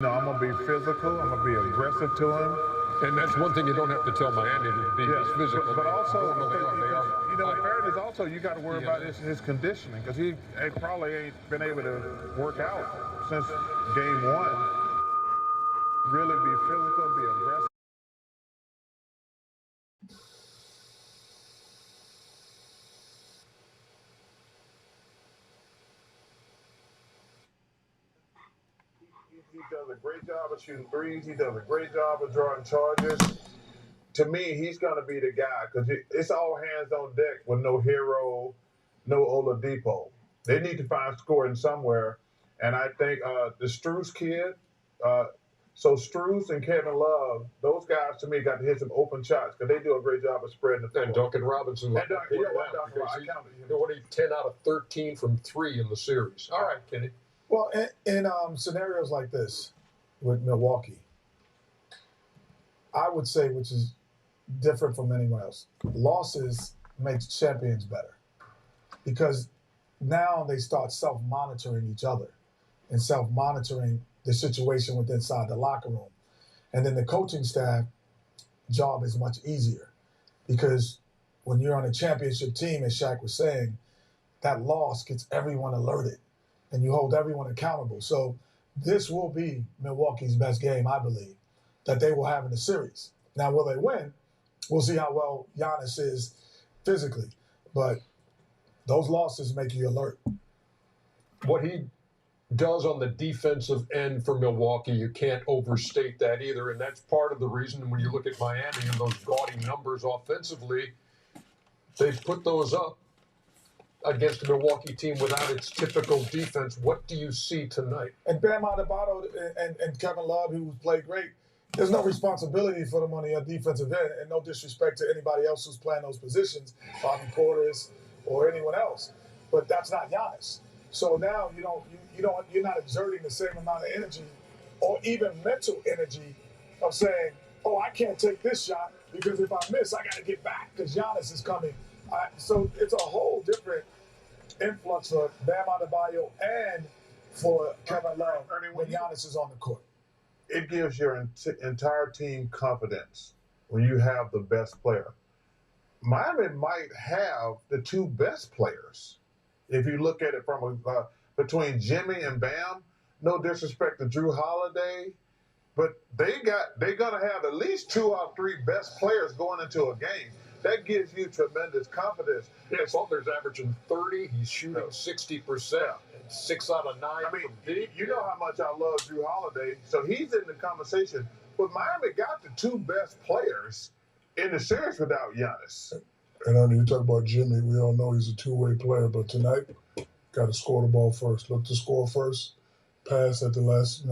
No, I'm going to be physical. I'm going to be aggressive to him. And that's one thing you don't have to tell Miami to be physical. But also, they are. you know, in fairness, also, you got to worry about his conditioning because he probably ain't been able to work out since game one. Really be physical, be aggressive. He does a great job of shooting threes. He does a great job of drawing charges. To me, he's going to be the guy because it's all hands on deck with no Hero, no Oladipo. They need to find scoring somewhere. And I think the Strus kid, so Strus and Kevin Love, those guys to me got to hit some open shots because they do a great job of spreading the floor. And Duncan Robinson. I counted him. What, 10 out of 13 from 3 in the series. All right, Kenny. Well, in scenarios like this with Milwaukee, I would say, which is different from anyone else, losses makes champions better because now they start self-monitoring each other and self-monitoring the situation within inside the locker room. And then the coaching staff job is much easier because when you're on a championship team, as Shaq was saying, that loss gets everyone alerted and you hold everyone accountable. So this will be Milwaukee's best game, I believe, that they will have in the series. Now, will they win? We'll see how well Giannis is physically. But those losses make you alert. What he does on the defensive end for Milwaukee, you can't overstate that either. And that's part of the reason when you look at Miami and those gaudy numbers offensively, they've put those up against a Milwaukee team without its typical defense. What do you see tonight? And Bam Adebayo and Kevin Love, who played great, there's no responsibility for them on the defensive end, and no disrespect to anybody else who's playing those positions, Bobby Portis or anyone else. But that's not Giannis. So now you're not exerting the same amount of energy or even mental energy of saying, oh, I can't take this shot because if I miss, I got to get back because Giannis is coming. So it's a whole different influx for Bam Adebayo and for Kevin Love when Giannis is on the court. It gives your entire team confidence when you have the best player. Miami might have the two best players. If you look at it from between Jimmy and Bam, no disrespect to Drew Holiday, but they're gonna have at least 2 out of 3 best players going into a game. That gives you tremendous confidence. Yeah, Butler's averaging 30. He's shooting 60%. 6 out of 9 from deep. You know how much I love Drew Holiday, so he's in the conversation. But Miami got the 2 best players in the series without Giannis. And you talk about Jimmy, we all know he's a two-way player, but tonight, got to score the ball first. Look to score first, pass at the last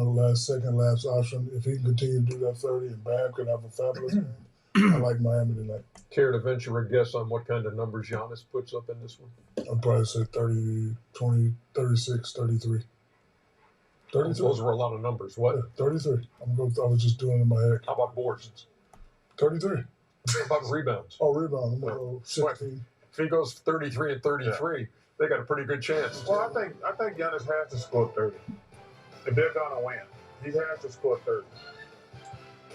second, last option. If he can continue to do that 30 and Bam can have a fabulous game, I like Miami tonight. Care to venture a guess on what kind of numbers Giannis puts up in this one? I'd probably say 30, 20, 36, 33. 33. Those were a lot of numbers. What? Yeah, 33. I was just doing it in my head. How about boards? 33. How about rebounds? Oh, rebound. I'm going to go 16. If he goes 33 and 33, they got a pretty good chance. Well, I think Giannis has to score 30. If they're going to win, he has to score 30.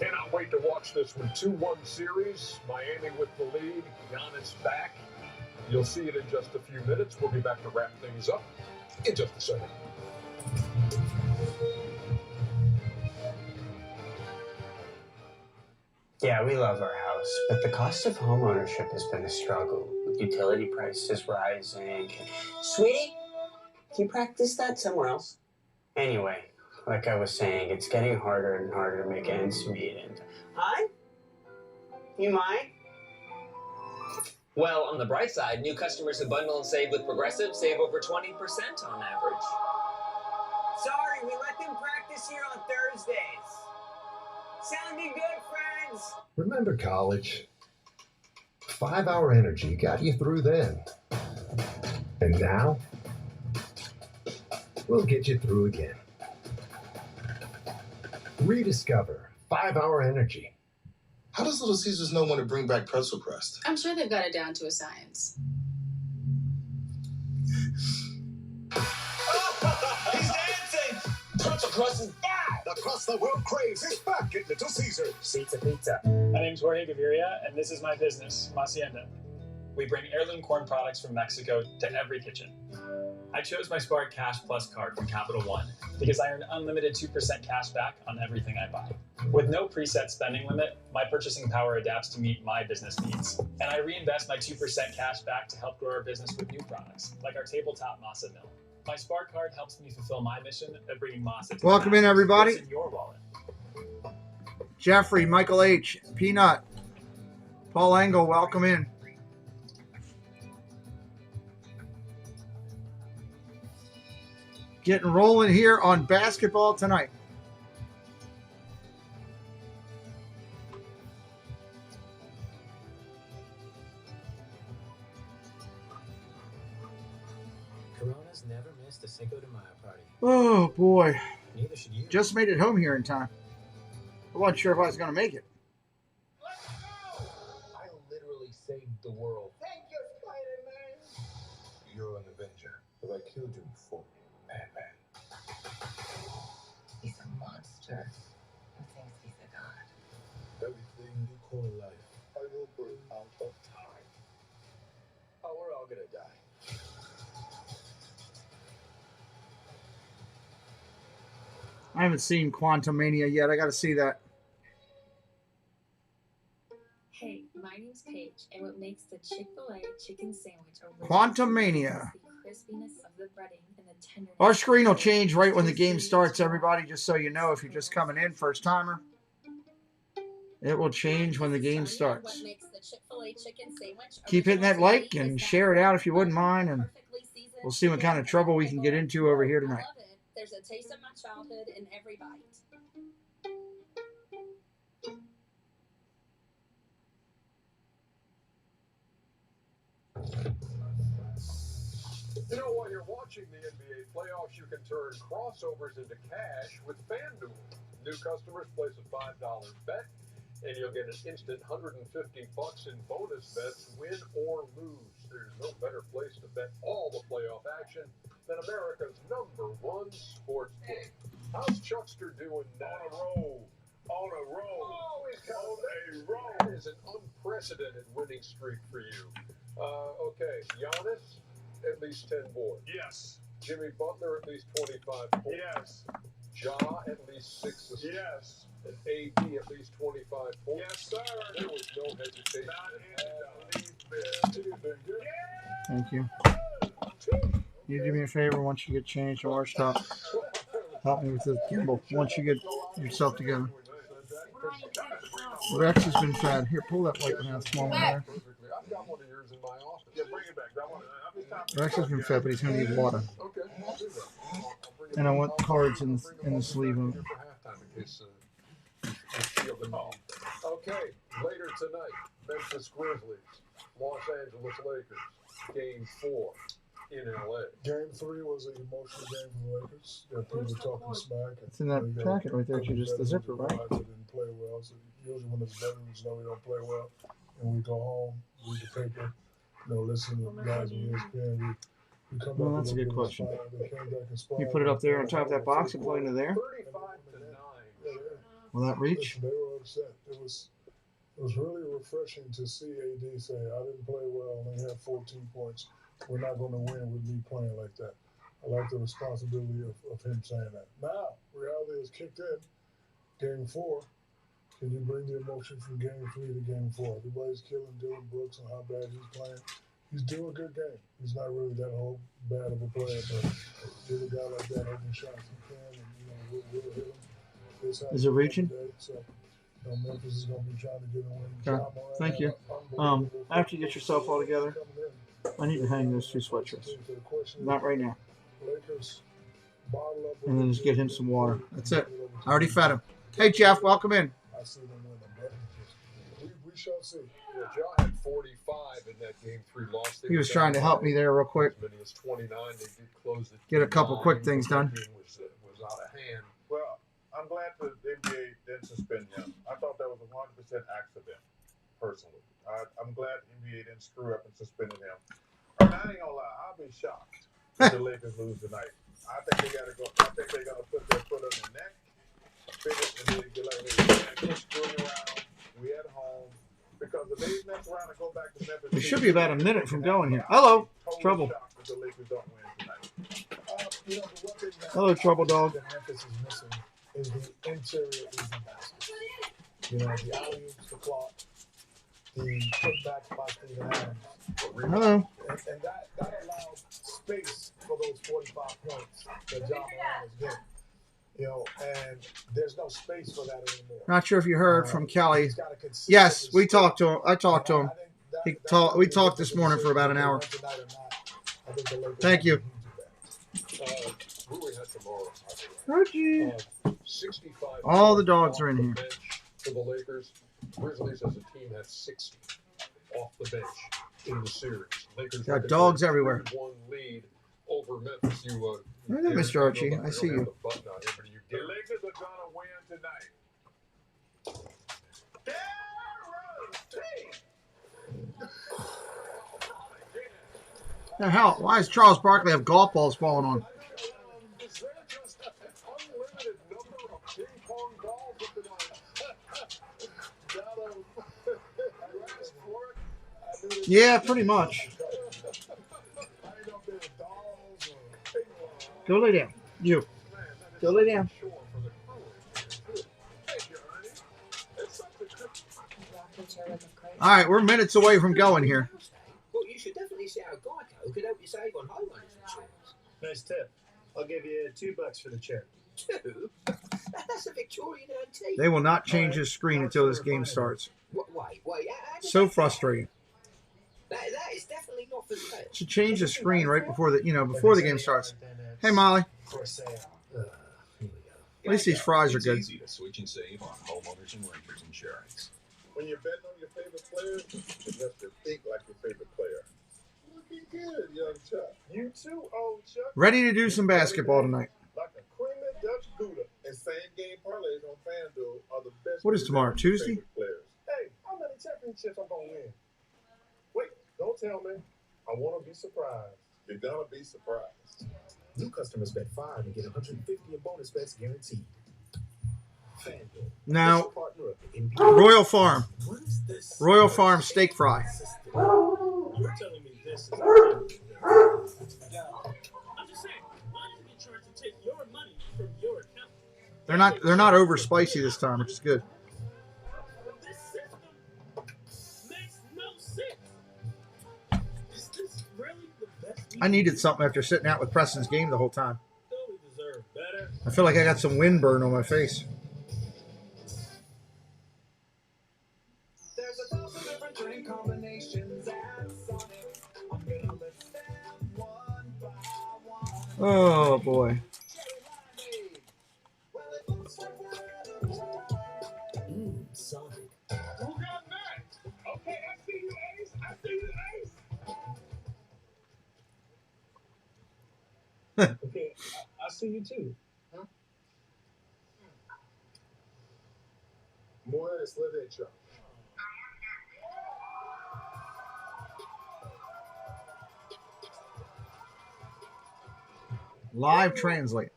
Cannot wait to watch this one. 2-1 series. Miami with the lead. Giannis back. You'll see it in just a few minutes. We'll be back to wrap things up in just a second. Yeah, we love our house, but the cost of home ownership has been a struggle, with utility prices rising. Sweetie, can you practice that somewhere else? Anyway, like I was saying, it's getting harder and harder to make ends meet. And hi? You mind? Well, on the bright side, new customers who bundle and save with Progressive save over 20% on average. Sorry, we let them practice here on Thursdays. Sounding good, friends? Remember college? 5-hour energy got you through then. And now, we'll get you through again. Rediscover 5-hour energy. How does Little Caesars know when to bring back pretzel crust? I'm sure they've got it down to a science. He's dancing! Pretzel crust is back! across the world craves is back at Little Caesar. Pizza, pizza. My name's Jorge Gaviria, and this is my business, Hacienda. We bring heirloom corn products from Mexico to every kitchen. I chose my Spark Cash Plus card from Capital One because I earn unlimited 2% cash back on everything I buy. With no preset spending limit, my purchasing power adapts to meet my business needs. And I reinvest my 2% cash back to help grow our business with new products, like our tabletop masa mill. My Spark card helps me fulfill my mission of bringing masa to Welcome in, everybody. What's in your wallet? Jeffrey, Michael H., Peanut, Paul Engel, welcome in. Getting rolling here on basketball tonight. Corona's never missed a Cinco de Mayo party. Oh, boy. Neither should you. Just made it home here in time. I wasn't sure if I was going to make it. Let's go! I literally saved the world. Thank you, Spider-Man. You're an Avenger. Have I killed you before? Batman. He's a monster who thinks he's a god. Everything you call life, I will burn out of time. Oh, we're all gonna die. I haven't seen Quantumania yet. I got to see that. Hey, my name's Paige, and what makes the Chick-fil-A chicken sandwich original Quantumania. is the crispiness of the breading and the tenderness. Our screen will change right when the game starts, everybody, just so you know if you're just coming in, first timer. It will change when the game starts. What makes the Chick-fil-A chicken sandwich Keep hitting that like and share it out if you wouldn't mind, and we'll see what kind of trouble we can get into over here tonight. There's a taste of my childhood in every bite. You know, while you're watching the NBA playoffs, you can turn crossovers into cash with FanDuel. New customers place a $5 bet, and you'll get an instant $150 in bonus bets, win or lose. There's no better place to bet all the playoff action than America's #1 sports book. How's Chuckster doing now? On a roll. Oh, he's on a roll. That is an unprecedented winning streak for you. Okay, Giannis, at least 10 boards. Yes. Jimmy Butler, at least 25 points. Yes. Ja, at least 6 assists. Yes. And AD, at least 25 points. Yes, sir. There was no hesitation. Not at all. in the least. Thank you. You do me a favor once you get changed or stop. Help me with the gimbal once you get yourself together. Rex has been fed. Here, pull that white one out, small one there. I've got one of yours in my office. Yeah, bring it back. Rex has been fed, but he's going to need water. Okay, I'll do that. I'll bring it And I back. want cards in the sleeve of it. Here for halftime in case you feel the need. Okay, later tonight, Memphis Grizzlies, Los Angeles Lakers, Game 4 in LA. Game 3 was an emotional game for the Lakers. There are people talking smack. It's in that packet right there. You just the zipper, right? Didn't play well. So usually when it's veterans know we don't play well, and we go home, read the paper, listen to the guys on ESPN. We come Well, back that's a and good question. they came back inspired. You put it up there on top of that box and plug it into there. 35-9. Will that reach? They were upset. It was really refreshing to see AD say, I didn't play well, only had 14 points. We're not going to win with me playing like that. I like the responsibility of him saying that. Now, reality is kicked in. Game 4. Can you bring the emotion from Game 3 to Game 4? Everybody's killing Dylan Brooks and how bad he's playing. He's doing a good game. He's not really that whole bad of a player, but give a guy like that open shots he can, and we'll hit him. Is it reaching? So, Memphis is going to be trying to get a win. Okay. Thank you. After you get yourself all together, I need to hang those 2 sweatshirts. Not right now. And then just get him some water. That's it. I already fed him. Hey, Jeff, welcome in. I see them win, but we shall see. Yeah, Ja had 45 in that Game 3 loss. He was trying to help me there real quick. As many as 29. They did close it. Get a couple quick things done. Was out of hand. Well, I'm glad the NBA didn't suspend him. I thought that was a 100% accident, personally. I'm glad the NBA didn't screw up and suspended him. And I ain't gonna lie, I'll be shocked if the Lakers lose tonight. I think they gotta go. I think they're gonna put their foot on their neck, finished and then get like, hey, man, quit screwing around. We at home. Because if they mess around and go back to Memphis, We should be about a minute from going here. Hello, Trouble. shocked that the Lakers don't win tonight. You know, the one thing that Hello, Trouble Dog. that Memphis is missing is the interior easy baskets. You know, the alley-oops, the clock, the putback by Steven Adams. Hello. And that allowed space for those 45 points that John Moran was getting. You know, and there's no space for that anymore. Not sure if you heard from Kelly. He's got a consistent Yes, we respect. talked to him. I talked to him. We talked this this morning for about an hour. Thank you. Who we had tomorrow? Archie. 65. All the dogs are in off here. the bench for the Lakers. Grizzlies as a team had 60 off the bench in the series. Lakers Got looking dogs for a everywhere. 3-1 lead over Memphis. You, Look at Mr. Archie. I see you. The button on here, but you The get it. Lakers are gonna win tonight. The hell? Why does Charles Barkley have golf balls falling on? Is there just an unlimited number of ping pong balls that they want? Yeah, pretty much. Go lay down. You. Go lay down. All right, we're minutes away from going here. Well, you should definitely see how Geico could help you save on homeowners insurance. Nice tip. I'll give you $2 for the chair. 2? That's a Victorian antique. They will not change this screen until this game starts. Wait. How did So that- frustrating. That is definitely not for sale. Should change the screen right before before the game starts. Hey, Molly. For sale. Here we go. At least these fries are It's good. easy to switch and save on homeowners and renters insurance. When you're betting on your favorite players, you have to think like your favorite player. Looking good, young Chuck. You too, old Chuck. Ready to do some basketball tonight. Like a creamy Dutch Gouda and same game parlays on FanDuel are the best. What is way to tomorrow, bet on your Tuesday? favorite players. Hey, how many championships I'm gonna win? Wait, don't tell me. I want to be surprised. You're gonna be surprised. New customers bet 5 and get 150 in bonus bets guaranteed. FanDuel. Now, official partner of the NBA. Royal Farm. What is this? Royal Farm steak fry. You're telling me this is I'm just saying, why did they charge to take your money from your account? They're not over spicy this time, which is good. This system makes no sense. Is this really the best? I needed something after sitting out with Preston's game the whole time. Don't we deserve better? I feel like I got some windburn on my face. There's 1,000 different drink combinations at Sonic. I'm gonna list them one by one. Oh boy. Sonic. Who got that? Okay, I see you, Ace. I see you, Ace. Okay, I see you too. Huh? More than it's living at you. Live translate.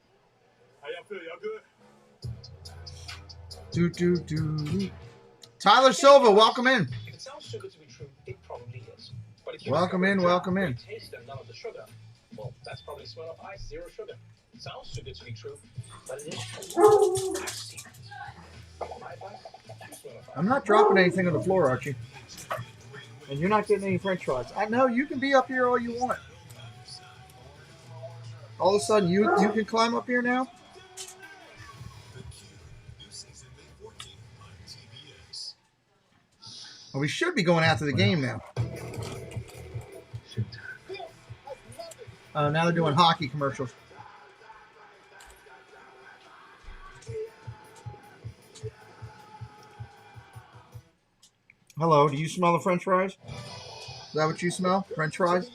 How y'all feel? Y'all good? Do. Tyler Silva, welcome in. If it sounds too good to be true, it probably is. But if you Welcome discover in, a welcome great in. taste and none of the sugar, well, that's probably smell of ice, 0 sugar. It sounds too good to be true, but it is true. I've seen it. My advice, you smell of ice. I'm not dropping anything on the floor, Archie. And you're not getting any french fries. I know you can be up here all you want. All of a sudden, you can climb up here now? Well, we should be going after the game now. Now they're doing hockey commercials. Hello, do you smell the french fries? Is that what you smell? French fries?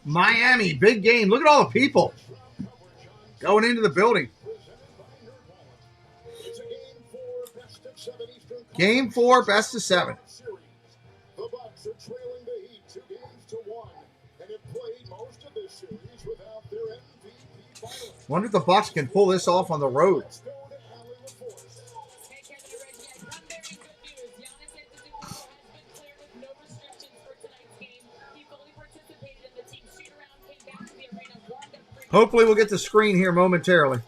Miami, big game. Look at all the people going into the building. Game 4, best of 7. The Bucks are trailing the Heat Wonder if the Bucks can pull this off on the road. Hopefully we'll get the screen here momentarily.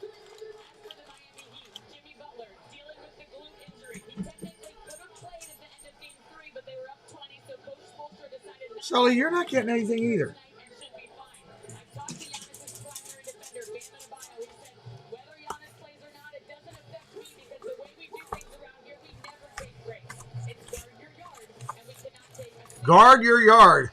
Sully, you're not getting anything either. Guard your yard.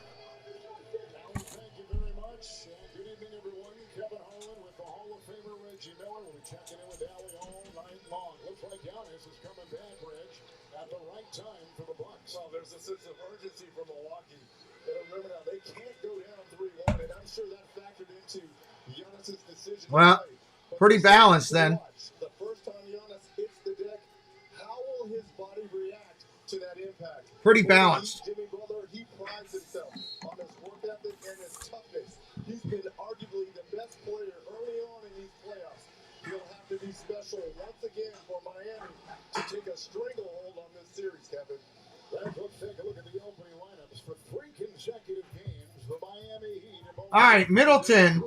Well, there's a sense of urgency from Milwaukee. But remember now, they can't go down 3-1, and I'm sure that factored into Giannis's decision. Well, pretty balanced then. The first time Giannis hits the deck, how will his body react to that impact? Pretty balanced. Jimmy Butler, he prides himself on his work ethic and his toughness. He's been arguably the best player early on in these playoffs. He'll have to be special once again for Miami to take a stranglehold on this series, Kevin. Let's take a look at the opening lineups for 3 consecutive games. The Miami Heat. All right, Middleton,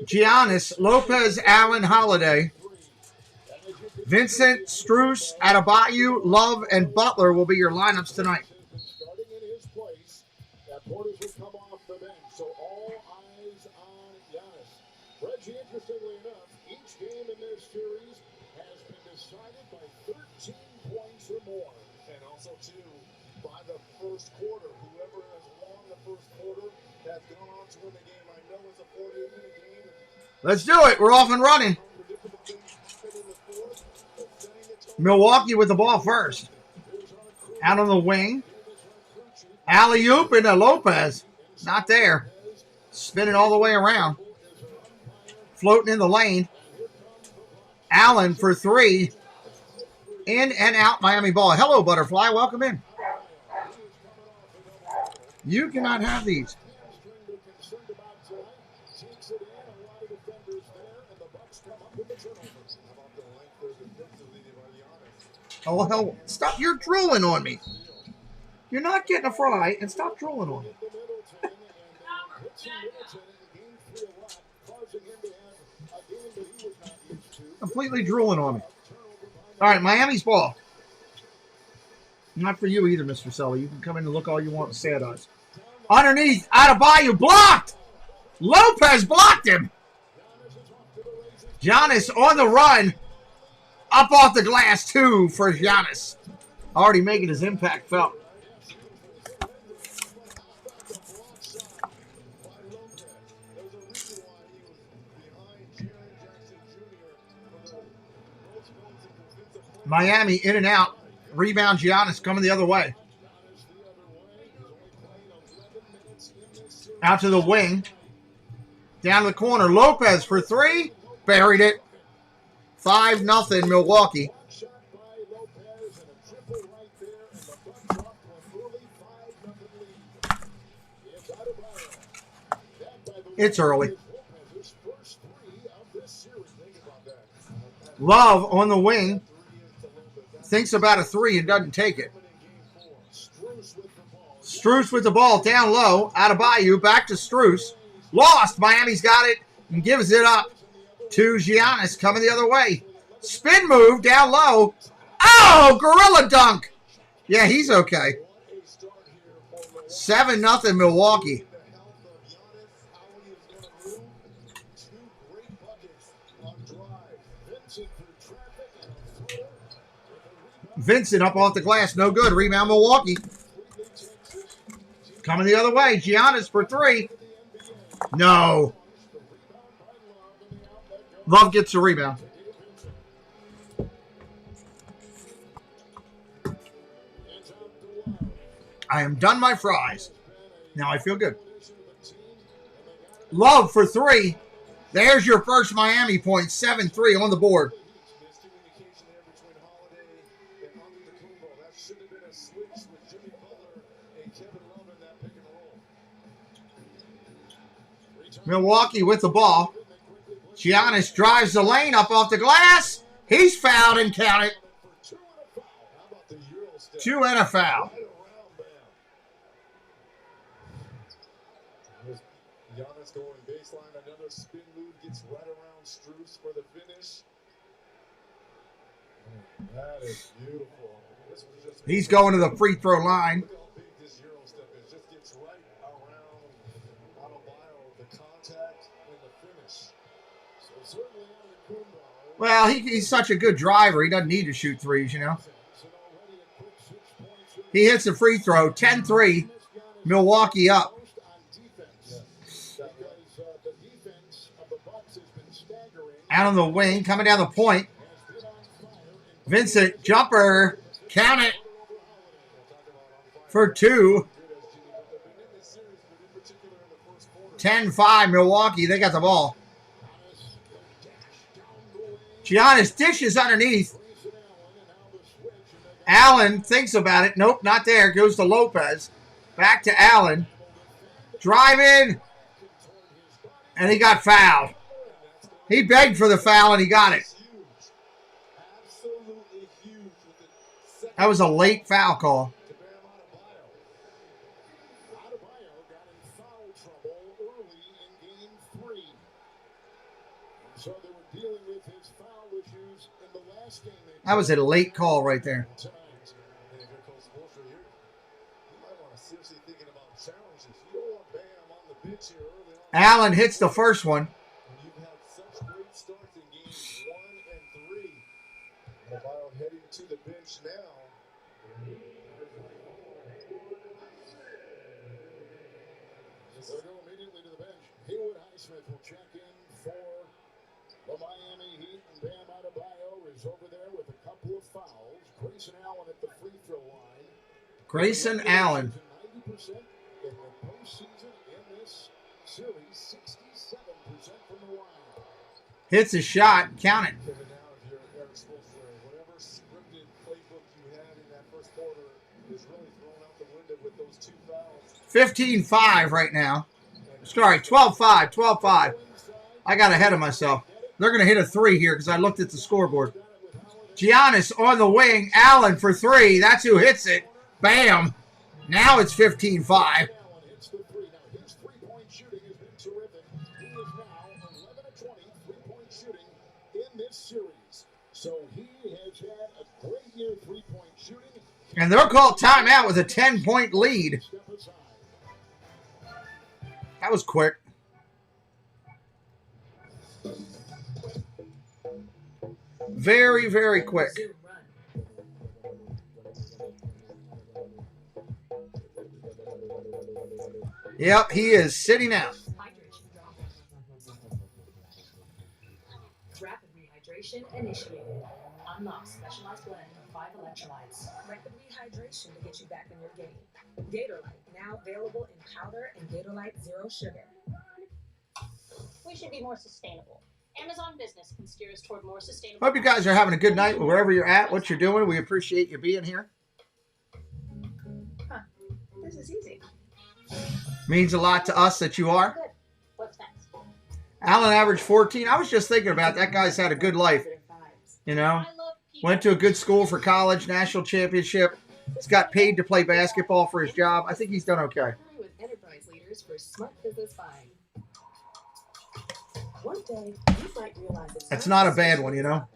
Giannis, Lopez, Allen, Holiday, Vincent, Strus, Adebayo, Love, and Butler will be your lineups tonight. Starting in his place, that Portis will come off the bench. So all eyes on Giannis. Reggie, interestingly enough, each game in this series has been decided by 13 points or more. And also, too, by the first quarter, whoever has won the first quarter has gone on to win the game. I know it's a 48-minute game. Let's do it. We're off and running. Milwaukee with the ball first. Out on the wing. Alley-oop into Lopez. Not there. Spinning all the way around. Floating in the lane. Allen for 3. In and out Miami ball. Hello, Butterfly. Welcome in. You cannot have these. Oh, hell. Stop. You're drooling on me. You're not getting a fry, and stop drooling on me. Completely drooling on me. All right, Miami's ball. Not for you either, Mr. Sully. You can come in and look all you want with sad eyes. Underneath, Adebayo blocked. Lopez blocked him. Giannis on the run. Up off the glass, too, for Giannis. Already making his impact felt. Miami in and out. Rebound, Giannis coming the other way. Out to the wing. Down to the corner. Lopez for 3. Buried it. 5-0 Milwaukee. It's early. Love on the wing. Thinks about a 3 and doesn't take it. Strus with the ball down low. Adebayo back to Strus. Lost. Miami's got it and gives it up to Giannis coming the other way. Spin move down low. Oh, gorilla dunk. Yeah, he's okay. 7-0 Milwaukee. Vincent up off the glass. No good. Rebound Milwaukee. Coming the other way. Giannis for 3. No. Love gets the rebound. I am done my fries. Now I feel good. Love for 3. There's your first Miami point. 7-3 on the board. Milwaukee with the ball. Giannis drives the lane up off the glass. He's fouled and counted. 2 and a foul. Giannis going baseline. Another spin move gets right around Strus for the finish. That is beautiful. This was just He's going to the free throw line. look how big this Euro step is. Just gets right around Adebayo, the contact and the finish. So certainly Antetokounmpo. Well, he's such a good driver. He doesn't need to shoot threes, you know. He hits the free throw. 10-3. Milwaukee up. Out on the wing, coming down the point. Vincent, jumper. Count it. For 2. 10-5, Milwaukee. They got the ball. Giannis dishes underneath. Allen thinks about it. Nope, not there. Goes to Lopez. Back to Allen. Driving. And he got fouled. He begged for the foul and he got it. That was a late foul call. That was a late call right there. Allen hits the first one. Heading to the bench now. They'll go immediately to the bench. Haywood Highsmith will check in for the Miami Heat, and Bam Adebayo is over there with a couple of fouls. Grayson Allen at the free throw line. Grayson Allen. 90% in the postseason in this series, 67% from the line. Hits a shot. Count it. Whatever scripted playbook you had in that first quarter is really thrown out the window with those 2 fouls. 15-5 right now. Sorry, 12-5. 12-5. I got ahead of myself. They're going to hit a 3 here because I looked at the scoreboard. Giannis on the wing. Allen for 3. That's who hits it. Bam. Now it's 15-5. His three-point shooting has been terrific. He is now 11 of 20 three-point shooting in this series. So he has had a great year three-point shooting. And they'll call timeout with a 10-point lead. That was quick. Very, very quick. Yep, he is sitting out. Rapid rehydration initiated. Unlock specialized blend of 5 electrolytes. Rapid rehydration to get you back in your game. Gatorlyte, now available in powder and Gatorlyte Zero Sugar. We should be more sustainable. Amazon Business can steer us toward more sustainable. Hope you guys are having a good night wherever you're at, what you're doing. We appreciate you being here. Huh. This is easy. Means a lot to us that you are. Good. What's next? Allen averaged 14. I was just thinking about that guy's had a good life. You know, went to a good school for college, national championship. He's got paid to play basketball for his job. I think he's done okay. With enterprise leaders for smart business buying. One day, you might realize That's not a bad one, you know.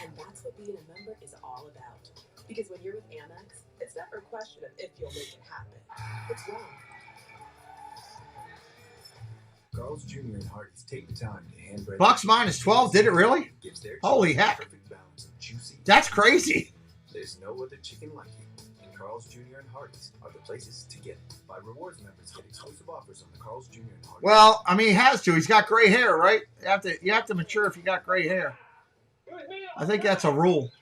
And that's what being a member is all about. Because when you're with Amex, it's never a question of if you'll make it happen. It's wrong. Carl's Jr. and Hardee's take the time to hand bread. Bucks minus 12. Did it really? Holy heck. That's crazy. There's no other chicken like it. And Carl's Jr. and Hardee's are the places to get it. By rewards members get exclusive offers on the Carl's Jr. and Hardee's. Well, I mean, he has to. He's got gray hair, right? You have to mature if you got gray hair. I think that's a rule.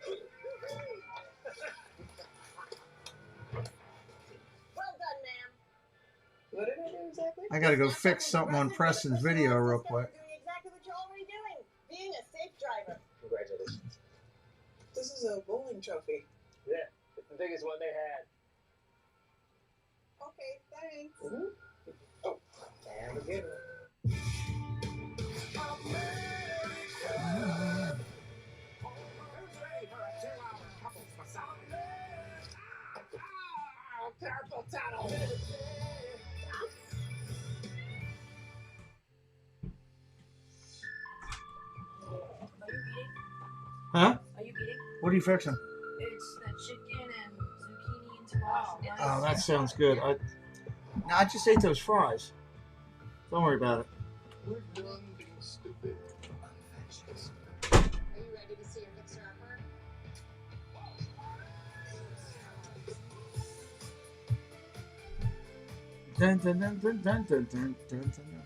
What did I do exactly? I got to go fix something on Preston's video real quick. Doing exactly what you're already doing. Being a safe driver. Congratulations. This is a bowling trophy. Yeah, it's the biggest one they had. Okay, thanks. Oh, and again. Huh? Are you eating? What are you fixing? It's the chicken and zucchini and tomato. Oh, that sounds good. I just ate those fries. Don't worry about it. We're done being stupid. Are you ready to see your fixer upper? Dun, dun, dun, dun, dun, dun, dun, dun, dun.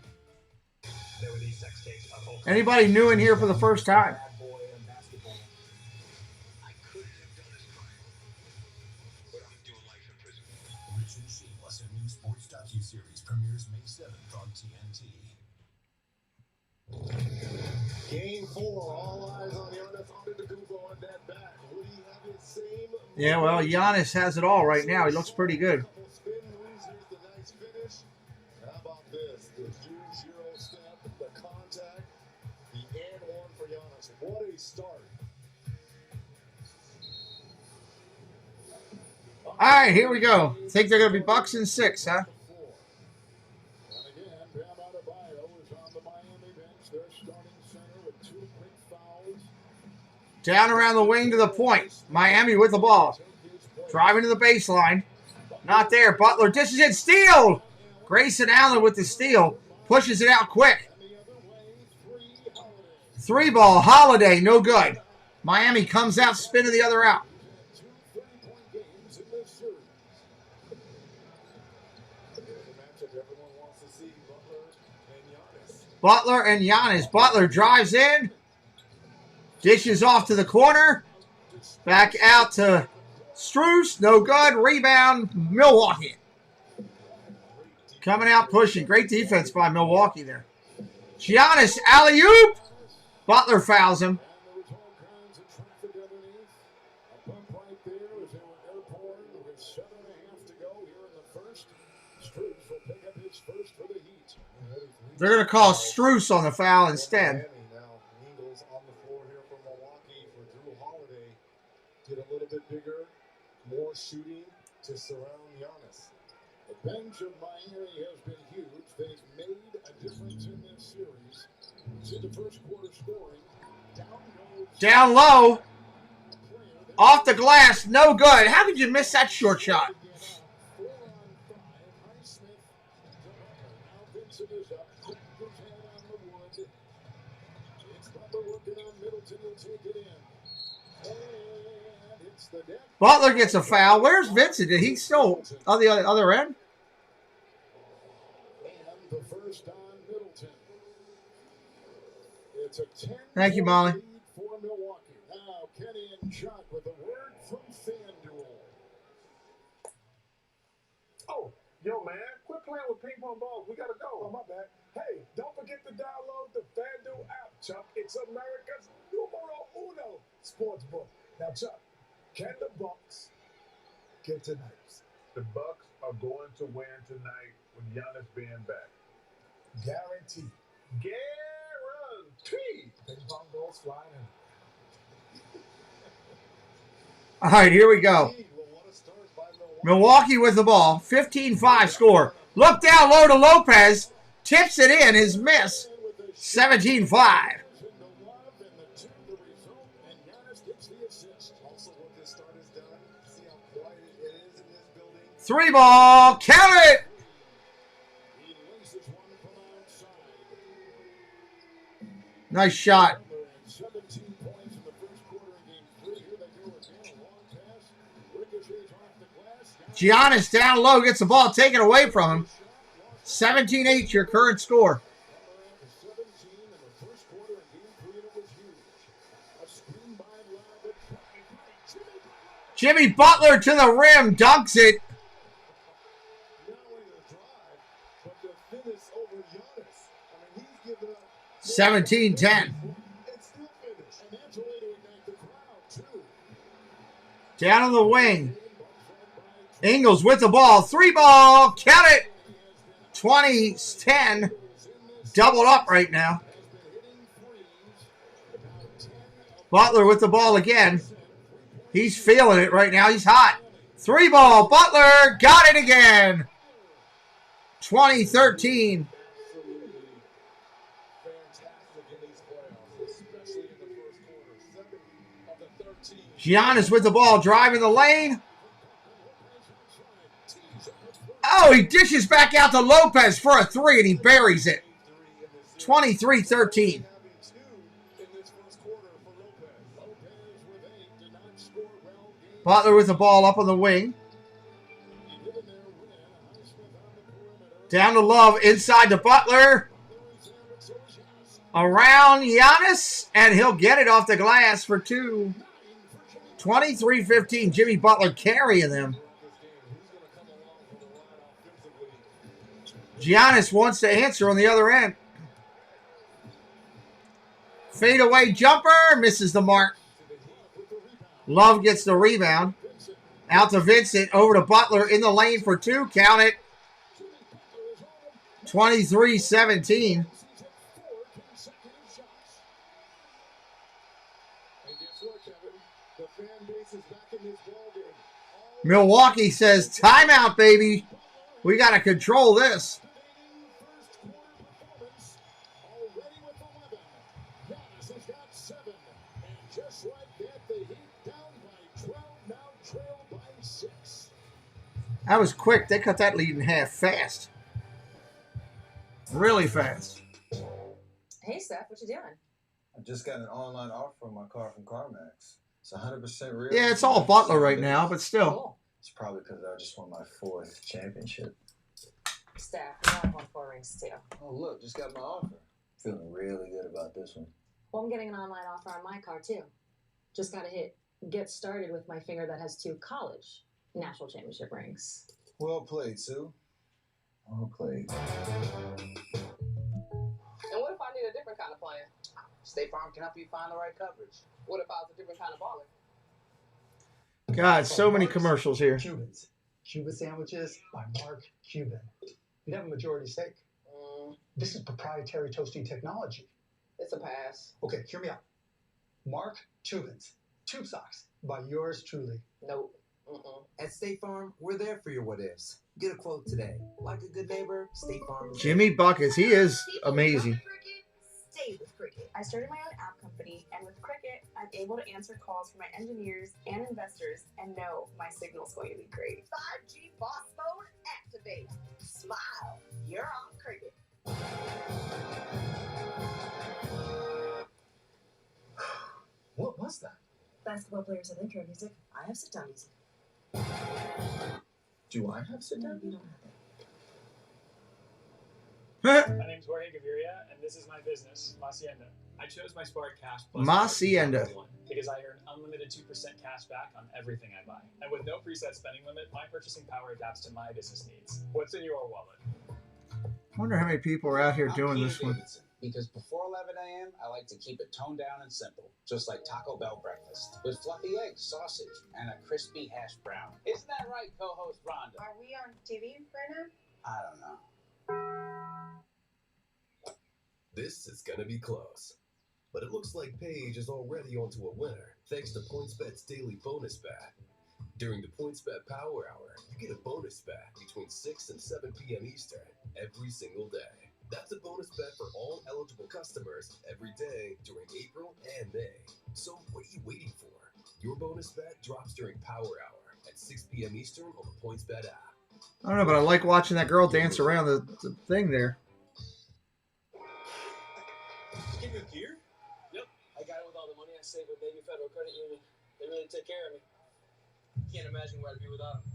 Anybody new in here for the first time? Rich and Shameless, a new sports docu-series, premieres May 7th on TNT. Game 4, all eyes on Giannis Antetokounmpo on that back. Would he have his same? Yeah, well, Giannis has it all right now. He looks pretty good. Spin moves, here's the nice finish. How about this? The huge Euro step, the contact, the and one for Giannis. What a start. All right, here we go. Think they're going to be Bucks in 6, huh? And again, Bam Adebayo is on the Miami bench. Their starting center with 2 quick fouls. Down around the wing to the point. Miami with the ball. Driving to the baseline. Not there. Butler dishes it. Steal! Grayson Allen with the steal. Pushes it out quick. 3 ball. Holiday. No good. Miami comes out spinning the other out. Butler and Giannis. Butler drives in. Dishes off to the corner. Back out to Strus. No good. Rebound. Milwaukee. Coming out pushing. Great defense by Milwaukee there. Giannis alley-oop. Butler fouls him. They're going to call Strus on the foul instead. Now, Ingles on the floor here for Milwaukee for Drew Holiday. Get a little bit bigger, more shooting to surround Giannis. The bench of Miami has been huge. They've made a difference in this series. See the first quarter scoring. Down low. Off the glass. No good. How could you miss that short shot? Butler gets a foul. Where's Vincent? Did he still on the other end? The first on Middleton. It's a 10 Thank you, Molly. lead for Milwaukee. Now Kenny and Chuck with a word from FanDuel. Oh, yo, man, quit playing with ping pong balls. We gotta go. Oh, my bad. Hey, don't forget to download the FanDuel app, Chuck. It's America's numero uno sportsbook. Now, Chuck, can the Bucks get tonight? The Bucks are going to win tonight with Giannis being back. Guaranteed. Guaranteed. Ping pong balls flying in. All right, here we go. Milwaukee with the ball. 15-5 score. Look down low to Lopez. Tips it in. His miss. 17-5. 3 ball. Count it. Nice shot. Giannis down low gets the ball taken away from him. 17-8 your current score. Jimmy Butler to the rim, dunks it. 17-10. Down on the wing. Ingles with the ball. 3 ball. Count it. 20-10. Doubled up right now. Butler with the ball again. He's feeling it right now. He's hot. 3 ball. Butler got it again. 20-13. Giannis with the ball, driving the lane. Oh, he dishes back out to Lopez for a three, and he buries it. 23-13. Butler with the ball up on the wing. Down to Love, inside to Butler. Around Giannis, and he'll get it off the glass for two. 23-15, Jimmy Butler carrying them. Giannis wants to answer on the other end. Fadeaway jumper, misses the mark. Love gets the rebound. Out to Vincent, over to Butler in the lane for two. Count it. 23-17. Milwaukee says, timeout, baby. We got to control this. That was quick. They cut that lead in half fast. Really fast. Hey, Steph, what you doing? I just got an online offer on my car from CarMax. It's 100% real. Yeah, it's all Butler right now, but still. Cool. It's probably because I just won my 4th championship. Steph, I've won 4 rings too. Oh, look, just got my offer. Feeling really good about this one. Well, I'm getting an online offer on my car too. Just gotta hit get started with my finger that has 2 college national championship rings. Well played, Sue. Well played. And what if I need a different kind of plan? State Farm can help you find the right coverage. What if I was a different kind of baller? God, so many commercials here. Cubans. Cuban sandwiches by Mark Cuban. You'd have a majority stake. This is proprietary toasting technology. It's a pass. Okay, hear me out. Mark Cuban's Tube Socks by yours truly. Nope. At State Farm, we're there for your what-ifs. Get a quote today. Like a good neighbor, State Farm is Jimmy Buckets, he is amazing. Stay with Cricket. I started my own app company, and with Cricket, I'm able to answer calls from my engineers and investors and know my signal's going to be great. 5G boss mode activate. Smile. You're on Cricket. What was that? Basketball players have intro music. I have sit-down music. Do I have sit-down? You don't have it. My name's Jorge Gaviria, and this is my business, Hacienda. I chose my Spark Cash Plus Hacienda. because I earn unlimited 2% cash back on everything I buy. And with no preset spending limit, my purchasing power adapts to my business needs. What's in your wallet? I wonder how many people are out here doing this one. Because before 11 a.m., I like to keep it toned down and simple, just like Taco Bell breakfast, with fluffy eggs, sausage, and a crispy hash brown. Isn't that right, co-host Rhonda? Are we on TV right now? I don't know. This is going to be close. But it looks like Paige is already onto a winner, thanks to PointsBet's daily bonus bet. During the PointsBet Power Hour, you get a bonus bet between 6 and 7 p.m. Eastern every single day. That's a bonus bet for all eligible customers every day during April and May. So what are you waiting for? Your bonus bet drops during Power Hour at 6 p.m. Eastern on the PointsBet app. I don't know, but I like watching that girl dance around the thing there. Give me a gear? Yep. I got it with all the money I saved with Navy Federal Credit Union. They really take care of me. Can't imagine where I'd be without them.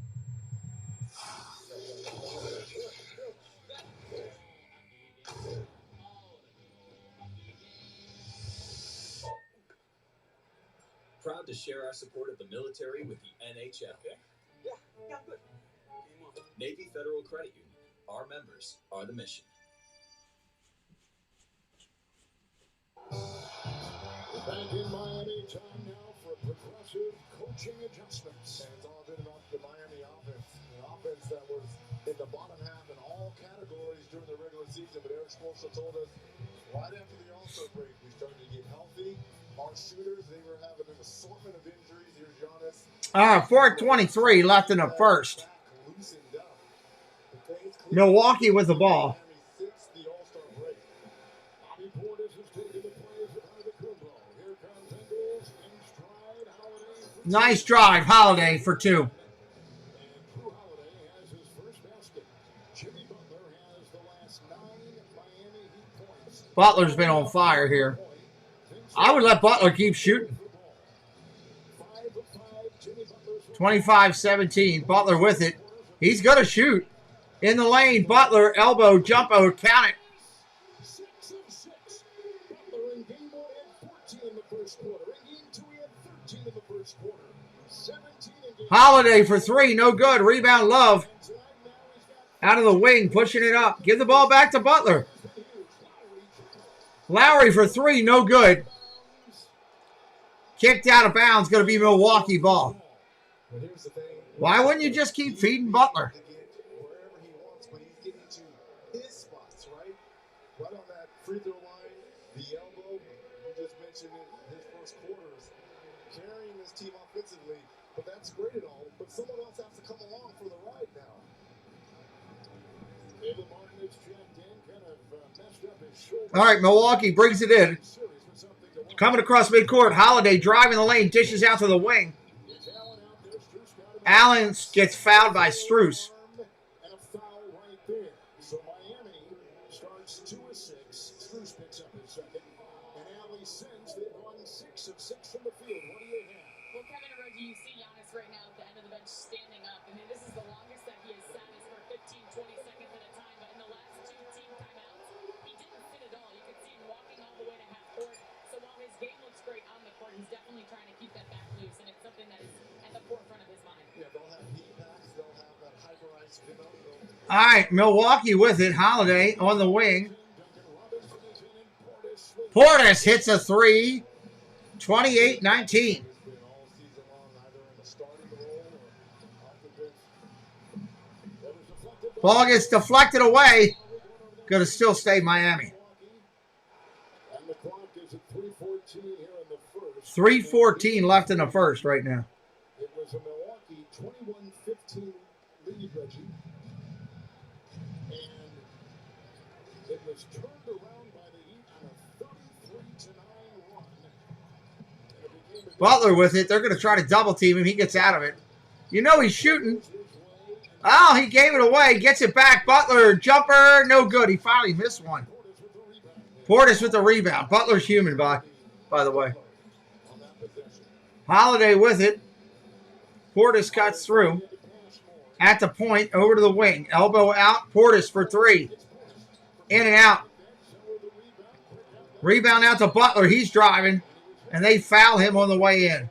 Proud to share our support of the military with the NHL. Yeah, good. Navy Federal Credit Union. Our members are the mission. Back in Miami, time now for progressive coaching adjustments. And it's all been about the Miami offense. An offense that was in the bottom half in all categories during the regular season. But Eric Spoelstra told us right after the All-Star break, we started to get healthy. Our shooters, they were having an assortment of injuries. Here's Giannis. 4:23 left in the first. Milwaukee with the ball. Nice drive, Holiday for 2. Butler's been on fire here. I would let Butler keep shooting. 25-17. Butler with it. He's going to shoot. In the lane, Butler, elbow, jumper, count it. 6 of 6. Butler in game 1 had 14 in the first quarter. In game 2, he had 13 in the first quarter. 17 in game Holiday for 3, no good. Rebound, Love. Out of the wing, pushing it up. Give the ball back to Butler. Lowry for 3, no good. Kicked out of bounds, going to be Milwaukee ball. Why wouldn't you just keep feeding Butler? Wherever he wants, but he's getting to his spots, right? Right on that free throw line, the elbow. You just mentioned it, his first quarters, carrying his team offensively. But that's great and all, but someone else has to come along for the ride now. All right, Milwaukee brings it in. Coming across midcourt, Holiday driving the lane, dishes out to the wing. Allen gets fouled by Strus. And a foul right there. So Miami starts 2 of 6. Strus picks up his second. And Allie sends. They've gone 6 of 6 from the field. What do you have? Well, Kevin and Reggie, you see Giannis right now at the end of the bench standing up. I mean, this is the longest that he has sat is for 15, 20 seconds at a time. But in the last 2 team timeouts, he didn't sit at all. You could see him walking all the way to half court. So while his game looks great on the court, he's definitely trying to keep that back loose. And it's something that is at the forefront of his mind. Yeah, they'll have heat packs. They'll have that hyperized spin up. All right, Milwaukee with it. Holiday on the wing. Portis hits a 3. 28-19. Ball gets deflected away. Going to still stay Miami. 3:14 left in the first right now. It was a Milwaukee 21-15 lead, Reggie. And it was turned around by the Heat on a 33-9 run. Butler with it. They're going to try to double team him. He gets out of it. You know he's shooting. Oh, he gave it away. Gets it back. Butler, jumper, no good. He finally missed one. Portis with the rebound. Butler's human, by the way. Holiday with it. Portis cuts through. At the point, over to the wing. Elbow out. Portis for 3. In and out. Rebound out to Butler. He's driving. And they foul him on the way in.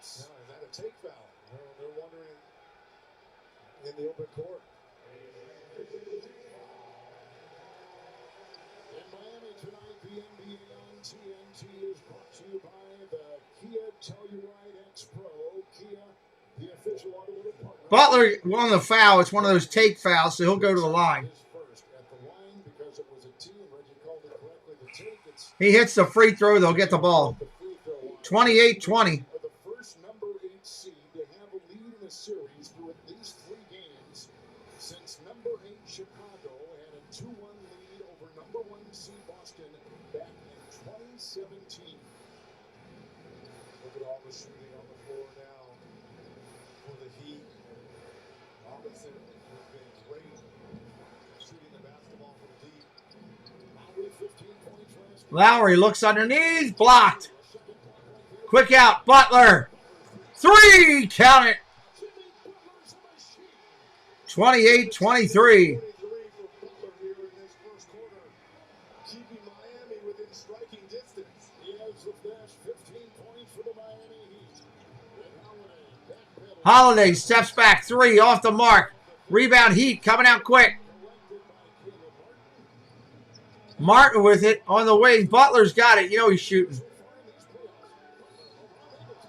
Is that a take foul? They're wondering in the open court. In Miami tonight, the NBA on TNT is brought to you by the Kia Telluride X Pro. Kia, the official automotive partner. Butler won the foul. It's one of those take fouls, so he'll go to the line. He hits the free throw, they'll get the ball. 28-20. The first number 8 seed to have a lead in a series through at least 3 games since number 8 Chicago had a 2-1 lead over number 1 seed Boston back in 2017. Look at all the shooting on the floor now for the Heat. Robinson has been great shooting the basketball from deep. Lowry 15 points last. Lowry looks underneath, blocked. Quick out, Butler. 3, count it. 28-23. Keeping Miami within striking distance. He has the best 15 points for the Miami Heat. Holiday steps back, 3 off the mark. Rebound Heat coming out quick. Martin with it on the wing. Butler's got it. You know he's shooting.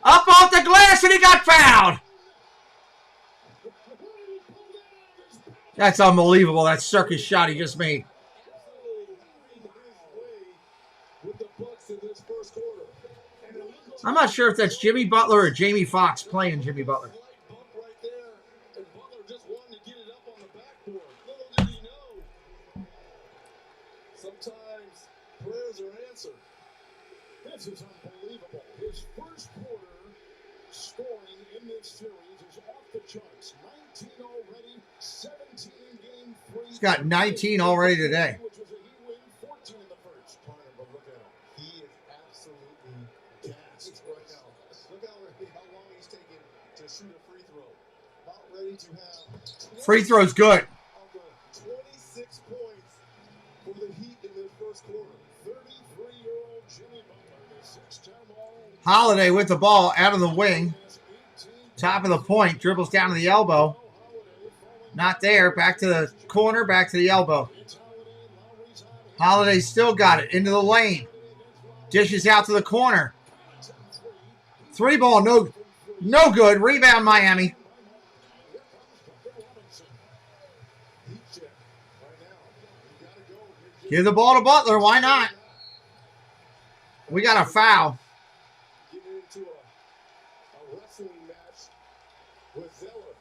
Up off the glass, and he got fouled. That's unbelievable, that circus shot he just made. I'm not sure if that's Jimmy Butler or Jamie Foxx playing Jimmy Butler. Sometimes prayers are answered. This is unbelievable. His first quarter, scoring in this series is off the charts. 19 already, 17 in game 3. He's got 19 already today. Which was a he win, 14 in the first. But look at him. He is absolutely gassed right now. Look how long he's taken to shoot a free throw. About ready to have Free throw's good. of the 26 points for the Heat in their first quarter. 33-year-old Jimmy Butler, the 6-time All Holiday with the ball out of the wing. Top of the point. Dribbles down to the elbow. Not there. Back to the corner. Back to the elbow. Holiday still got it. Into the lane. Dishes out to the corner. 3 ball. No good. Rebound Miami. Give the ball to Butler. Why not? We got a foul. getting into a wrestling match with Zeller.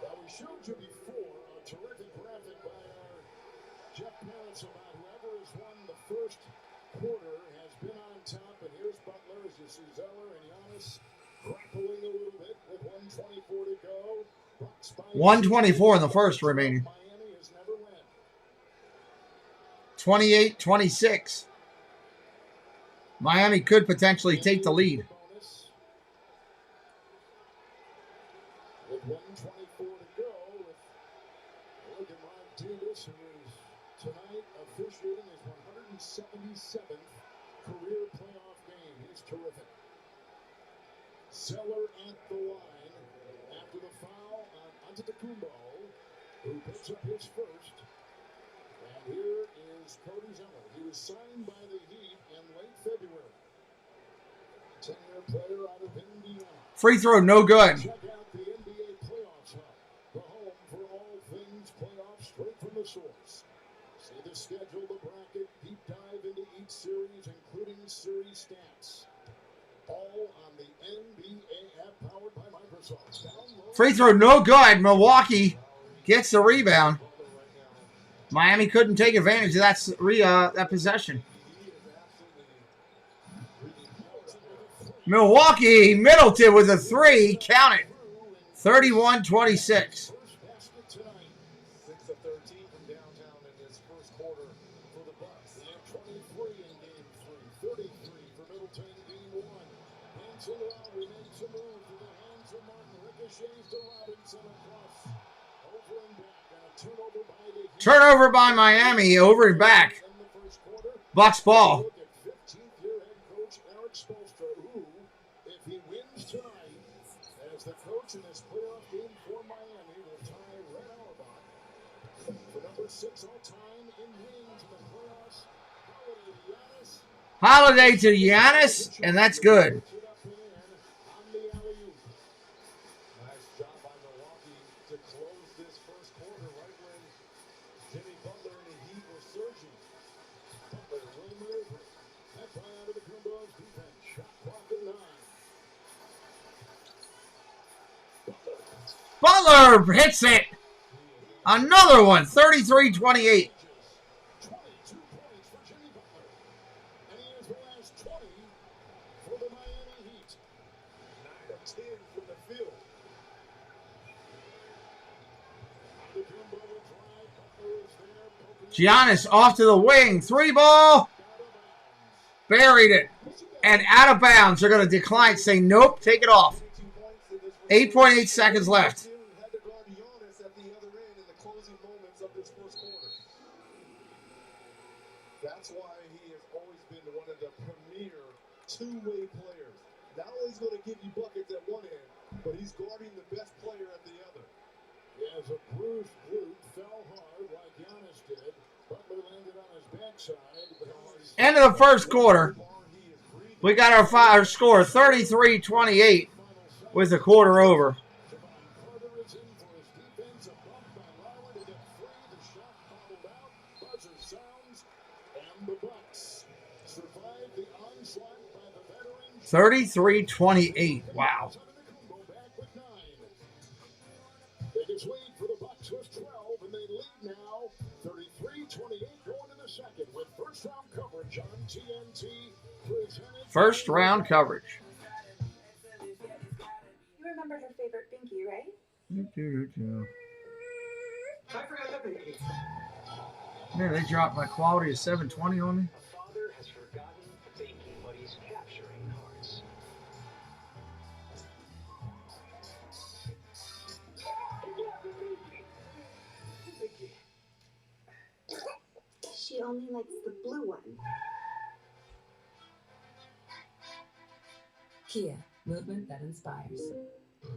Now, we showed you before a terrific graphic by our Jeff Parents about whoever has won the first quarter has been on top. And here's Butler as you see Zeller and Giannis grappling a little bit with 1:24 to go. Bucks by 1:24 in the first remaining. Miami has never won. 28-26. Miami could potentially take the lead. With 1:24 to go, with look at Ron Davis, who is tonight officiating his 177th career playoff game. He's terrific. Zeller at the line after the foul on Antetokounmpo, who picks up his first. And here is Cody Zeller. He was signed by the Heat in late February. 10-year player out of Indiana. Free throw, no good. Check out the NBA Playoffs Hub, the home for all things playoffs straight from the source. See the schedule, the bracket, deep dive into each series, including series stats. All on the NBA app powered by Microsoft. Download. Free throw, no good. Milwaukee gets the rebound. Miami couldn't take advantage of that possession. Milwaukee, Middleton with a 3. Count it. 31-26. First basket tonight. 6 of 13 from downtown in this first quarter for the Bucks. They have 23 in game 3. 33 for Middleton in game 1. Hanson Lowry makes a move to the hands of Martin. Ricochets to Robinson across. Over and back. And a turnover by the Heat. Turnover by Miami. Over and back. In the first quarter. Bucks ball. Look at 15th-year head coach Eric Spoelstra, who, if he wins tonight, as the coach in this playoff game for Miami, will tie Red Auerbach for number 6 all-time in wins in the playoffs. Holiday to Giannis, and that's good. Puts it up and on the alley-oop. Nice job by Milwaukee to close this first quarter right when Jimmy Butler and the Heat were surging. Butler will maneuver. That by out of the Kumbo's defense. Shot clock at 9. Butler hits it. Another one. 33-28. 22 points for Jimmy Butler. And he has the last 20 for the Miami Heat. 9 of 10 from the field. The Kumbo will drive. Butler is there. Poking Giannis off to the wing. 3 ball. Buried it. And out of bounds. They're going to decline. Say nope. Take it off. 8.8 seconds left. Had to guard Giannis at the other end in the closing moments of this first quarter. That's why he has always been one of the premier two-way players. Not only is he going to give you buckets at one end, but he's guarding the best player at the other. As a bruised glute fell hard like Giannis did. Butler landed on his backside. End of the first quarter. We got our score 33-28 with the quarter over. Carter is in for his defense. A bump by Lowry to get free. The shot bobbled out. Buzzer sounds. And the Bucks survive the onslaught by the veteran. 33-28. Wow. Back with 9. Biggest lead for the Bucks was 12, and they lead now 33-28 going to the second with first round coverage on TNT. First round coverage. I forgot that baby. Man, they dropped my quality of 720 on me. A father has forgotten baking, but he's capturing hearts. She only likes the blue one. Kia, movement that inspires.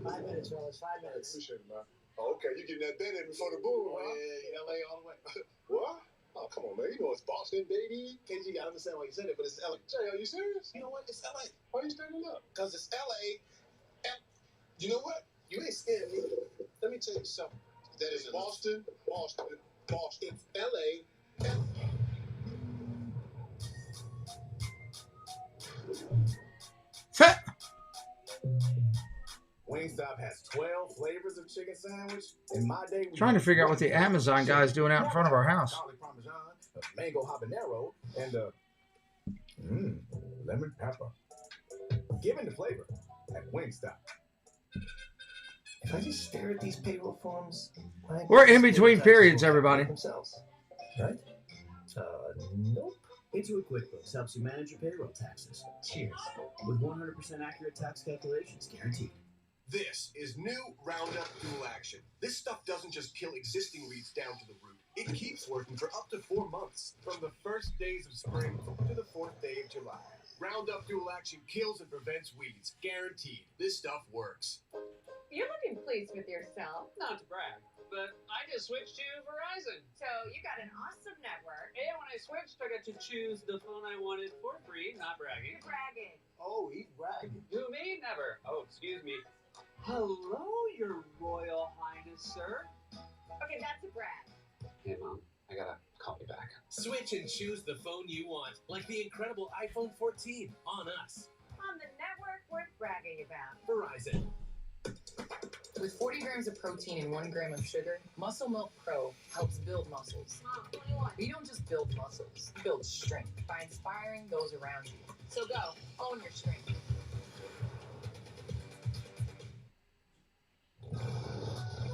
5 minutes, fellas. 5 minutes. Appreciate it, man. Oh, okay, you getting that bed in before the boom, huh? Yeah, LA all the way. What? Oh, come on, man. You know it's Boston, baby. KG, I understand why you said it, but it's LA. Jay, are you serious? You know what? It's LA. Why are you standing up? Because it's LA. You know what? You ain't scared me. Let me tell you something. That is Boston, Boston, Boston. It's LA. Wingstop has 12 flavors of chicken sandwich. In my day, we Trying to figure out what the Amazon guy is doing out in front of our house. garlic parmesan, a mango habanero, and lemon pepper. Give it the flavor at Wingstop. If I just stare at these payroll forms, We're in between periods, everybody. themselves, right? Nope. Intuit QuickBooks helps you manage your payroll taxes. Cheers. With 100% accurate tax calculations guaranteed. This is new Roundup Dual Action. This stuff doesn't just kill existing weeds down to the root. It keeps working for up to 4 months, from the first days of spring to the 4th day of July. Roundup Dual Action kills and prevents weeds. Guaranteed. This stuff works. You're looking pleased with yourself. Not to brag, but I just switched to Verizon. So you got an awesome network. And when I switched, I got to choose the phone I wanted for free. Not bragging. You're bragging. Oh, he's bragging. Who, me? Never. Oh, excuse me. Hello, Your Royal Highness, sir. Okay, that's a brag. Hey, Mom. I gotta call you back. Switch and choose the phone you want, like the incredible iPhone 14 on us. On the network worth bragging about. Verizon. With 40 grams of protein and 1 gram of sugar, Muscle Milk Pro helps build muscles. Mom, 21. We don't just build muscles, we build strength by inspiring those around you. So go, own your strength.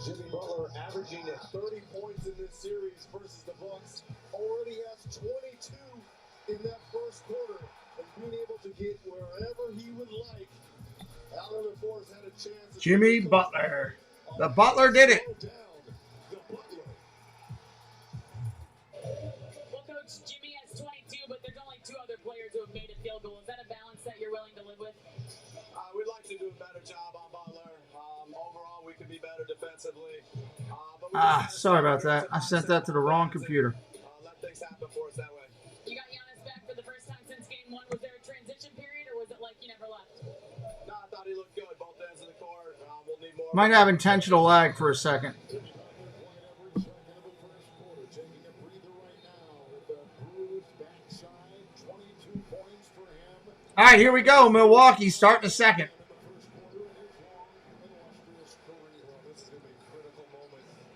Jimmy Butler averaging at 30 points in this series versus the Bucks. Already has 22 in that first quarter and being able to get wherever he would like. Allen, of course, had a chance. Jimmy Butler. The Butler did it. Well, Coach, Jimmy has 22, but there's only 2 other players who have made a field goal. Is that a balance that you're willing to live with? We'd like to do a better job on Butler. Overall, we can be better defensively. Sorry about that. I sent that to the wrong computer. Let things happen for us that way. You got Giannis back for the first time since game 1. Was there a transition period, or was it like you never left? No, I thought he looked good. Both ends of the court. We'll need more. Might have intentional lag for a second. All right, here we go. Milwaukee starting the second.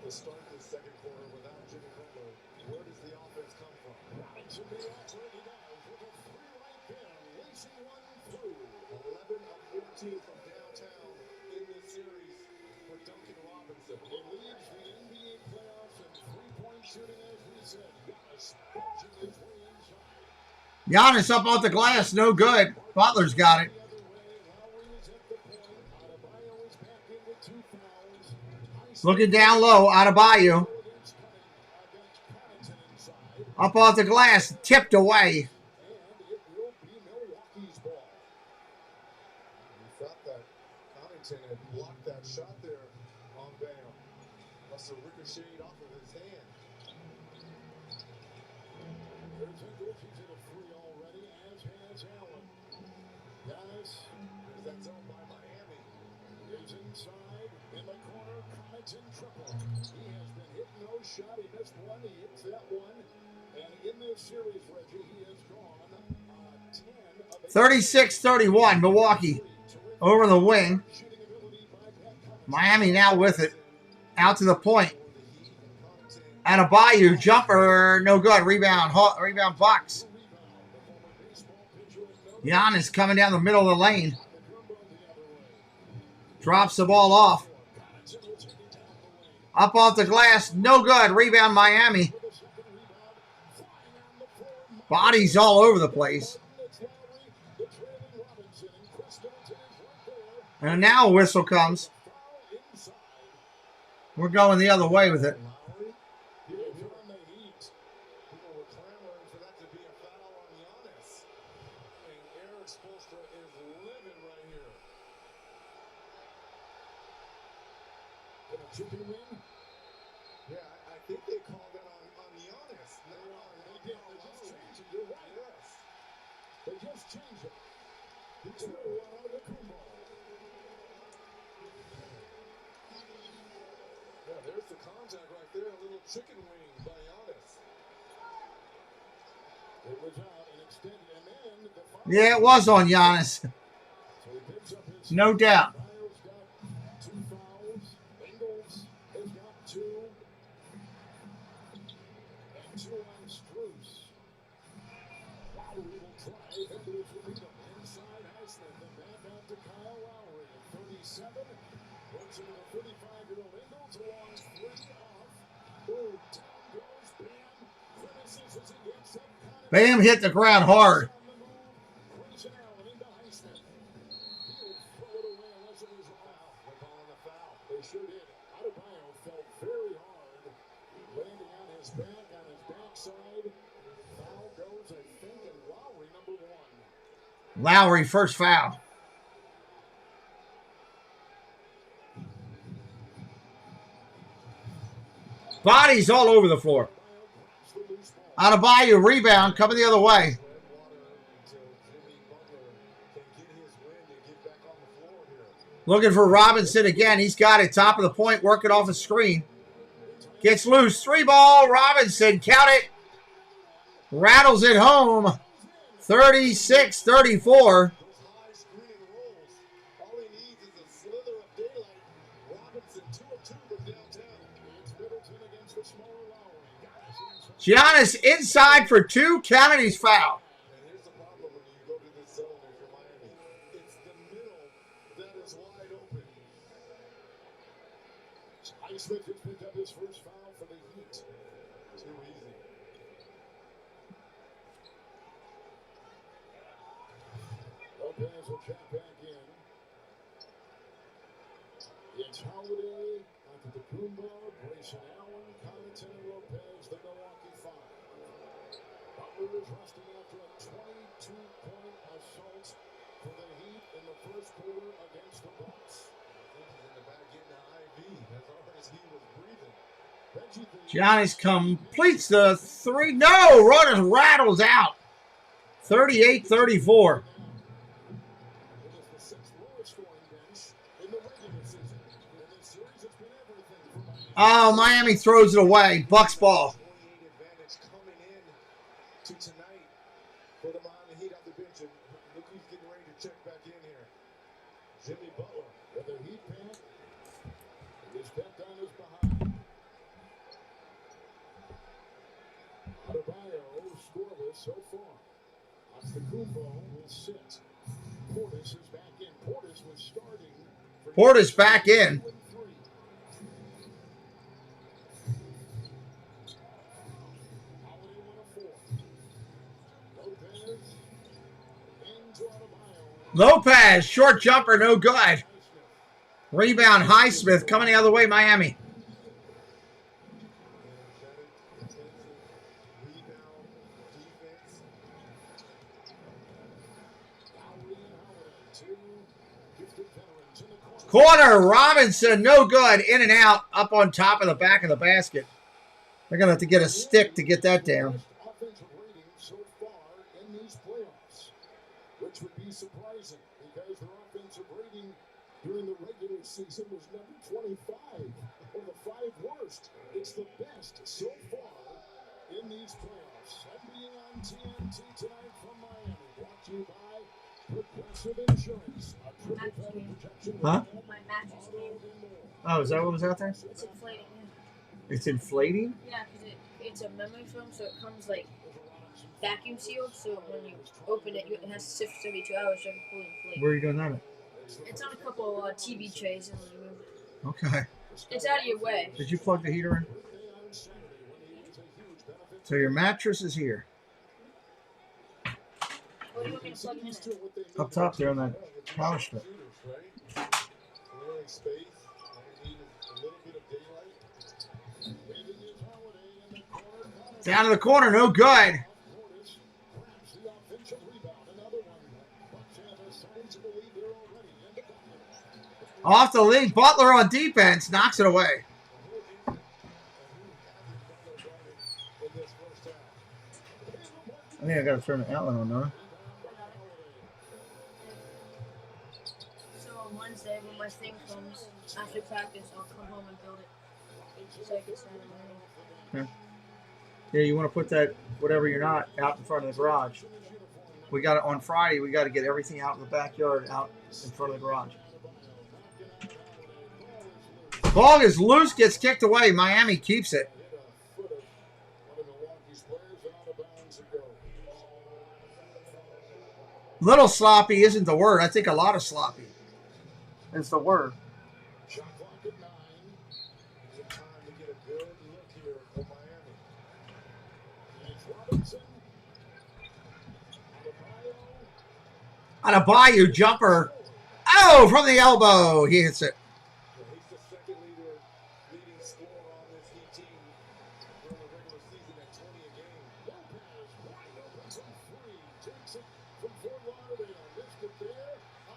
To start the second quarter without Jimmy Butler, where does the offense come from? Jimmy absolutely does with a 3 right there, racing one through. 11 of 14 from downtown in this series for Duncan Robinson. He leads the NBA playoffs in 3-point shooting, as we said. Giannis punching his way inside. Giannis up off the glass, no good. Butler's got it. Looking down low, Adebayo. Up off the glass, tipped away. He thought that Connington had blocked that shot there on Bam. Must have ricocheted off of his hand. There's Ingles. He's hit a 3 already, as has Allen. Giannis, there's that zone by Miami. Is inside, in the corner, Connington triple. He has been hitting no shot. He missed one, he hits that one. And in this series, Reggie, he has gone 10 of 36-31, Milwaukee over the wing. Miami now with it. Out to the point. Adebayo, jumper, no good. Rebound Bucks. Giannis coming down the middle of the lane. Drops the ball off. Up off the glass. No good. Rebound Miami. Bodies all over the place. And now a whistle comes. We're going the other way with it. Chicken wing? Yeah, I think they called that on Giannis. No, they did. They just changed it. You're right. Yes. They just changed it. He took it out of the Kumbo. Yeah, there's the contact right there. A little chicken wing by Giannis. It was out and extended. And then the final. Yeah, it was on Giannis. So he picks up his. No doubt. Biles got 2 fouls. Ingles has got 2. And 2 on Strus. Lowry will try. Ingles will beat him inside Highsmith. And back out to Kyle Lowry at 37. Puts him to the 35-year-old Ingles along 3 off. Ooh, down goes Bam. Finishes as he gets up. Bam hit the ground hard. Brings it out into Highsmith. He'll throw it away unless it was a foul. They're calling the foul. They sure did. Adebayo fell very hard, landing on his back, on his backside. Foul goes, I think, and Lowry, number 1. Lowry, first foul. Bodies all over the floor. Adebayo rebound coming the other way. Looking for Robinson again. He's got it. Top of the point. Working off a screen. Gets loose. 3 ball. Robinson. Count it. Rattles it home. 36-34. Giannis inside for 2. Counted his foul. And here's the problem when you go to this zone if you're Miami. It's the middle that is wide open. Highsmith just picked up his first foul for the Heat. Too easy. Lopez will check back in. It's Holiday, Antetokounmpo, Grayson Allen, Connaughton, and Lopez, the Milwaukee Five. Butler is resting after a 22-point assault for the Heat in the first quarter against the Bucks. I think he's in the back getting the IV as hard as he was breathing. Giannis completes the 3. No, Rodgers rattles out. 38-34. Oh, Miami throws it away. Bucks ball. 28 advantage coming in to tonight for the Miami Heat on the bench. And look who's getting ready to check back in here. Jimmy Butler with a Heat pant. His back on his behind. Adebayo scoreless so far. Antetokounmpo will sit. Portis is back in. Portis was starting. Portis back in. Lopez, short jumper, no good. Rebound, Highsmith coming the other way, Miami. Corner, Robinson, no good. In and out, up on top of the back of the basket. They're going to have to get a stick to get that down. Offensive rating so far in these playoffs, which would be surprising because their offensive rating during the regular season was number 25, or the 5 worst. It's the best so far in these playoffs. And being on TNT tonight from Miami, brought to you by Progressive Insurance, a triple threat protection. Huh? My mattress came. Oh, is that what was out there? It's inflating. It's inflating? Yeah, because it's a memory foam, so it comes like vacuum sealed. So when you open it, it has to sit for 72 hours so it can fully inflate. Where are you doing that at? It's on a couple TV trays in the room. Okay. It's out of your way. Did you plug the heater in? So your mattress is here. What do you want me to plug it in? Up top there on that power strip. Down to the corner, no good. Off the lead, Butler on defense, knocks it away. I think I gotta turn the outlet on, don't I? So on Wednesday, when my thing comes after practice, I'll come home and build it so I can start learning. Okay. Yeah, you want to put that, whatever you're not, out in front of the garage. We got it on Friday. We got to get everything out in the backyard, out in front of the garage. Ball is loose, gets kicked away. Miami keeps it. Little sloppy isn't the word. I think a lot of sloppy is the word. Adebayo jumper. Oh, from the elbow. He hits it.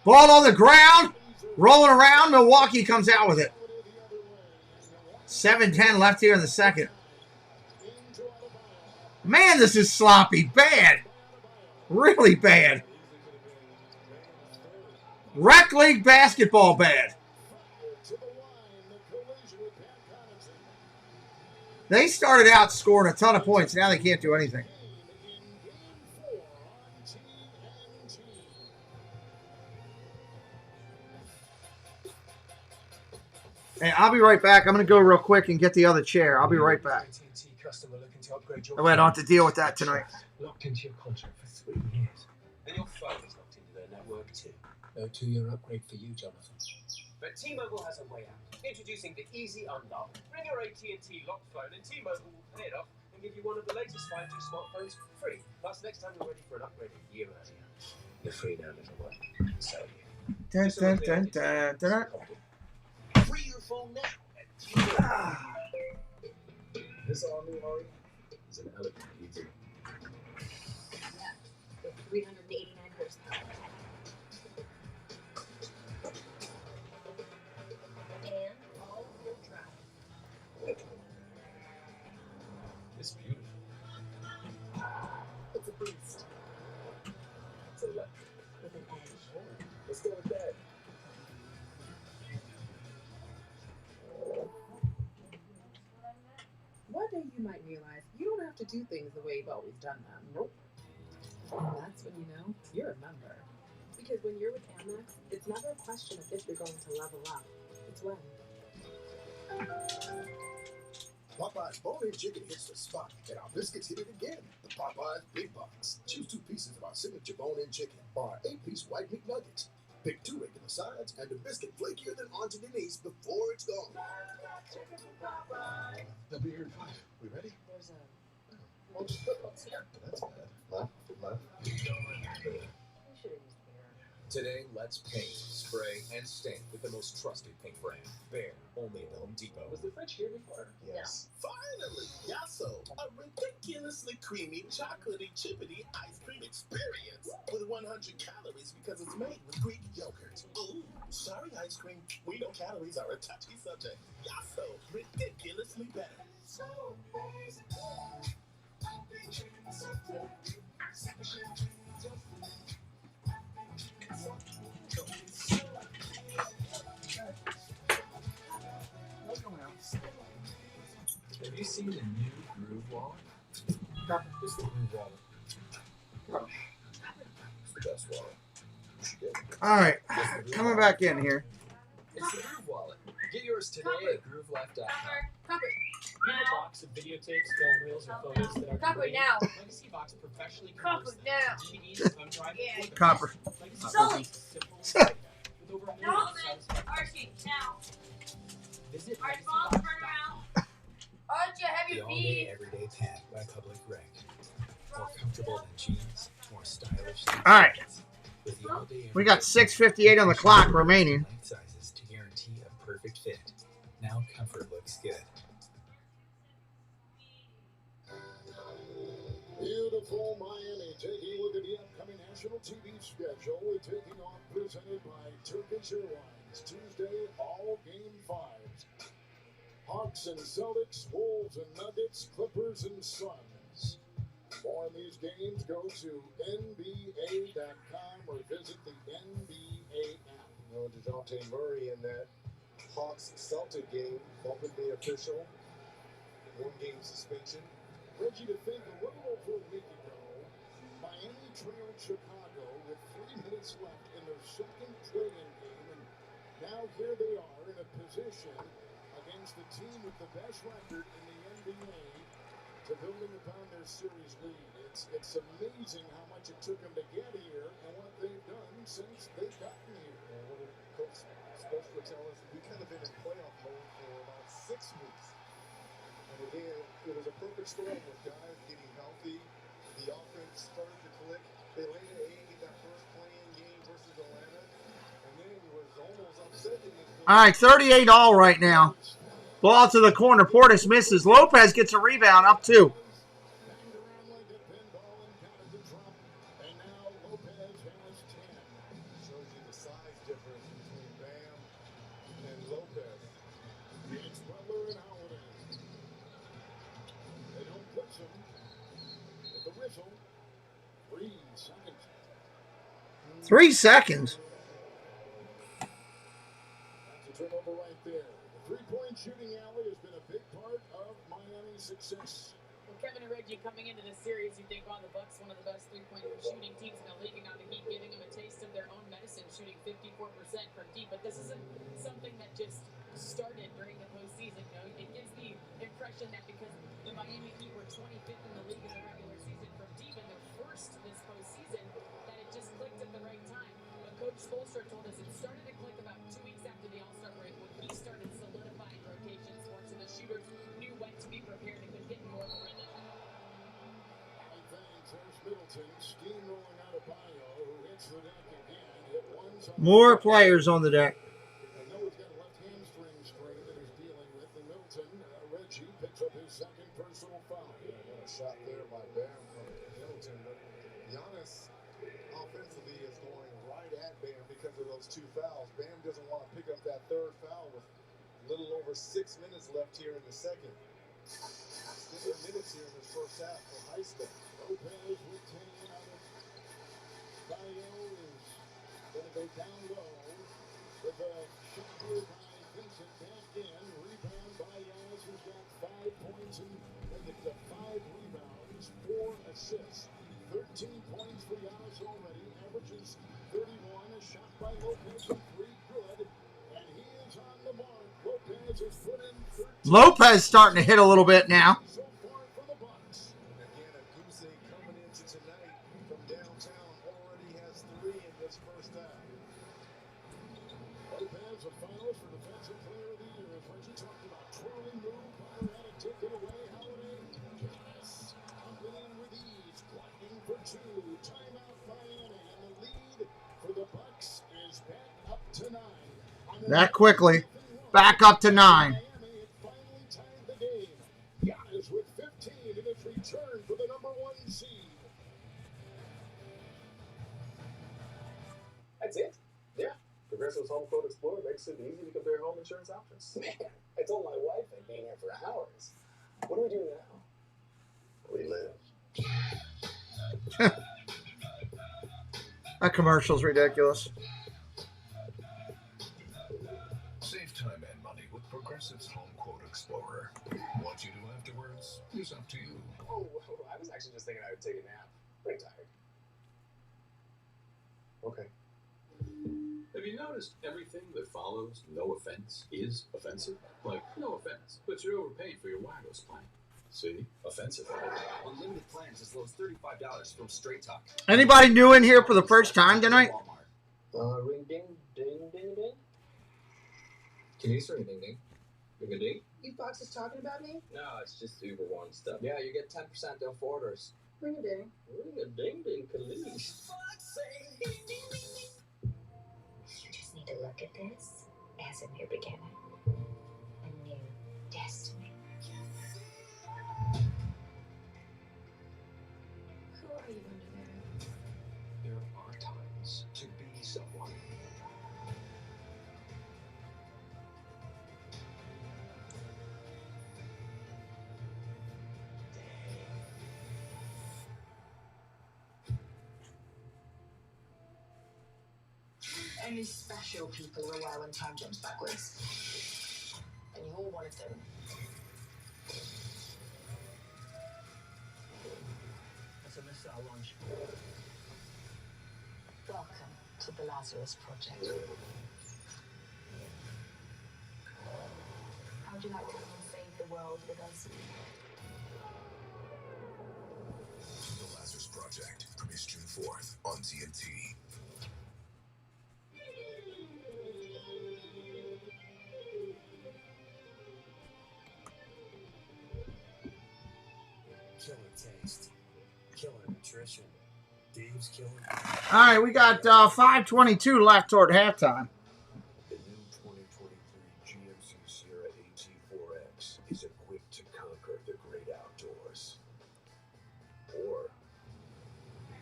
Ball on the ground. Rolling around. Milwaukee comes out with it. 7:10 left here in the second. Man, this is sloppy. Bad. Really bad. Rec League basketball bad. They started out scoring a ton of points. Now they can't do anything. Hey, I'll be right back. I'm going to go real quick and get the other chair. I'll be right back. I don't have to deal with that tonight. Locked into your contract for 3 years. And your phone is locked into their network too. No 2-year upgrade for you, Jonathan. But T-Mobile has a way out. Introducing the Easy Unlock. Bring your AT&T locked phone and T-Mobile will pay it off and give you one of the latest 5G smartphones for free. Plus, next time you're ready for an upgrade a year earlier. You're free now, little one. So you. Dun, dun, dun, dun, dun. Free your phone now at T-Mobile. This all new Harley is an elegant EV. Yeah, with 389 horsepower. And all-wheel drive. It's beautiful. It's a beast. It's electric. With an edge. Let's go with that. One day you might realize you don't have to do things the way you've always done them. Nope. And that's when you know you're a member. Because when you're with Amex, it's never a question of if you're going to level up. It's when. Popeye's bone-in chicken hits the spot, and our biscuits hit it again. The Popeye's Big Box. Choose 2 pieces of our signature bone-in chicken or our 8-piece white meat nuggets. Pick 2 regular sides and the biscuit flakier than Auntie Denise before it's gone. They'll be here in 5. We ready? There's a... That's bad. Left. You should have used beer. Today, let's paint, spray, and stain with the most trusted paint brand, Behr, only at the Home Depot. Was the fridge here before? Yes. Finally, Yasso, a ridiculously creamy, chocolatey, chippity ice cream experience with 100 calories because it's made with Greek yogurt. Ooh, sorry, ice cream. We know calories are a touchy subject. Yasso, ridiculously better. So Have you seen the new Groove Wallet? It's the Groove Wallet. It's the best wallet. You should get it. All right. Coming back in here. It's the Groove Wallet. Get yours today at GrooveLife.com. Copper. Need a box of videotapes, film reels, or photos that are Copper great. now. Legacy Box professionally Copper converts them now. to DVDs, thumb drive, Yeah. or Copper. Legacy Sully. Box is simple, with over 100 No, satisfying Archie, now. Visit Alright, balls burn out. Archie, I have The your all-day, feet. everyday pant by Public Rec. More comfortable than jeans, more stylish than All right. jeans. With the all-day, We got everyday 6:58 on the clock remaining. length sizes to guarantee a perfect fit. Now comfort looks good. Beautiful Miami, taking a look at the upcoming national TV schedule. We're taking off presented by Turkish Airlines. Tuesday, all game 5s. Hawks and Celtics, Wolves and Nuggets, Clippers and Suns. More on these games, go to NBA.com or visit the NBA app. You know, DeJounte Murray in that Hawks-Celtic game, bumping the official. 1-game suspension. Reggie, to think a little over a week ago, Miami trailed Chicago with 3 minutes left in their second play-in game, and now here they are in a position against the team with the best record in the NBA to building upon their series lead. It's amazing how much it took them to get here and what they've done since they've gotten here. And what did Coach Spoelstra tell us? We kind of been in playoff mode for about 6 weeks. And again, it was a perfect storm with guys getting healthy. The offense started to click. They laid an egg in that first play-in game versus Atlanta. And then it was almost upsetting. All right, 38 all right now. Ball to the corner. Portis misses. Lopez gets a rebound, up 2. Shows you the size difference between Bam and Lopez. It's Butler and Holiday. They don't blitz him. With the whistle, 3 seconds. 3 seconds. That's a turnover right there. The three-point shooting alley has been a big part of Miami's success. Well, Kevin and Reggie, coming into this series, you think, the Bucks, one of the best three-point shooting teams in the league, and now the Heat giving them a taste of their own medicine, shooting 54% from deep. But this isn't something that just started during the postseason. You know, it gives the impression that because the Miami Heat were 25th in the league in the regular season from deep and they're first this postseason, that it just clicked at the right time. But Coach Spoelstra told us it started to click about 2 weeks after the All-Star break when he started solidifying rotations for it, so the shooters knew when to be prepared and could get more of a rhythm. Middleton steamrolling out of Bio, who hits the deck again. Hit once on More players on the deck. And Noah's got a left hamstring strain that he's dealing with. And Middleton, Reggie picks up his second personal foul. Yeah, got a shot there by Bam from Middleton. But Giannis offensively is going right at Bam because of those 2 fouls. Bam doesn't want to pick up that third foul with a little over 6 minutes left here in the second. Extended minutes here in this first half for high school. Lopez with 10 out of Bio is going to go down low with a shot here by Vincent back in. Rebound by Giannis, who's got 5 points and make it to 5 rebounds, 4 assists. 13 points for Giannis already, averages 31. A shot by Lopez from 3, good. And he is on the mark. Lopez has put in 13. Lopez starting to hit a little bit now. So far for the Bucks. And again, Aguse coming into tonight from downtown already has 3 in this first half. Lopez, a finalist for Defensive Player of the Year. As Reggie talked about, twirling move, Butler had to take it away. Holiday, Giannis, pumping in with ease, blocking for 2. Timeout Miami, and the lead for the Bucks is back up to 9. That quickly. Back up to 9. Miami had finally tied the game. Giannis with 15 in his return for the number 1 seed. That's it. Yeah. Progressive's Home Quote Explorer makes it easy to compare home insurance options. Man, I told my wife I'd be here for hours. What do we do now? We live. That commercial's ridiculous. Save time and money with Progressive's Home Quote Explorer. What you do afterwards is up to you. Oh, I was actually just thinking I would take a nap. Pretty tired. Okay. Have you noticed everything that follows no offense is offensive? Like, no offense, but you're overpaid for your wireless plan. See? Offensive. Unlimited plans as low as $35 from Straight Talk. Anybody new in here for the first time tonight? Ring ding ding ding ding. Can you say ding ding? Ring-a-ding? You foxes talking about me? No, it's just Uber One stuff. Yeah, you get 10% off orders. Ring a ding. Ring-a-ding-ding, police. You just need to look at this as a new beginning, a new destiny. Who are you under there? There are times to be someone. Only special people are aware when time jumps backwards. And you're one of them. That's a missile launch. Welcome to the Lazarus Project. How would you like to come and save the world with us? The Lazarus Project premieres June 4th on TNT. Killer taste. Killer nutrition. Dave's killer. All right, we got 5:22 left toward halftime. The new 2023 GMC Sierra AT4X is equipped to conquer the great outdoors. Or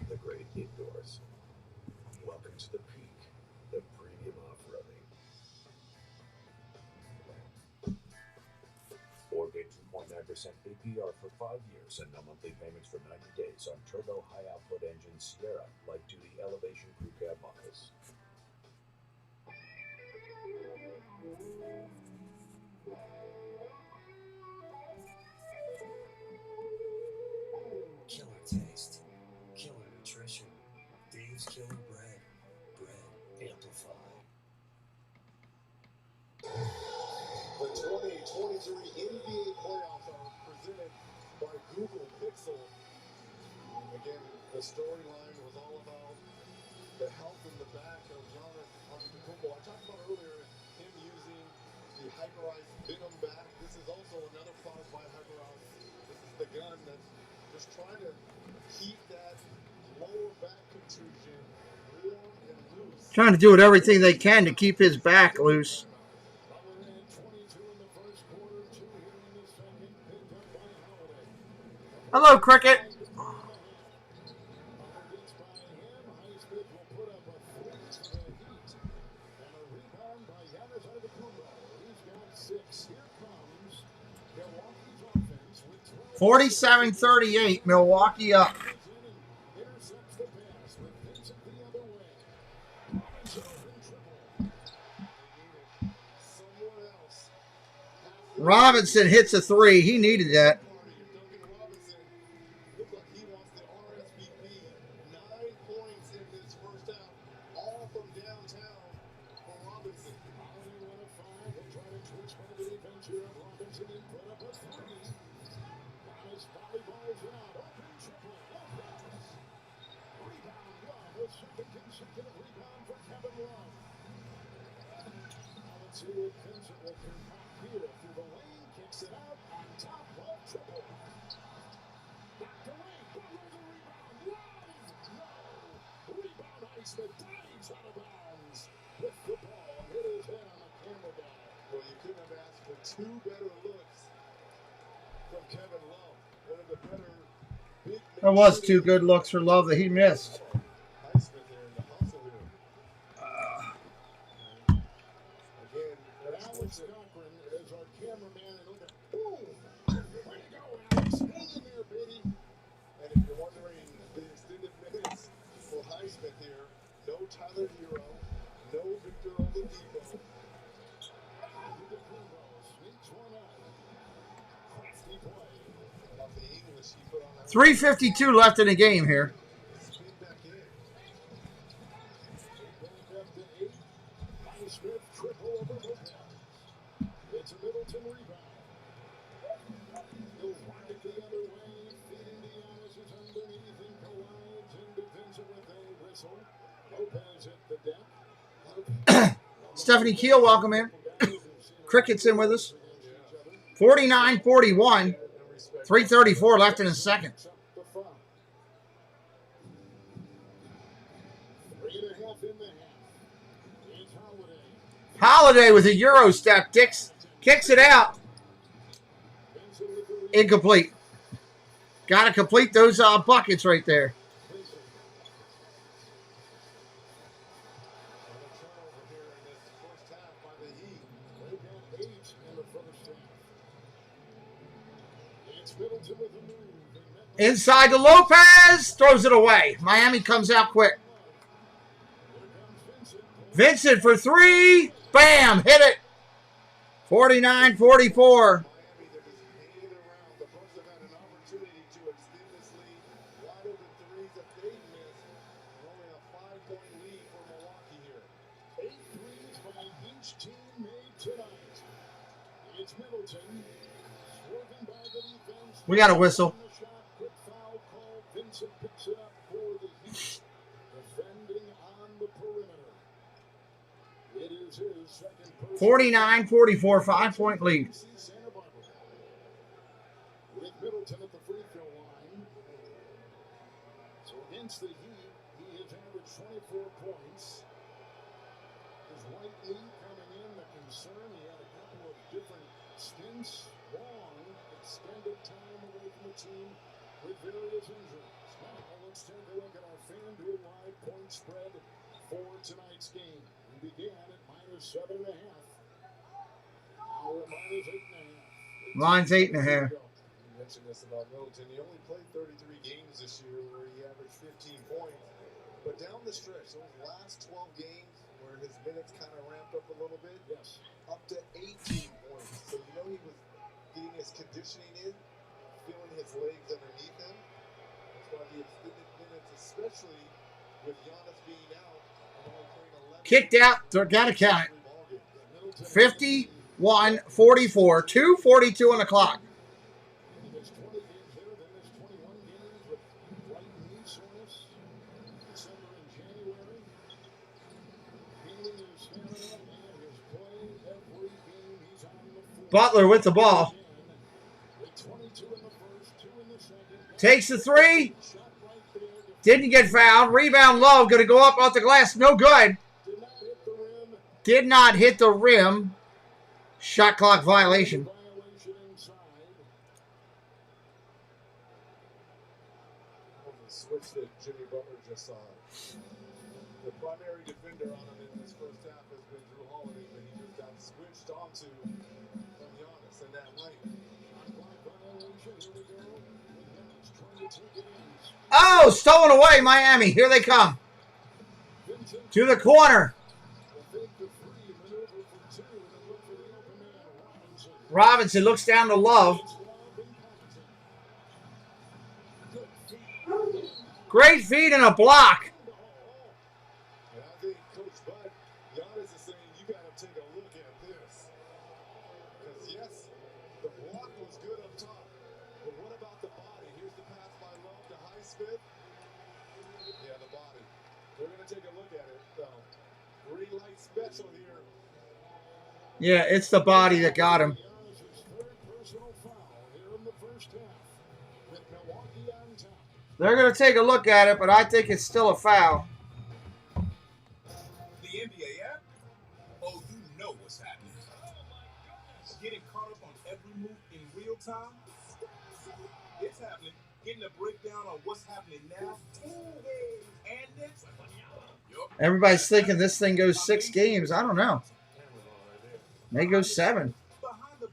the great indoors. Welcome to the peak of premium off-roading. Or get 2.9% APR for 5 years and no monthly payments for 90 days on turbo high-output engine Sierra light-duty elevation crew cab models. Killer taste. Killer nutrition. Dave's killer bread. Bread amplified. The 2023 NBA playoffs are presented by Google Pixel. Again, the storyline was all about the health in the back of Giannis Antetokounmpo. I talked about earlier him using the Hyperized Venom back. This is also another product by Hyperized. This is the gun that's just trying to keep that lower back contusion warm and loose. Trying to do everything they can to keep his back loose. Hello, Cricket. Here 47-38, Milwaukee up. Robinson hits a three. He needed that. Well, you couldn't have asked for two better looks from Kevin Love. One of the better big There was two good looks for Love that he missed. Highsmith there in the hustle here. Again, Alex Cochran is our cameraman, and look at boom! Way to go, Alex! Hang in there, baby. And if you're wondering the extended minutes for Highsmith here, no Tyler Hero, no Victor Oladipo. 3:52 left in the game here. It's a Middleton rebound. He'll walk it the other way. Feeding Giannis is underneath and collides and defends it with a whistle. Lopez hit the deck. Stephanie Keel, welcome in. Cricket's in with us. 49-41. 3:34 left in the second. 3.5 in the half. It's Holiday. Holiday with a Euro step. Kicks it out. Incomplete. Got to complete those buckets right there. Inside to Lopez. Throws it away. Miami comes out quick. Vincent for three. Bam. Hit it. 49-44. We got a whistle. 49-44, 5-point lead. With Middleton at the free throw line. So against the Heat, he has averaged 24 points. His right knee coming in, the concern. He had a couple of different stints, long, extended time away from the team with various injuries. Now let's take a look at our FanDuel live point spread for tonight's game. We began at -7.5. Now we're -8.5. Line's 8.5. You mentioned this about Middleton. He only played 33 games this year where he averaged 15 points. But down the stretch, those last 12 games where his minutes kind of ramped up a little bit, yes, up to 18 points. So you know he was getting his conditioning in, feeling his legs underneath him. That's why the extended minutes, especially with Giannis being out and only playing 11. Kicked out. Got to count it. 51-44. 2:42 on the clock. Butler with the ball. Takes the three. Didn't get fouled. Rebound Love. Going to go up off the glass. No good. Did not hit the rim. Shot clock violation. Switch that Jimmy Butler just saw. The primary defender on him in this first half has been Drew Holiday, but he just got switched onto from Giannis and that lane. Oh, stolen away, Miami. Here they come. To the corner. Robinson looks down to Love. Great feed and a block. And I think Coach Bud, Giannis is saying you got to take a look at this. Because yes, the block was good up top, but what about the body? Here's the pass by Love to Highsmith. Yeah, the body. They're going to take a look at it, though. Green light special here. Yeah, it's the body that got him. They're going to take a look at it, but I think it's still a foul. The NBA app? Oh, you know what's happening. Getting caught up on every move in real time? It's happening. Getting a breakdown on what's happening now. And next. Everybody's thinking this thing goes 6 games. I don't know. May go 7.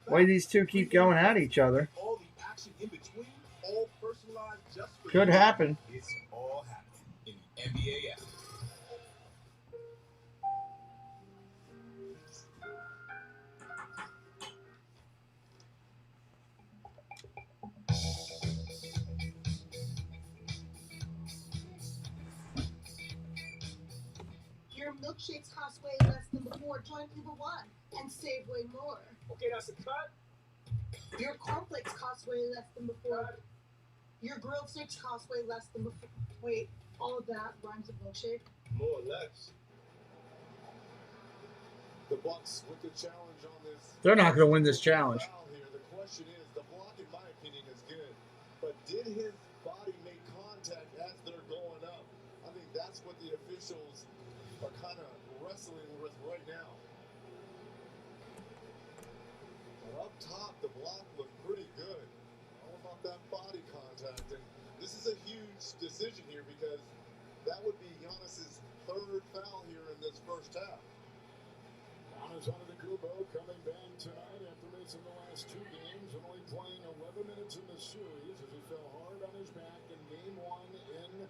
The way these two keep going at each other. All the action in between, all personalized just for Could you. happen. It's all happening in the NBA app. Your milkshakes cost way less than before. Join Uber One and save way more. Okay, that's a cut. Your cornflakes cost way less than before. Your grilled sticks cost way less than before. Wait, all of that rhymes with milkshake? More or less. The Bucks with the challenge on this. They're not going to win this challenge. Here. The question is, the block, in my opinion, is good. But did his body make contact as they're going up? I think that's what the officials are kind of wrestling with right now. But up top, the block looked pretty good. All about that body contact. And this is a huge decision here because that would be Giannis's third foul here in this first half. Giannis Antetokounmpo coming back tonight after missing the last 2 games and only playing 11 minutes in the series as he fell hard on his back in Game 1 in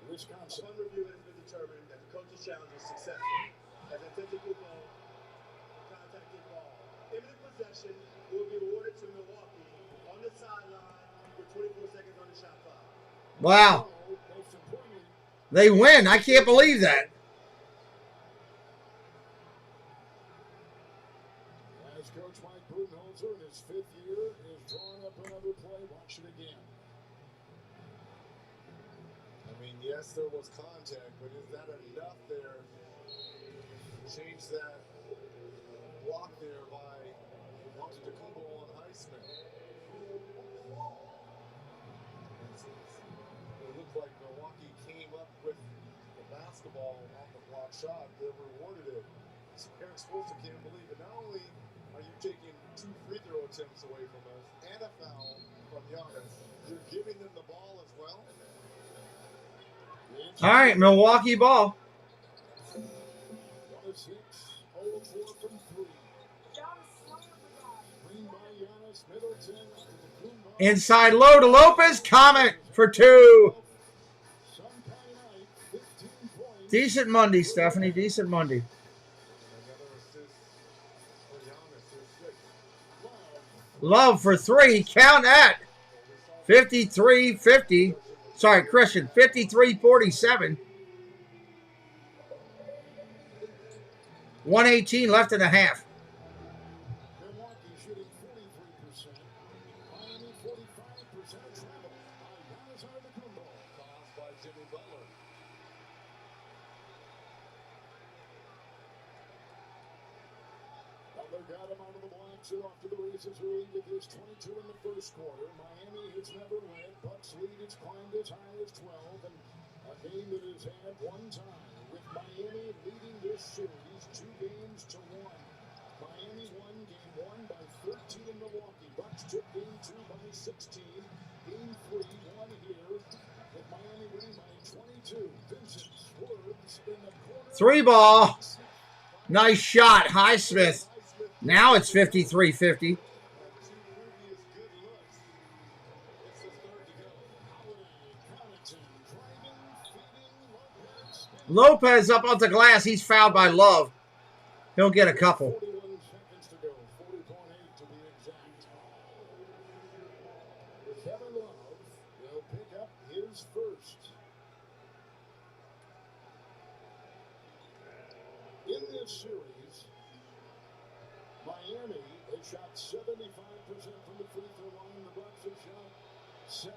Wisconsin. Upon review, it has been determined that the coach's challenge was successful as Antetokounmpo contacted ball. Imminent possession will be awarded to Milwaukee on the sideline with 24 seconds on the shot clock. Wow. They win. I can't believe that. As Coach Mike Budenholzer in his 5th year is drawing up another play. Watch it again. I mean, yes, there was contact, but is that enough there to change that block there by Antetokounmpo on Highsmith? It looked like Milwaukee came up with the basketball on the block shot. They rewarded it. So Eric Spoelstra can't believe it. Not only are you taking 2 free throw attempts away from us and a foul from Giannis, you're giving them the ball as well. All right, Milwaukee ball. 1 of 6, 0 of 4 from 3. Screen by Giannis, Middleton, Antetokounmpo. Inside low to Lopez. Comment for 2. Decent Monday, Stephanie. Decent Monday. Love for 3. Count that. 53-50. Sorry, Christian. 53-47. 1:18 left in the half. Milwaukee shooting 43%. Miami 45% of travel. Giannis Antetokounmpo. Caused by Jimmy Butler. Butler got him out of the blocks and off to the races early with his 22 in the first quarter. Miami has never led. Bucks lead has climbed as high as 12, and a game that has had one time with Miami leading this series 2 games to 1. Miami won game 1 by 13 in Milwaukee. Bucks took game 2 by 16. Game 3 won here with Miami winning by 22. Vincent swerves in the corner. 3 ball. Nice shot, Highsmith. Now it's 53-50. Lopez up on the glass. He's fouled by Love. He'll get a couple. 41 seconds to go. 40.8 to be exact. Kevin Love will pick up his first. In this series, Miami has shot 75% from the free throw line. The Bucks have shot 74%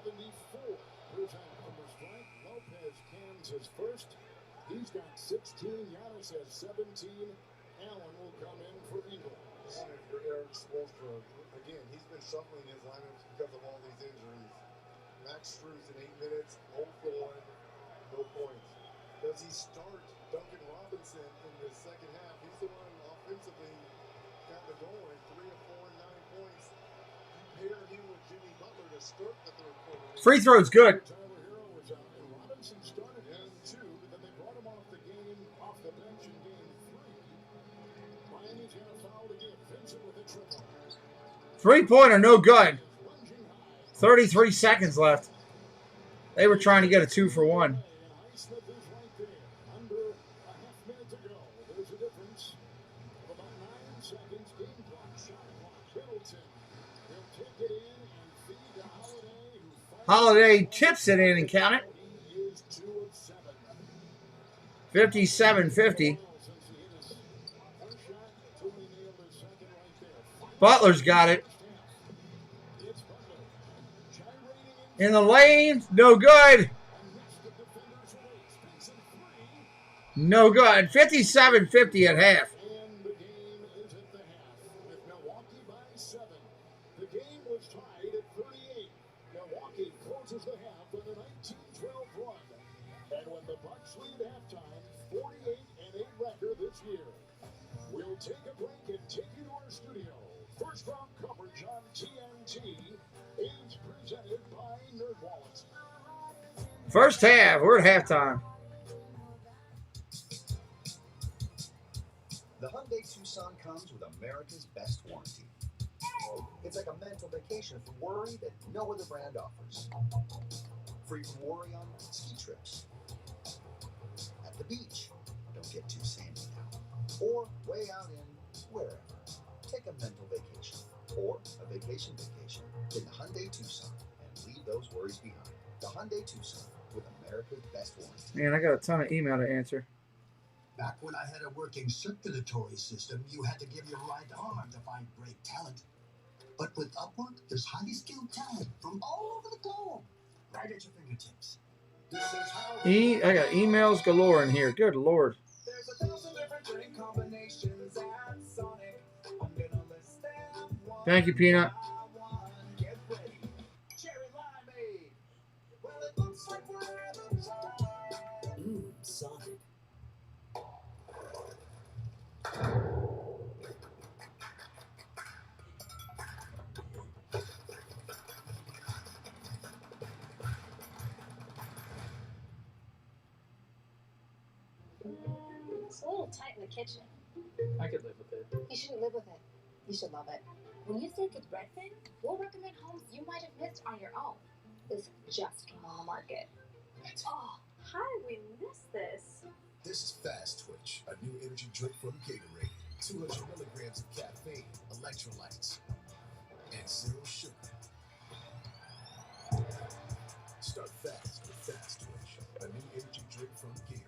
from the stripe. Lopez cans his first. He's got 16. Giannis has 17. Allen will come in for Eagle. For Eric Spoelstra, again, he's been shuffling his lineups because of all these injuries. Max Strus in 8 minutes, 0 for 1, no points. Does he start Duncan Robinson in the second half? He's the one offensively got the going, 3 of 4 and 9 points. You pair him with Jimmy Butler to start the third quarter. Free throw's good. Tyler Hero was out, and Robinson started game 2, but then they brought him off the bench in game 3. Miami's got a foul to give. Vincent with a triple. 3-pointer, no good. 33 seconds left. They were trying to get a 2 for 1. Highsmith is right there. Under a half minute to go. There's a difference of about 9 seconds. Game clock, shot clock. Middleton will take it in and feed to Holiday, who fires. Holiday tips it in and count it. He is 2 of 7. 57-50. Since he hit his first shot, Tony nailed his second right there. Butler's got it. It's Butler. Gyrating In the lane, no good. and missed the defender's weight. Spencer 3. No good. 57-50 at half. And the game is at the half with Milwaukee by 7. The game closes the half in a 19-12 run. And when the Bucks lead halftime, 48-8 record this year. We'll take a break and take you to our studio. First round coverage on TNT is presented by NerdWallet. First half, we're at halftime. The Hyundai Tucson comes with America's best warranty. It's like a mental vacation from worry that no other brand offers. Free from worry on ski trips, at the beach, don't get too sandy now, or way out in wherever. Take a mental vacation, or a vacation in the Hyundai Tucson, and leave those worries behind. The Hyundai Tucson with America's best warranty. Man, I got a ton of email to answer. Back when I had a working circulatory system, you had to give your right arm to find great talent. But with Upwork, there's highly skilled talent from all over the globe, right at your fingertips. I got emails galore in here. Good Lord. There's 1,000 different drink combinations at Sonic. I'm gonna list them one Thank you, Peanut. by one. Get ready. Cherry limeade. Well, it looks like we're at the top. Sonic. It's a little tight in the kitchen. I could live with it. You shouldn't live with it. You should love it. When you think of Redfin, we'll recommend homes you might have missed on your own. This just came on the market. Oh, how did we miss this? This is Fast Twitch, a new energy drink from Gatorade. 200 milligrams of caffeine, electrolytes, and zero sugar. Start fast with Fast Twitch, a new energy drink from Gatorade.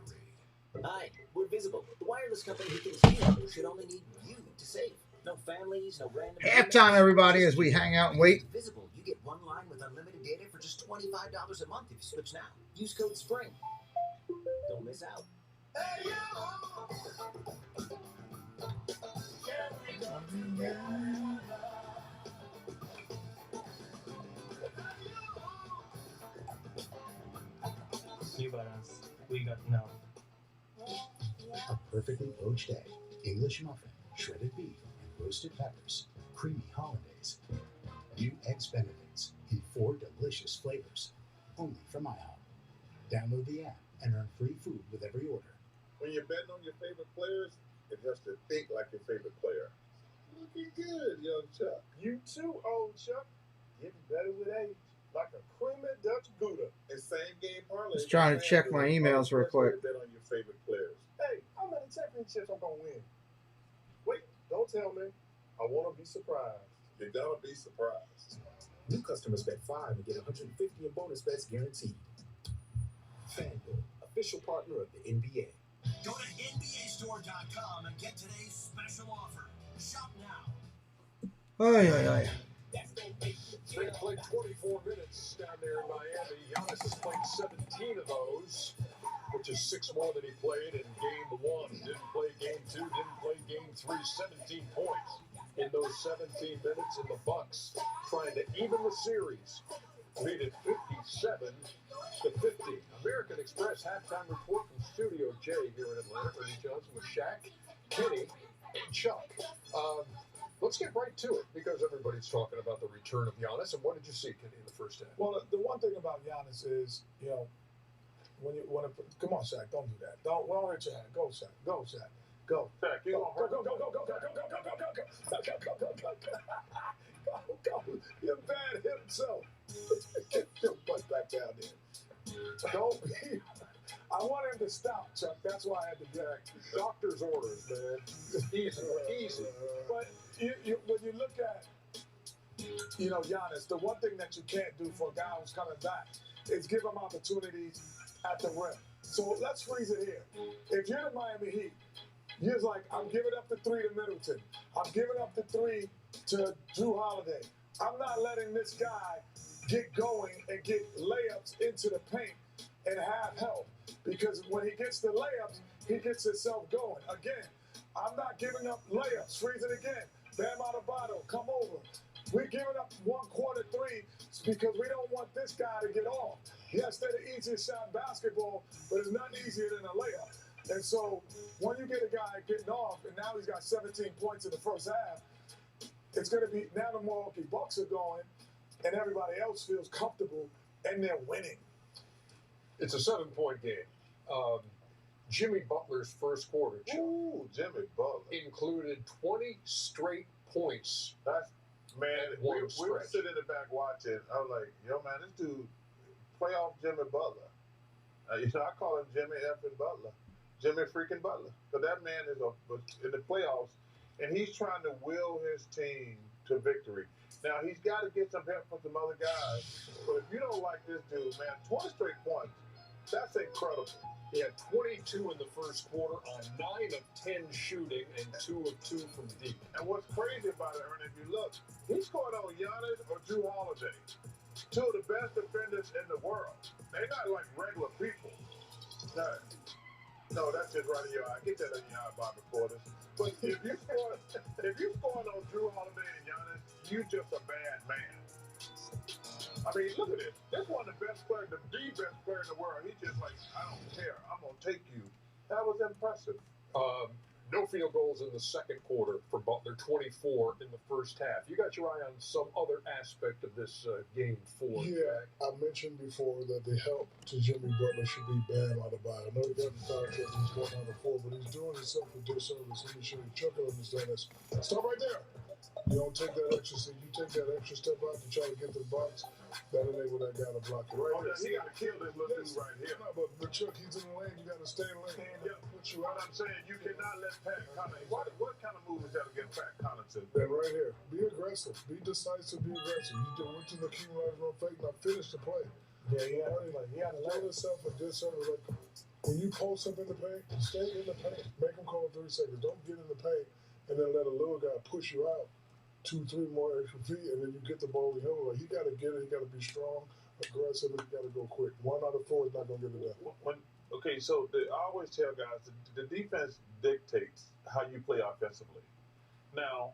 Hi, we're Visible, the wireless company who thinks you should only need you to save. No families, no random... Halftime, everybody, as we hang out and wait. Visible, you get one line with unlimited data for just $25 a month if you switch now. Use code SPRING. Don't miss out. You got us. We got no. A perfectly poached egg, English muffin, shredded beef, and roasted peppers, creamy hollandaise. New Eggs Benedicts in 4 delicious flavors, only from IHOP. Download the app and earn free food with every order. When you're betting on your favorite players, it has to think like your favorite player. Looking good, young Chuck. You too, old Chuck. Getting better with age. Like a creamy Dutch Gouda. And same game parlay. Just trying to check my emails real quick. Bet on your favorite players. Hey, how many championships I'm gonna win? Wait, don't tell me. I wanna be surprised. You're gonna be surprised. New customers bet 5 and get 150 in bonus bets guaranteed. FanDuel, official partner of the NBA. Go to NBAstore.com and get today's special offer. Shop now. Ay, ay, ay. They played 24 minutes down there in Miami. Giannis has played 17 of those, which is 6 more than he played in game 1. Didn't play game 2, didn't play game 3. 17 points in those 17 minutes, and the Bucks trying to even the series. Lead it 57-50. American Express halftime report from Studio J here in Atlanta. Ernie Johnson with Shaq, Kenny, and Chuck. Let's get right to it because everybody's talking about the return of Giannis. And what did you see, Kenny, in the first half? Well, the one thing about Giannis is, you know, when you want to come on, Shaq, don't do that. Don't hurt your hand. Go, Shaq. Go, Shaq. Go. Shaq, you Go. You're bad himself. Get your butt back down there. Don't be. I want him to stop, Chuck. That's why I had to drag. Doctor's orders, man. Easy. But when you look at, you know, Giannis, the one thing that you can't do for a guy who's coming back is give him opportunities at the rim. So let's freeze it here. If you're the Miami Heat, you're like, I'm giving up the 3 to Middleton. I'm giving up the 3 to Drew Holiday. I'm not letting this guy get going and get layups into the paint and have help. Because when he gets the layups, he gets himself going. Again, I'm not giving up layups. Freeze it again. Bam Adebayo, come over. We're giving up 1 quarter 3 because we don't want this guy to get off. Yes, they're the easiest shot in basketball, but it's nothing easier than a layup. And so when you get a guy getting off, and now he's got 17 points in the first half, it's going to be now the Milwaukee Bucks are going, and everybody else feels comfortable, and they're winning. It's a 7-point game. Jimmy Butler's first quarter, Ooh, Jimmy Butler. included 20 straight points. That's, man, we were stretch. sitting in the back watching. I was like, yo, man, this dude, playoff Jimmy Butler. You know, I call him Jimmy effing Butler. Jimmy freaking Butler. Because that man is in the playoffs, and he's trying to will his team to victory. Now, he's got to get some help from some other guys. But if you don't like this dude, man, 20 straight points, that's incredible. He had 22 in the first quarter on 9 of 10 shooting and 2 of 2 from deep. And what's crazy about it, Ernie, if you look, he scored on Giannis or Drew Holiday, 2 of the best defenders in the world. They're not like regular people. No, that's just right in your eye. Get that in your eye, Bobby Portis. But if you scored on Drew Holiday and Giannis, you just a bad man. I mean, look at this. This one of the best players, the best player in the world. He's just like, I don't care. I'm going to take you. That was impressive. No field goals in the second quarter for Butler, 24 in the first half. You got your eye on some other aspect of this game 4. Yeah, I mentioned before that the help to Jimmy Butler should be Bam Adebayo. I know he got the contract, he's going on the 4, but he's doing himself a disservice. Let me show you. Chuck will understand this. Stop right there. You don't take that extra step. You take that extra step out to try to get to the box. That enable that guy to block it. Right Yeah, he got to kill this little dude right here. No, but Chuck, he's in the lane. You got to stay in the lane. Yeah, Put you what out. I'm saying, you cannot let Pat Connaughton. What kind of move is that against Pat Connaughton? That right here. Be aggressive. Be decisive. Be aggressive. You went to the King Large Run fake. Now finish the play. Yeah, he had to let himself a disservice. Like, when you post up in the paint, stay in the paint. Make him call 3 seconds. Don't get in the paint and then let a little guy push you out 2, 3 more extra feet, and then you get the ball in him. Like, he got to get it. He got to be strong, aggressive, and he got to go quick. 1 out of 4 is not going to get it done. Okay, so I always tell guys the defense dictates how you play offensively. Now,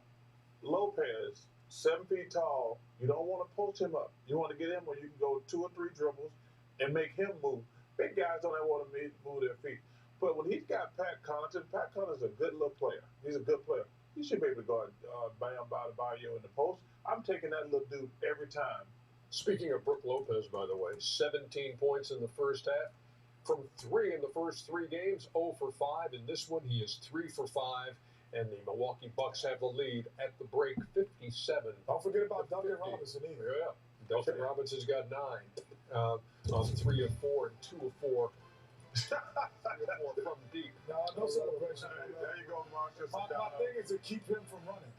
Lopez, 7 feet tall, you don't want to post him up. You want to get him where you can go 2 or 3 dribbles and make him move. Big guys don't want to move their feet. But when he's got Pat Connaughton's a good little player. He's a good player. He should be able to guard Bam Adebayo in the post. I'm taking that little dude every time. Speaking of Brook Lopez, by the way, 17 points in the first half. From 3 in the first 3 games, 0 for 5. In this one, he is 3 for 5. And the Milwaukee Bucks have the lead at the break, 57. Don't forget about Duncan Robinson either. Yeah, Duncan Robinson's got 9 on 3 of 4 and 2 of 4. 3 of 4 from deep. No celebration. There you go, Mark. My thing is to keep him from running.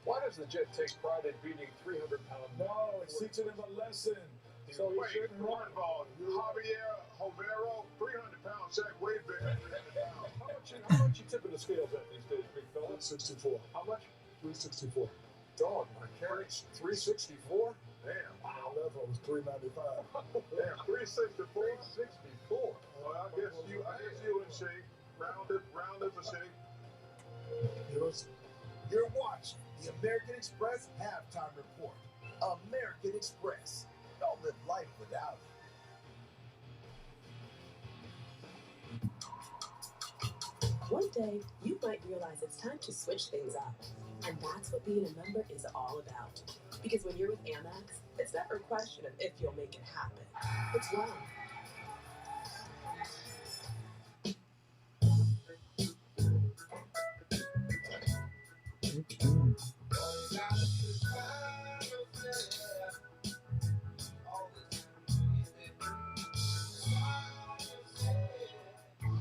Why does the Jet take pride in beating 300-pound? No, it's teaching him a lesson. So he shouldn't run. Javier Hovero, 300-pound check, way bigger than 300 pounds. How much you tipping the scales at these days, big fella? 364. How much? 364. Dog, my carrots, 364? Damn. My left one was 395. Damn, 364? 364. Well, I guess you in shape. Round as a shake. You're watching the American Express Halftime Report. American Express. Don't live life without it. One day, you might realize it's time to switch things up. And that's what being a member is all about. Because when you're with Amex, it's never a question of if you'll make it happen. It's when.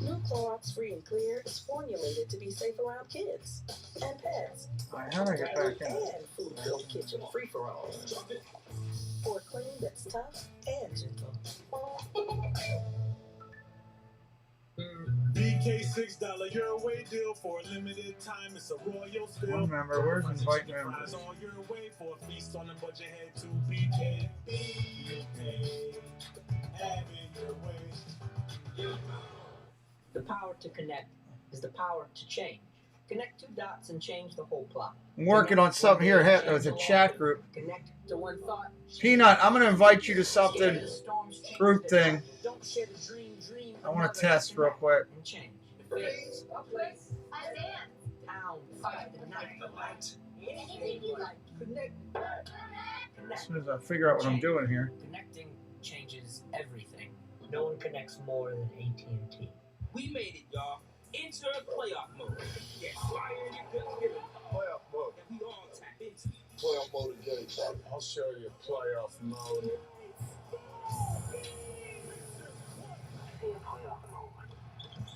New Clorox Free and Clear is formulated to be safe around kids and pets. How do I get back in? And food-filled kitchen free-for-all. For a clean that's tough and gentle. BK$6 your way deal for a limited time. It's a royal spill. One member, where's invite members? Fries on your way for a feast on them, but you head to BK. BK. Have it your way. The power to connect is the power to change. Connect 2 dots and change the whole plot. I'm working on something here with a chat group. Connect to one thought. Peanut, I'm going to invite you to something group thing. Don't share the dream. I want to test real quick. And change. The face, a place, a dance, town, fire, the night, the light. Anything you like. Connect. As soon as I figure out what I'm doing here. Connecting changes everything. No one connects more than AT&T. We made it, y'all. Enter playoff mode. Yes, fire in your gut feeling. Playoff mode. And we all tap into. Playoff mode engaged. I'll show you playoff mode.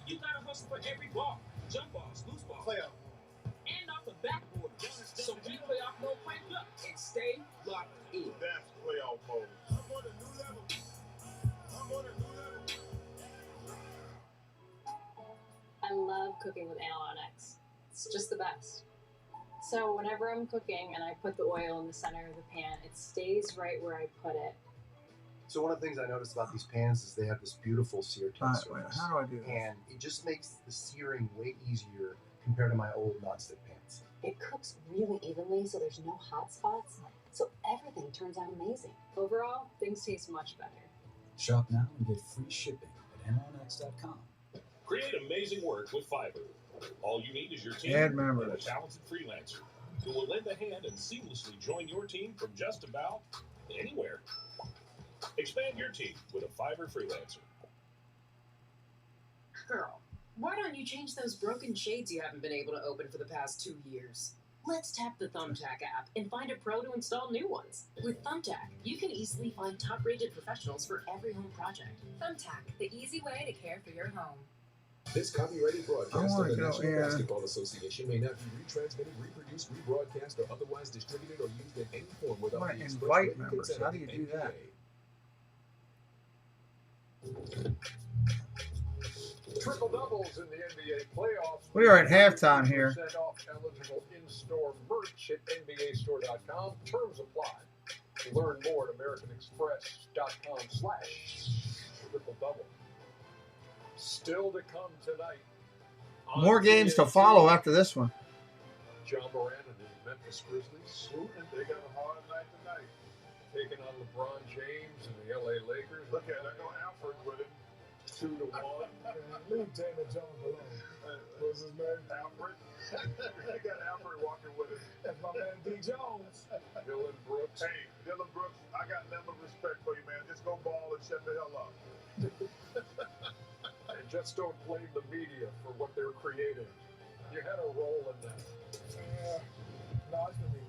You gotta hustle for every ball. Jump balls, loose balls. Playoff. And off the backboard. So keep playoff mode cranked up and stay locked in. That's playoff mode. I'm on a new level. I'm on a new level. I love cooking with Analytics. It's just the best. So whenever I'm cooking and I put the oil in the center of the pan, it stays right where I put it. So one of the things I noticed about these pans is they have this beautiful sear test surface. How do I do that? And it just makes the searing way easier compared to my old nonstick pans. It cooks really evenly, so there's no hot spots. So everything turns out amazing. Overall, things taste much better. Shop now and get free shipping at MLNX.com. Create amazing work with Fiverr. All you need is your team Add and members. a talented freelancer who will lend a hand and seamlessly join your team from just about anywhere. Expand your team with a Fiverr freelancer. Girl, why don't you change those broken shades you haven't been able to open for the past 2 years? Let's tap the Thumbtack app and find a pro to install new ones. With Thumbtack, you can easily find top-rated professionals for every home project. Thumbtack, the easy way to care for your home. This copyrighted broadcast I of the wanna go, National yeah. Basketball Association may not be retransmitted, reproduced, rebroadcast, or otherwise distributed or used in any form I without want the to express invite written members. consent How of do you the do that? Triple doubles in the NBA playoffs. We are at halftime here. 50% off eligible in-store merch at NBAstore.com. Terms apply. Learn more at AmericanExpress.com/triple double. Still to come tonight. on More games to TNT, follow after this one. John Moran and the Memphis Grizzlies. They got a hard night tonight. Taking on LeBron James and the LA Lakers. Look at it. I go Alfred with it. 2-1. Leave Dana Jones alone. What's his name? Alfred. They got Alfred walking with it. That's my man D. Jones. Dylan Brooks. Hey, Dylan Brooks, I got nothing but respect for you, man. Just go ball and shut the hell up. And just don't blame the media for what they're creating. You had a role in that. No, it's the media.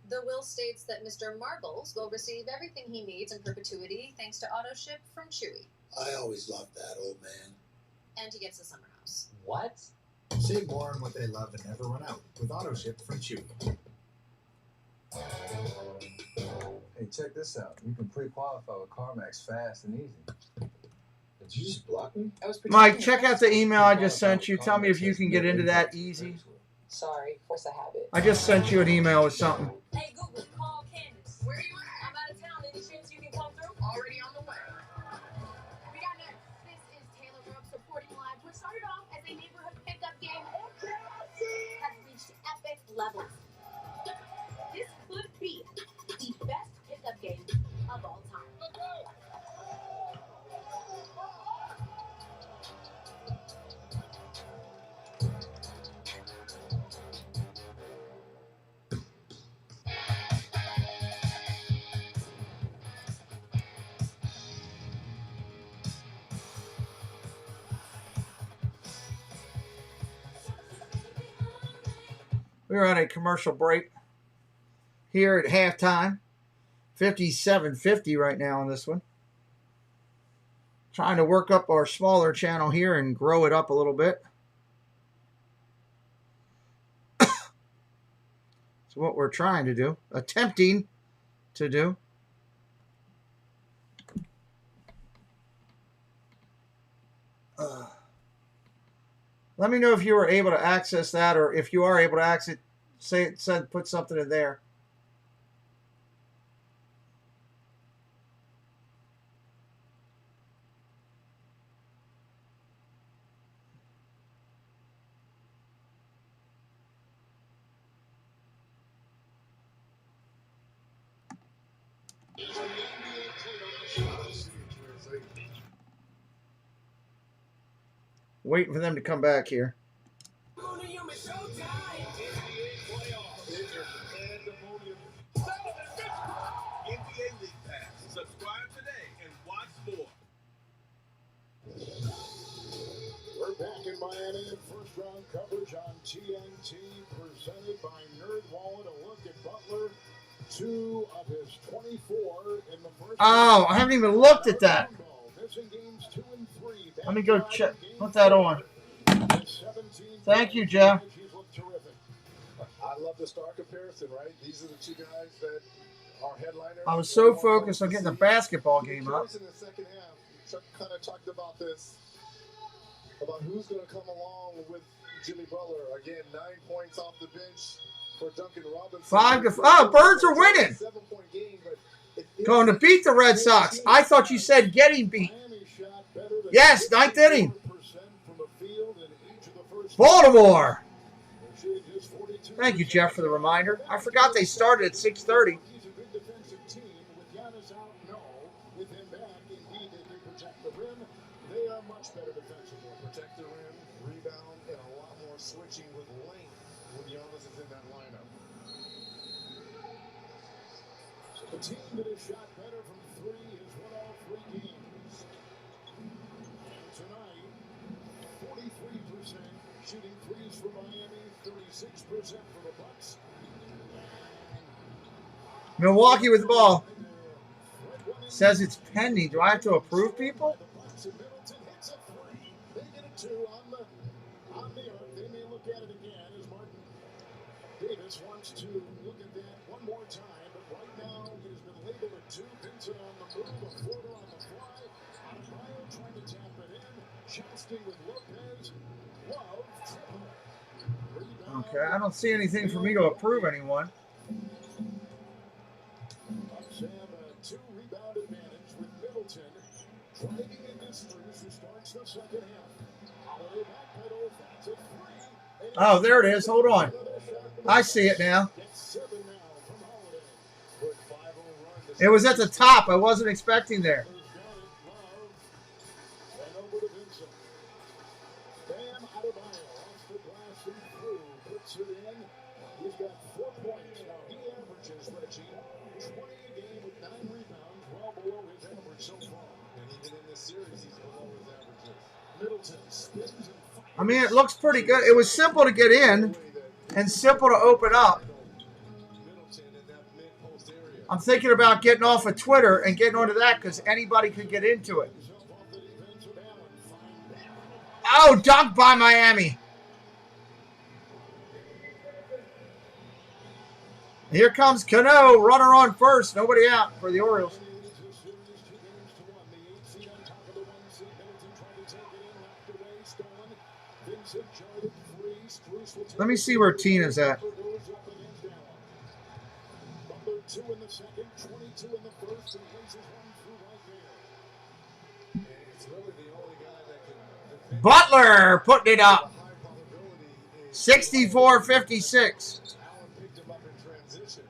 The will states that Mr. Marbles will receive everything he needs in perpetuity thanks to auto ship from Chewy. I always loved that old man. And he gets a summer house. What? Save more on what they love and never run out with AutoShip from Chewy. Hey, check this out. You can pre-qualify with CarMax fast and easy. Did you just block me? Mike, check out the email I just sent you. Tell me if you can get into that easy. Sorry, force a habit. I just sent you an email with something. Hey Google, call Candace. Where are you at? I'm out of town. Any chance you can come through? Already on the way. We got next. This is Taylor Brooks reporting live. What started off as a neighborhood pickup game has reached epic levels. This could be the best pickup game of all time. We are on a commercial break here at halftime. 57.50 right now on this one. Trying to work up our smaller channel here and grow it up a little bit. That's what we're trying to do. Attempting to do. Let me know if you were able to access that, or if you are able to access, put something in there. Waiting for them to come back here. NBA League Pass. Subscribe today and watch more. We're back in Miami in first round coverage on TNT, presented by NerdWallet. A look at Butler, 2 of his 24 in the first. Oh, I haven't even looked at that. Missing games 2 and 3. Let me go check. Put that on. Thank you, Jeff. I love the star comparison, right? These are the two guys that are headliners. I was so focused on getting the basketball game up. In the second half, Chuck kind of talked about this, about who's going to come along with Jimmy Butler. Again, 9 points off the bench for Duncan Robinson. 5-5. Oh, Birds are winning. 7-point game, but Going to beat the Red Sox. I thought you said getting beat. Yes, 9th inning. Baltimore. Thank you, Jeff, for the reminder. I forgot they started at 6:30. They are much better defensively. Protect the rim, rebound, and a lot more switching with length when Giannis is in that lineup. So the team that has shot better from 3 has won all 3 games. And tonight, 43% shooting threes for Miami, 36% for the Bucks. Milwaukee with the ball. Says it's pending. Do I have to approve people? Middleton hits a 3. They get a 2 on the arc. They may look at it again as Martin Davis wants to look at that one more time, but right now it has been labeled a 2. Vincent on the move, a floater on the fly. Adebayo trying to tap it in. Chelsea with Lopez. Love triple. Okay, I don't see anything for me to approve anyone. Bucks have a 2 rebound advantage with Middleton driving in this Bruce, who starts the second half. Holiday backpedal, that's a 3. Oh, there it is. Hold on. I see it now. It was at the top. I wasn't expecting there. And over to Vincent. Bam Adebayo off the glass and through. Puts it in. He's got 4 points. Now he averages, Reggie, 20 a game with 9 rebounds, well below his average so far. And even in this series, he's below his averages. Middleton spins and fires. I mean, it looks pretty good. It was simple to get in and simple to open up. I'm thinking about getting off of Twitter and getting onto that because anybody could get into it. Oh, dunked by Miami. Here comes Cano, runner on first. Nobody out for the Orioles. Let me see where Tina's at. 2 in the second, 22 in the first, and wins his 1 through right there. And it's really the only guy that can. Butler putting it up. 64-56. Allen picked him up in transition.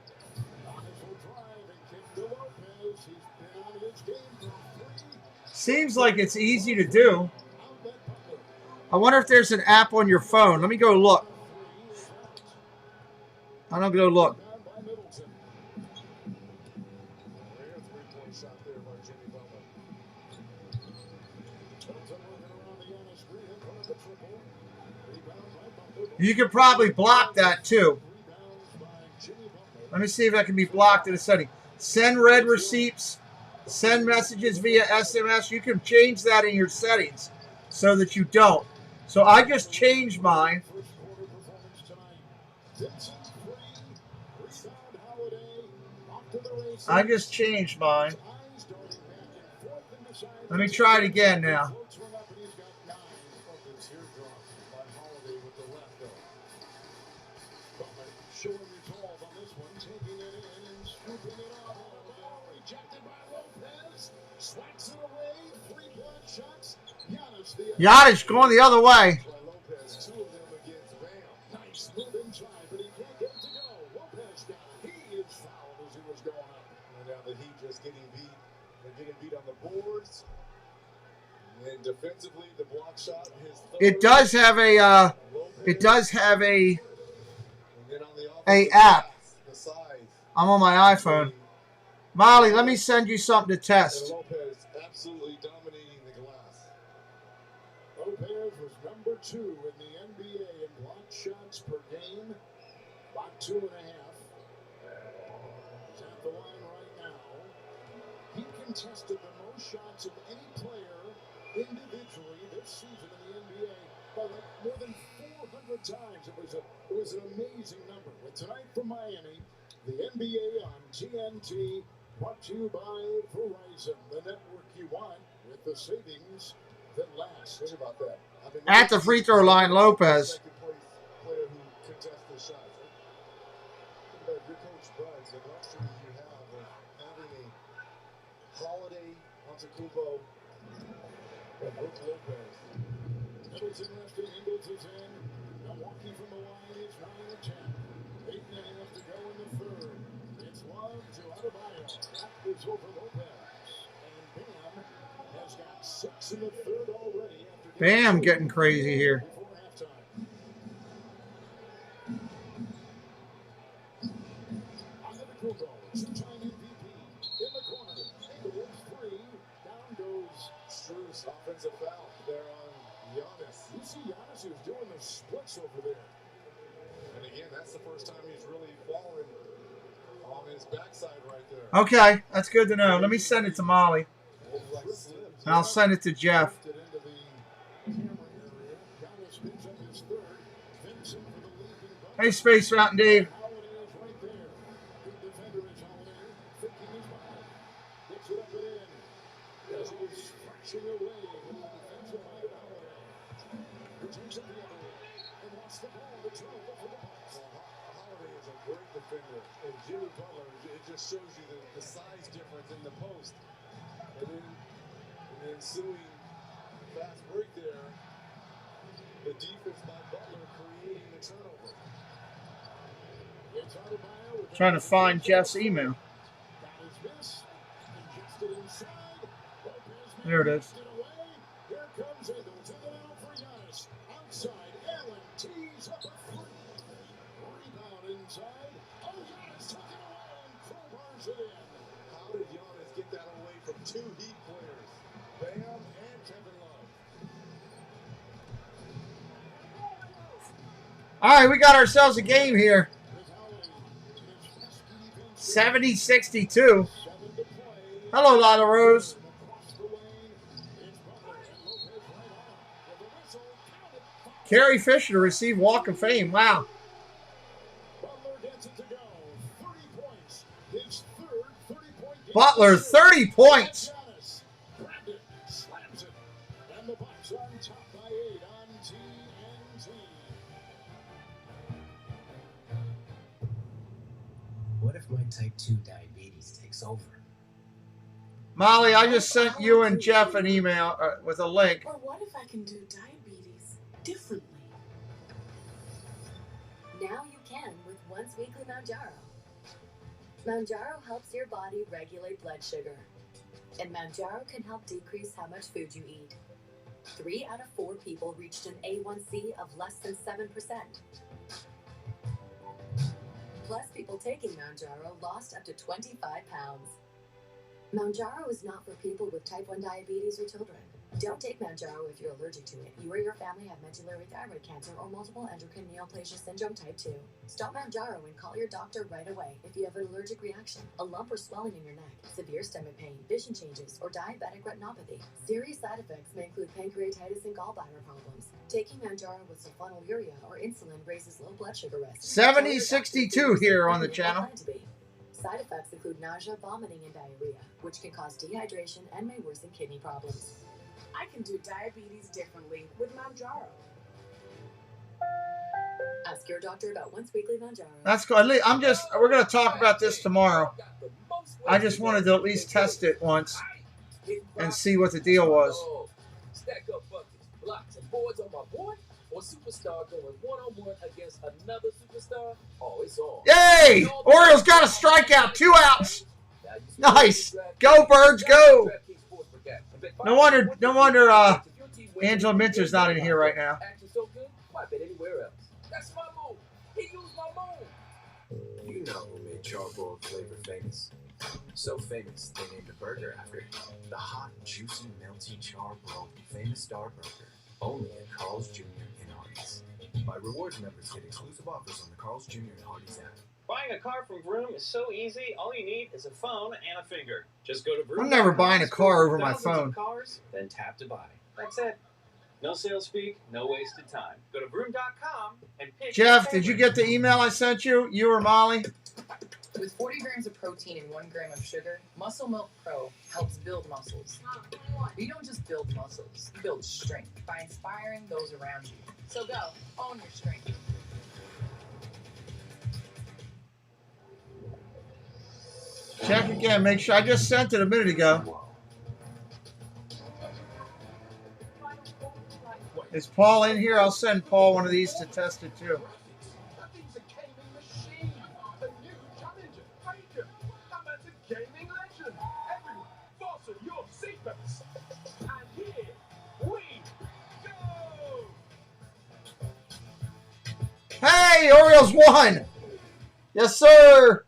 Seems like it's easy to do. I wonder if there's an app on your phone. Let me go look. I'm going to go look. You could probably block that too. Let me see if that can be blocked in a setting. Send red receipts. Send messages via SMS. You can change that in your settings so that you don't. So I just changed mine. I just changed mine. Let me try it again now. Showing resolve on this one, taking it in and scooping it up. Rejected by Lopez. Swats it away. 3 block shots. Giannis going the other way. Lopez, 2 of them against Bam. Nice move inside, but he can't get it to go. Lopez got it. He is fouled as he was going up. And now the Heat just getting beat. They're getting beat on the boards. And defensively, the block shot, his It does have a and then on the a offensive app. glass, the size. I'm on my iPhone. Molly, let me send you something to And test. Lopez absolutely dominating the glass. Lopez was number 2 in the NBA in block shots per game. About 2.5. He's at the line right now. He contested the most shots of any player individually this season in the NBA by like more than 400 times. It was an amazing number. But tonight from Miami, the NBA on TNT, brought to you by Verizon, the network you want with the savings that last. Think about that. I mean, At the free throw line, Lopez. Second place player who contests the shots. Think about your coach Bud, the luxury you have of having a Holiday, Antetokounmpo, and Brook Lopez. Middleton left and Ingles is in. Milwaukee from the line is 9-10. 8 minutes left to go in the third. It's Love to Adebayo. That is over Lopez. And Bam has got 6 in the third already. Bam, getting crazy here. Before halftime. Antetokounmpo, 2-time MVP. In the corner. Ingles free. Down goes Strus, offensive foul there on Giannis. You see Giannis who's doing the splits over there. And again, that's the first time he's really fallen on his backside right there. Okay, that's good to know. Let me send it to Molly. And I'll send it to Jeff. Hey, Space Mountain Dave. Holiday is a great defender, and Jimmy Butler, it just shows you the size difference in the post. And then in the ensuing fast break there, the defense by Butler creating the turnover. Trying to find Jeff's email. There it is. Here comes Ingles in the middle for Giannis. Outside, Allen tees up a three. Rebound inside. Oh, Giannis took it away and crowbars it in. How did Giannis get that away from two Heat players, Bam and Kevin Love? All right, we got ourselves a game here. 70-62. Hello, Lila Rose. Carrie Fisher to receive Walk of Fame. Wow. Butler, 30 points. What if my type 2 diabetes takes over? Molly, I just sent you and Jeff an email with a link. Or what if I can do diabetes differently? Now you can with Once Weekly Mounjaro. Mounjaro helps your body regulate blood sugar. And Mounjaro can help decrease how much food you eat. 3 out of 4 people reached an A1C of less than 7%. Plus, people taking Mounjaro lost up to 25 pounds. Mounjaro is not for people with type 1 diabetes or children. Don't take Mounjaro if you're allergic to it. You or your family have medullary thyroid cancer or multiple endocrine neoplasia syndrome type 2. Stop Mounjaro and call your doctor right away if you have an allergic reaction, a lump or swelling in your neck, severe stomach pain, vision changes, or diabetic retinopathy. Serious side effects may include pancreatitis and gallbladder problems. Taking Mounjaro with sulfonylurea or insulin raises low blood sugar risk. 70-62 here on the channel. Side effects include nausea, vomiting, and diarrhea, which can cause dehydration and may worsen kidney problems. I can do diabetes differently with Mounjaro. Ask your doctor about Once Weekly Mounjaro. That's good. We're going to talk about this tomorrow. I just wanted to at least test it once and see what the deal was. Stack up buckets, blocks, and boards on my board, or superstar going one-on-one against another superstar. Oh, it's on. Yay! Orioles got a strikeout, 2 outs. Nice. Go, Birds, go. No wonder Angela Minter's not in here right now. Acting so good, why bet anywhere else? That's my move. He used my move. You know who made charbroiled flavor famous? So famous, they named a burger after it. The hot, juicy, melty charbroiled famous star burger. Only at Carl's Jr. in Hardee's. My rewards members get exclusive offers on the Carl's Jr. and Hardee's app. Buying a car from Vroom is so easy. All you need is a phone and a finger. Just go to Vroom. I'm never buying a car over my phone. Cars, then tap to buy. That's it. No sales speak, no wasted time. Go to Vroom.com and pick. Jeff, did you get the email I sent you? You or Molly? With 40 grams of protein and 1 gram of sugar, Muscle Milk Pro helps build muscles. You don't just build muscles, you build strength by inspiring those around you. So go, own your strength. Check again. Make sure. I just sent it a minute ago. Is Paul in here? I'll send Paul one of these to test it too. Hey, Orioles won. Yes, sir.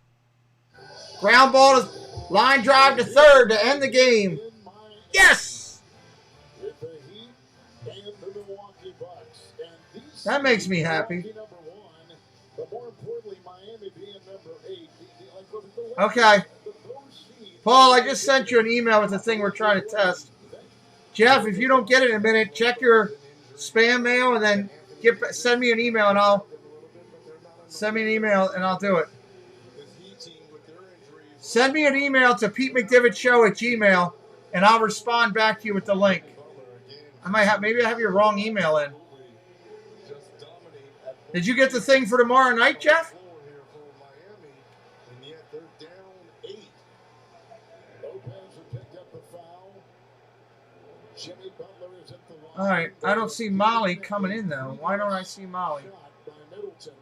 Ground ball to line drive to third to end the game. Yes. That makes me happy. Okay. Paul, I just sent you an email with the thing we're trying to test. Jeff, if you don't get it in a minute, check your spam mail and then send me an email and I'll do it. Send me an email to PeteMcDivittShow@gmail and I'll respond back to you with the link. Maybe I have your wrong email in. Did you get the thing for tomorrow night, Jeff? All right. I don't see Molly coming in, though. Why don't I see Molly?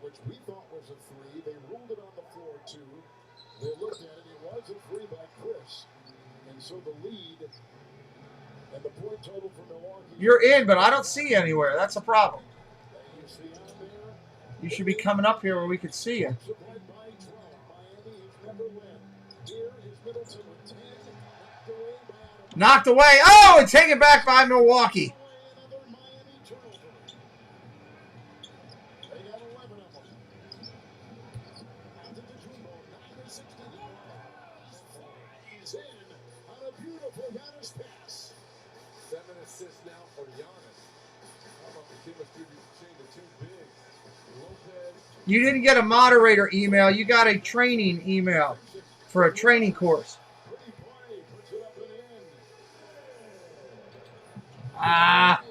Which we thought was a 3. They ruled it on the floor, too. They looked at it. It was a 3 by Chris. And so the lead and the point total for Milwaukee. You're in, but I don't see you anywhere. That's a problem. You should be coming up here where we can see you. Knocked away. Oh, and taken back by Milwaukee. You didn't get a moderator email. You got a training email for a training course. Ah.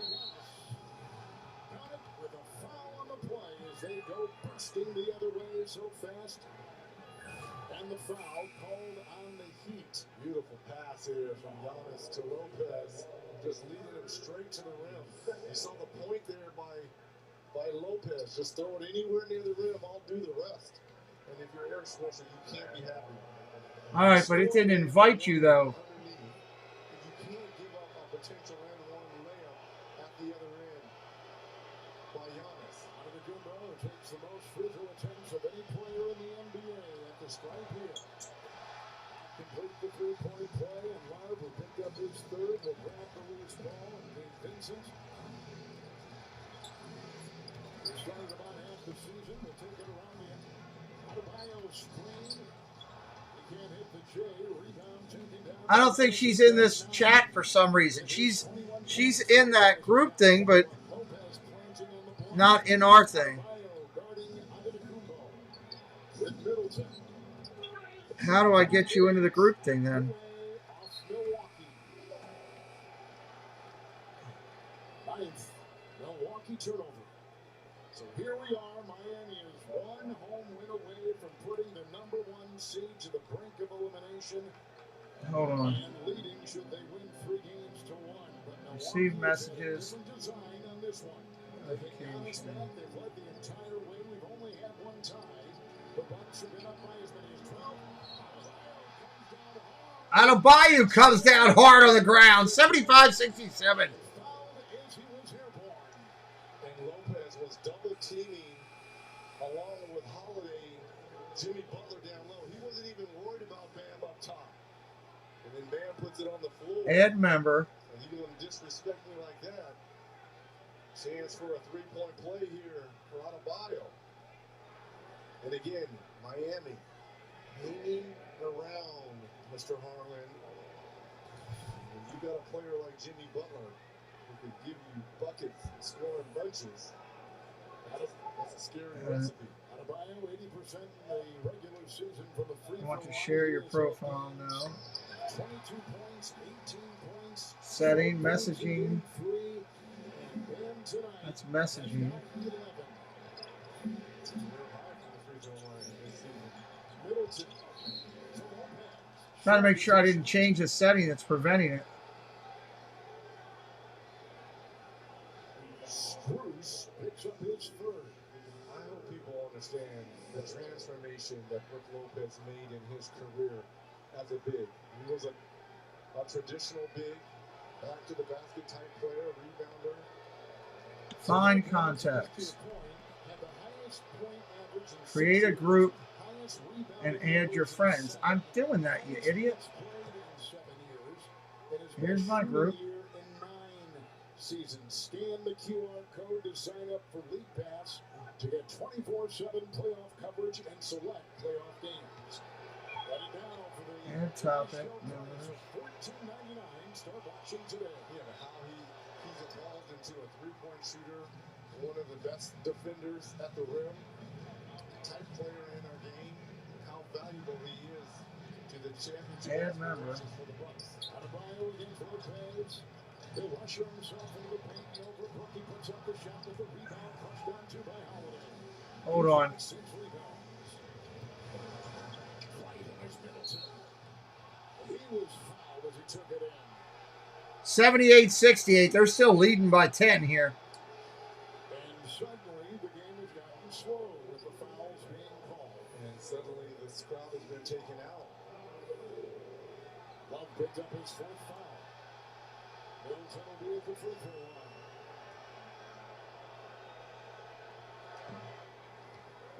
The other way so fast. And the foul called on the Heat. Beautiful pass here from Giannis to Lopez. Just leading him straight to the rim. You saw the point there by Lopez. Just throw it anywhere near the rim. I'll do the rest. And if you're Eric Spoelstra, you can't be happy. All right, but it didn't invite you, though. You can't give up a potential and-one layup at the other end by Giannis. Antetokounmpo takes the most free throw attempts of any player in the NBA at the stripe here. Complete the three-point play, and Larb will pick up his third. Will grab the loose ball, and Dave Vincent. He started about half the season. Will take it around the Adebayo screen. He can't hit the J. Rebound taken down. I don't think she's in this chat for some reason. She's in that group thing, but not in our thing. How do I get you into the group thing then? Milwaukee turnover. So here we are. Miami is one home win away from putting the number 1 seed to the brink of elimination. Hold on. And leading should they win 3 games to 1. But Receive messages. design on this one. They've led the entire way. We've only had 1 tie. The Bucks have been up by as many as 12. Adebayo comes down hard on the ground. 75-67. And Lopez was double teaming along with Holiday, Jimmy Butler down low. He wasn't even worried about Bam up top. And then Bam puts it on the floor. Ed member. And you gonna disrespect me like that? Chance for a three-point play here for Adebayo. And again, Miami hanging around Mr. Harlan. When you got a player like Jimmy Butler who can give you buckets and scoring bunches, that's a scary recipe. Adebayo 80% in the regular season from the free throw. I want to share your profile now. 22 points, 18 points. Setting, messaging. That's messaging. Trying to make sure I didn't change the setting that's preventing it. Spruce picks up his third. I hope people understand the transformation that Brook Lopez made in his career as a big. He was a traditional big, back to the basket type player, rebounder. Find contacts. Create a group and add your friends. I'm doing that, you idiot. Here's my group. Season. Scan the QR code to sign up for League Pass to get 24/7 playoff coverage and select playoff games. Write it down for the Add topic. $14.99. Start watching today. Yeah, how he's evolved into a three-point shooter, one of the best defenders at the rim, type player in our game, how valuable he is to the championship aspirations for the Bucks. Adebayo against Lopez. He'll usher himself into the paint. Over Brookie puts up the shot with the rebound pushed down to by Holiday. Hold on. 6 rebounds. Fighting is Middleton. He was fouled as he took it in. 78-68. They're still leading by 10 here. And suddenly the game has gotten slow with the fouls being called. And suddenly this crowd has been taken out. Love picked up his fourth foul. Middleton will be at the free throw line.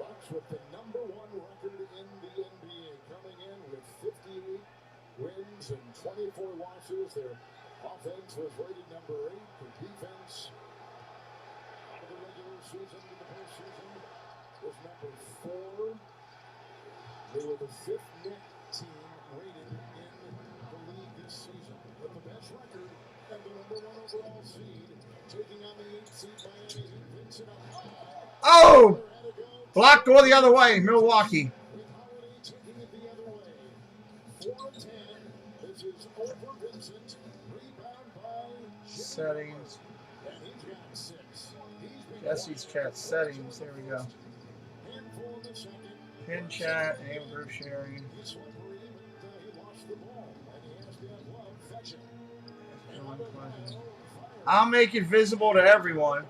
Bucks with the #1 record in the NBA, coming in with 58 wins and 24 losses. Their offense was rated #8. Their defense out of the regular season to the postseason was #4. They were the 5th net team rated in the league this season. With the best record and the #1 overall seed, taking on the 8th seed Miami Heat. Vincent Oh! Block go the other way, Milwaukee. with Holiday taking it the other way. 4 of 10. This is over Vincent. Rebound by Jimmy. Settings. And he's got 6. He's been Jesse's chat settings. There we go. handful in the second. Pin chat, name group sharing. He's slippery, but he lost the ball. And he has to have Love fetch it. I'll make it visible to everyone.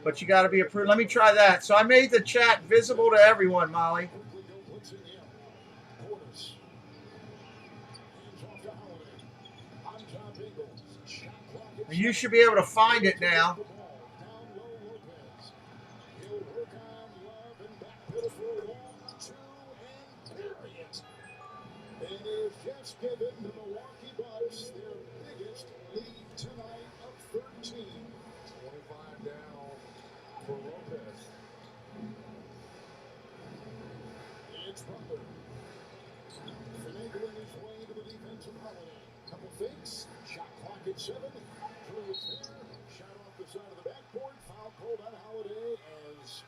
But you got to be approved. Let me try that. So I made the chat visible to everyone, Molly. You should be able to find it now. And is just given the Milwaukee Bucks their biggest lead tonight of 13. 25 down for Lopez. It's Butler. Finagling his way to the defensive Holiday. Couple fakes. Shot clock at 7. Drew is there. Shot off the side of the backboard. Foul called on Holiday as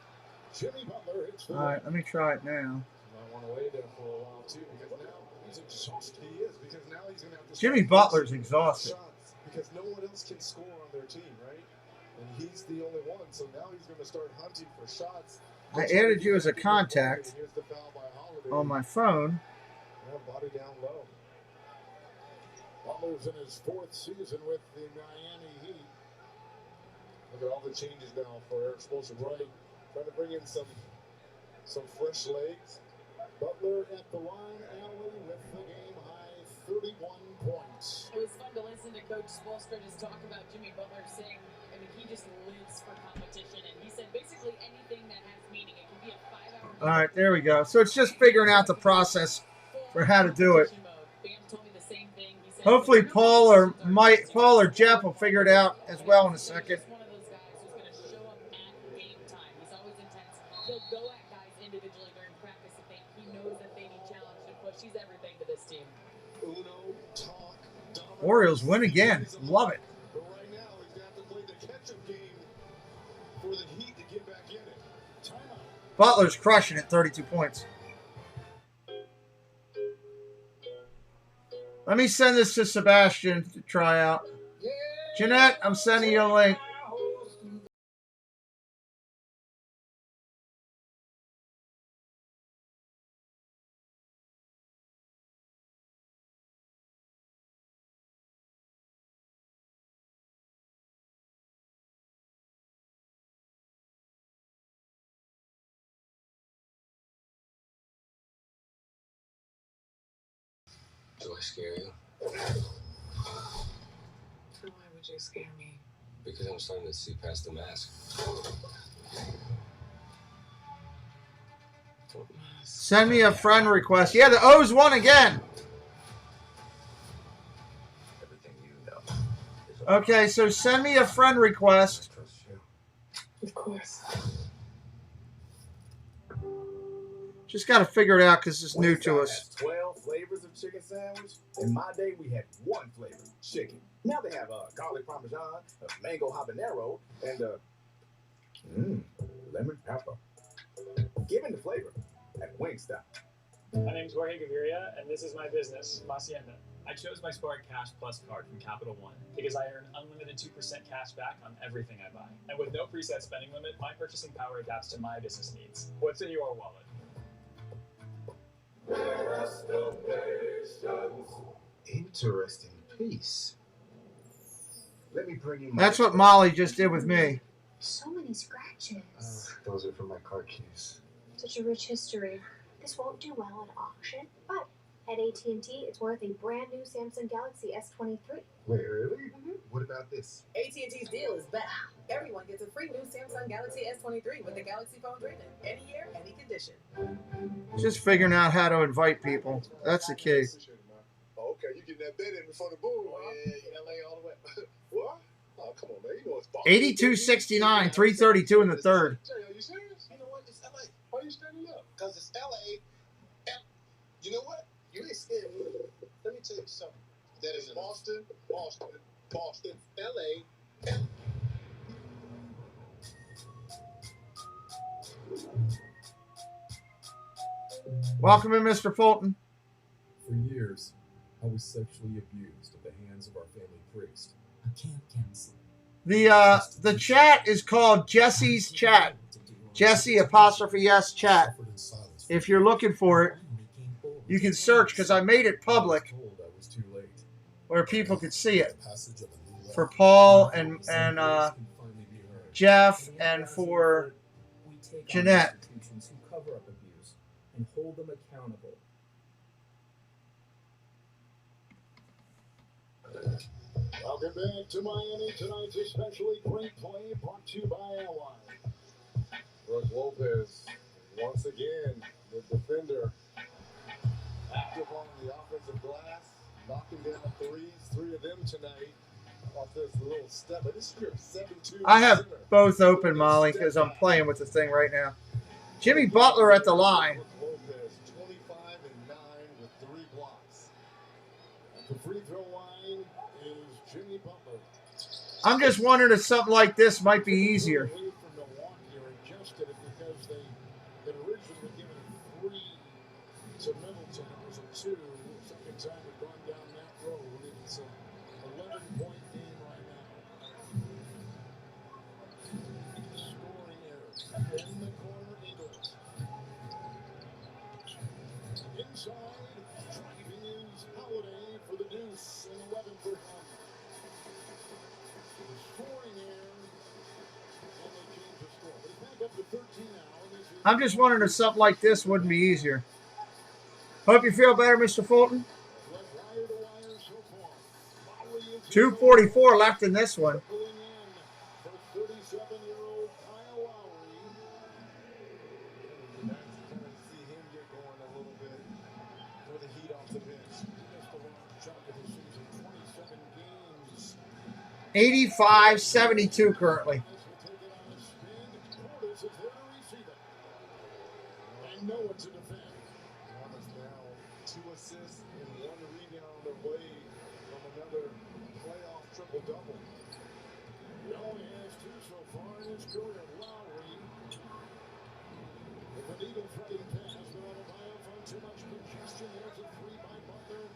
Jimmy Butler hits the All right, let me try it now. I want to wait there for a while too, because now he's exhausted. He is, because now he's going to have to Jimmy Butler's exhausted. shots because no one else can score on their team, right? And he's the only one, so now he's going to start hunting for shots. I added you as a contact Here's the foul by Holiday. on my phone. Yeah, body down low. Butler's in his 4th season with the Miami Heat. Look at all the changes now for Eric Spoelstra. Trying to bring in some fresh legs. Butler Butler at the line, Allie, with the game-high 31 points. It was fun to listen to Coach Spoelstra just talk about Jimmy Butler saying, I mean, he just lives for competition, and he said basically anything that has meaning. It can be a 5-hour. All right, there we go. So it's just figuring out the process for how to do it. Hopefully Paul or Jeff will figure it out as well in a second. He'll go at guys individually during practice if he knows that they need challenge and push. He's everything to this team. Orioles win again. Love it. But right now, he's going to have to play the catch-up game for the Heat to get back in it. Timeout. Butler's crushing it, 32 points. Let me send this to Sebastian to try out. Jeanette, I'm sending you a link. Do I scare you? Why would you scare me? Because I'm starting to see past the mask. Send me a friend request. Yeah, the O's won again. Everything you know. Okay, so send me a friend request. Of course. Just got to figure it out because it's new to us. 12 flavors of chicken sandwich. In my day, we had one flavor, chicken. Now they have garlic parmesan, mango habanero, and lemon pepper. Give it the flavor at Wingstop. My name is Jorge Gaviria, and this is my business, Hacienda. I chose my Spark Cash Plus card from Capital One because I earn unlimited 2% cash back on everything I buy. And with no preset spending limit, my purchasing power adapts to my business needs. What's in your wallet? Interesting piece. Let me bring you. That's what Molly just did with me. So many scratches. Those are from my car keys. Such a rich history. This won't do well at auction, but at AT&T, it's worth a brand new Samsung Galaxy S23. Wait, really? What about this? AT&T's deal is back. Everyone gets a free new Samsung Galaxy S23 with the Galaxy phone trade-in. Any year, any condition. Just figuring out how to invite people. That's the key. Oh, okay, you getting that bet in before the boom. Yeah, LA all the way. What? Oh, come on, man. You know it's ball. 82-69, 332 in the third. Jerry, are you serious? You know what? It's LA. Why are you standing up? Because it's LA. And you know what? You ain't scared me. Let me tell you something. That is Boston, LA. Welcome in, Mr. Fulton. For years, I was sexually abused at the hands of our family priest. I can't cancel. The chat is called Jesse's Chat. Jesse '*S chat. If you're looking for it, you can search because I made it public where people could see it. For Paul and Jeff and for Jeanette. Who cover up abuse and hold them accountable. Welcome back to Miami. Tonight's especially great play brought to you by Ally. Brooke Lopez, once again, the defender, active on the offensive glass, knocking down threes, 3 of them tonight. Off this little step, but this is your 7-2. I have both open, Molly, because I'm playing with the thing right now. Jimmy Butler at the line. Lopez, 25 and 9 with 3 blocks. At the free throw line is Jimmy Butler. I'm just wondering if something like this might be easier. From Milwaukee are adjusted it because they had originally given 3 to Middleton. It was a 2. Second time we've gone down that road. It's an 11-point game right now. Scoring error. In the corner, Eagles. Inside, driving is Holiday for the deuce and 11 for him. Scoring error, and they change the score. But it's back up to 13 now. And this is I'm just wondering if something like this wouldn't be easier. Hope you feel better, Mr. Fulton. 2:44 left in this one. For 37-year-old Kyle Lowry. Nice to kind of see him get going a little bit for the Heat off the bench. Missed a long chunk of the season, 27 games. 85-72 currently. Portis is there to receive it. And no one to defend. Giannis now 2 assists and 1 rebound away from another playoff triple-double. He only has 2 so far in his career. Lowry with an even threading pass, but Adebayo found too much congestion. There's a 3 by Butler.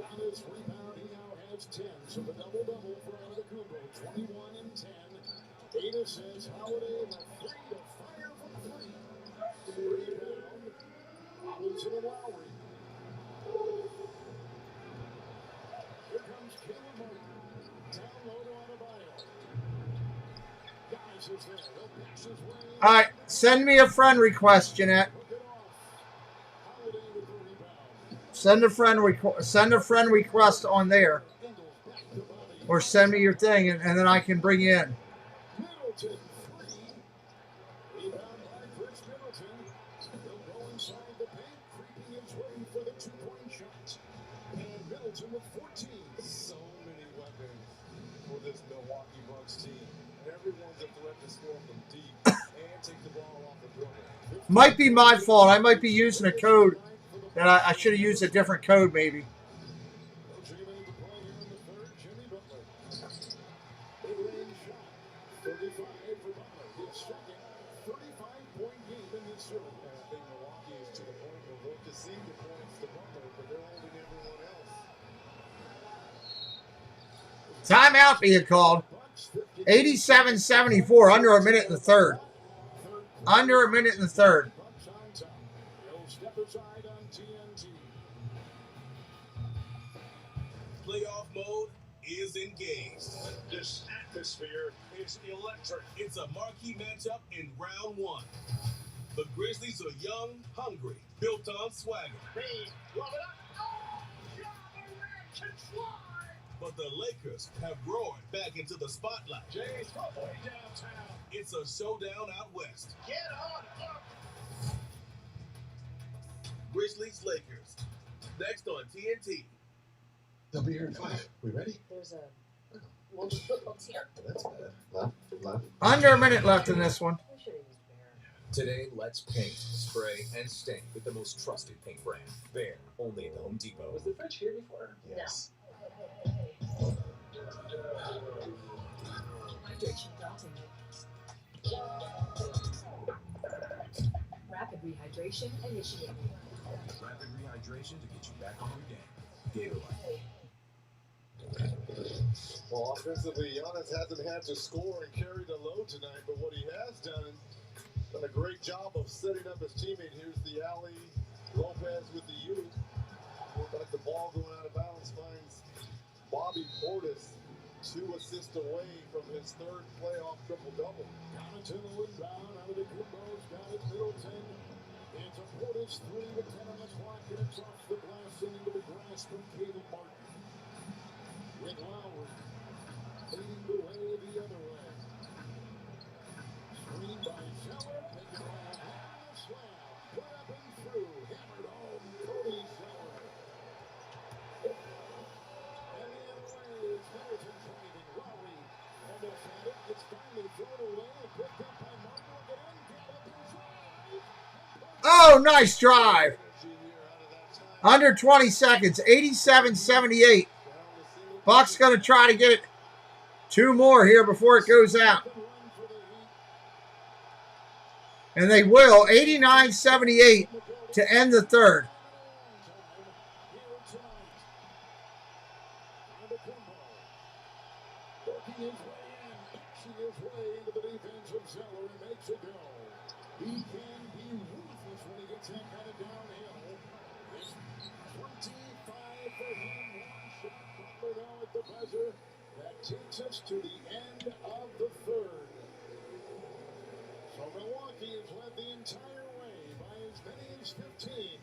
Got his rebound. He now has 10. So the double-double for Antetokounmpo. 21 and 10. 8 assists. Holiday the 3 to fire from 3. Rebound. Robinson and Lowry. Here comes Caleb Martin. Down low to Adebayo. Guys is there. They'll pass his way. All right, send me a friend request, Jeanette. Send a friend request on there, or send me your thing, and then I can bring you in. Middleton 3. Rebound by Chris Middleton. He'll go inside the paint, creeping his way for the 2-point shot. And Middleton with 14. So many weapons for this Milwaukee Bucks team. Everyone's a threat to score from deep and take the ball off the dribble. Might be my fault. I might be using a code that I should have used a different code, maybe. Jimmy Butler. Mid-range shot. 35 for Butler. His second 35-point game in this series. And I think Milwaukee is to the point where they'll concede the points to Butler, but they're holding everyone else. Timeout being called. 87-74, under a minute in the third. Under a minute in the third. Bucks on top. They'll step aside on TNT. Playoff mode is engaged. This atmosphere is electric. It's a marquee matchup in round 1. The Grizzlies are young, hungry, built on swagger. Love it up. Oh, can fly. But the Lakers have roared back into the spotlight. Jays way downtown. It's a showdown out west. Get on up. Grizzlies Lakers. Next on TNT. They'll be here in 5. We ready? There's a Wolves football team. That's bad. Left. Under a minute left in this one. We should have used Bear. Today, let's paint, spray, and stain with the most trusted paint brand. Bear, only at the Home Depot. Was the fridge here before? Yes. Hydration belting. Rapid rehydration initiated. Rapid rehydration to get you back on your game. Gatorade. Well, offensively, Giannis hasn't had to score and carry the load tonight, but what he has done a great job of setting up his teammate. Here's the alley. Lopez with the youth. Looked like the ball going out of bounds finds Bobby Portis 2 assists away from his 3rd playoff triple-double. Donatello inbound. Antetokounmpo's got it. Middleton. It's a Portis 3 with 10 on the clock, and it's off the glass and into the grass from Caleb Martin. With Lowry leading the way the other way. Screen by Zeller. Make it all down the slam. Put up and through. Hammered home. Cody Zeller. And the other way is Middleton driving. Lowry almost had it. It's finally thrown away and picked up by Martin. Again, get up and drive. Oh, nice drive. Under 20 seconds, 87-78. Bucks going to try to get 2 more here before it goes out. And they will, 89-78 to end the third. Working his way in, pushing his way into the defense of Zeller and makes it go. He can be ruthless when he gets that kind of downhill. It's 25 for him. One shot, Butler now at the buzzer. That takes us to the end of the third. So Milwaukee has led the entire way by as many as 15.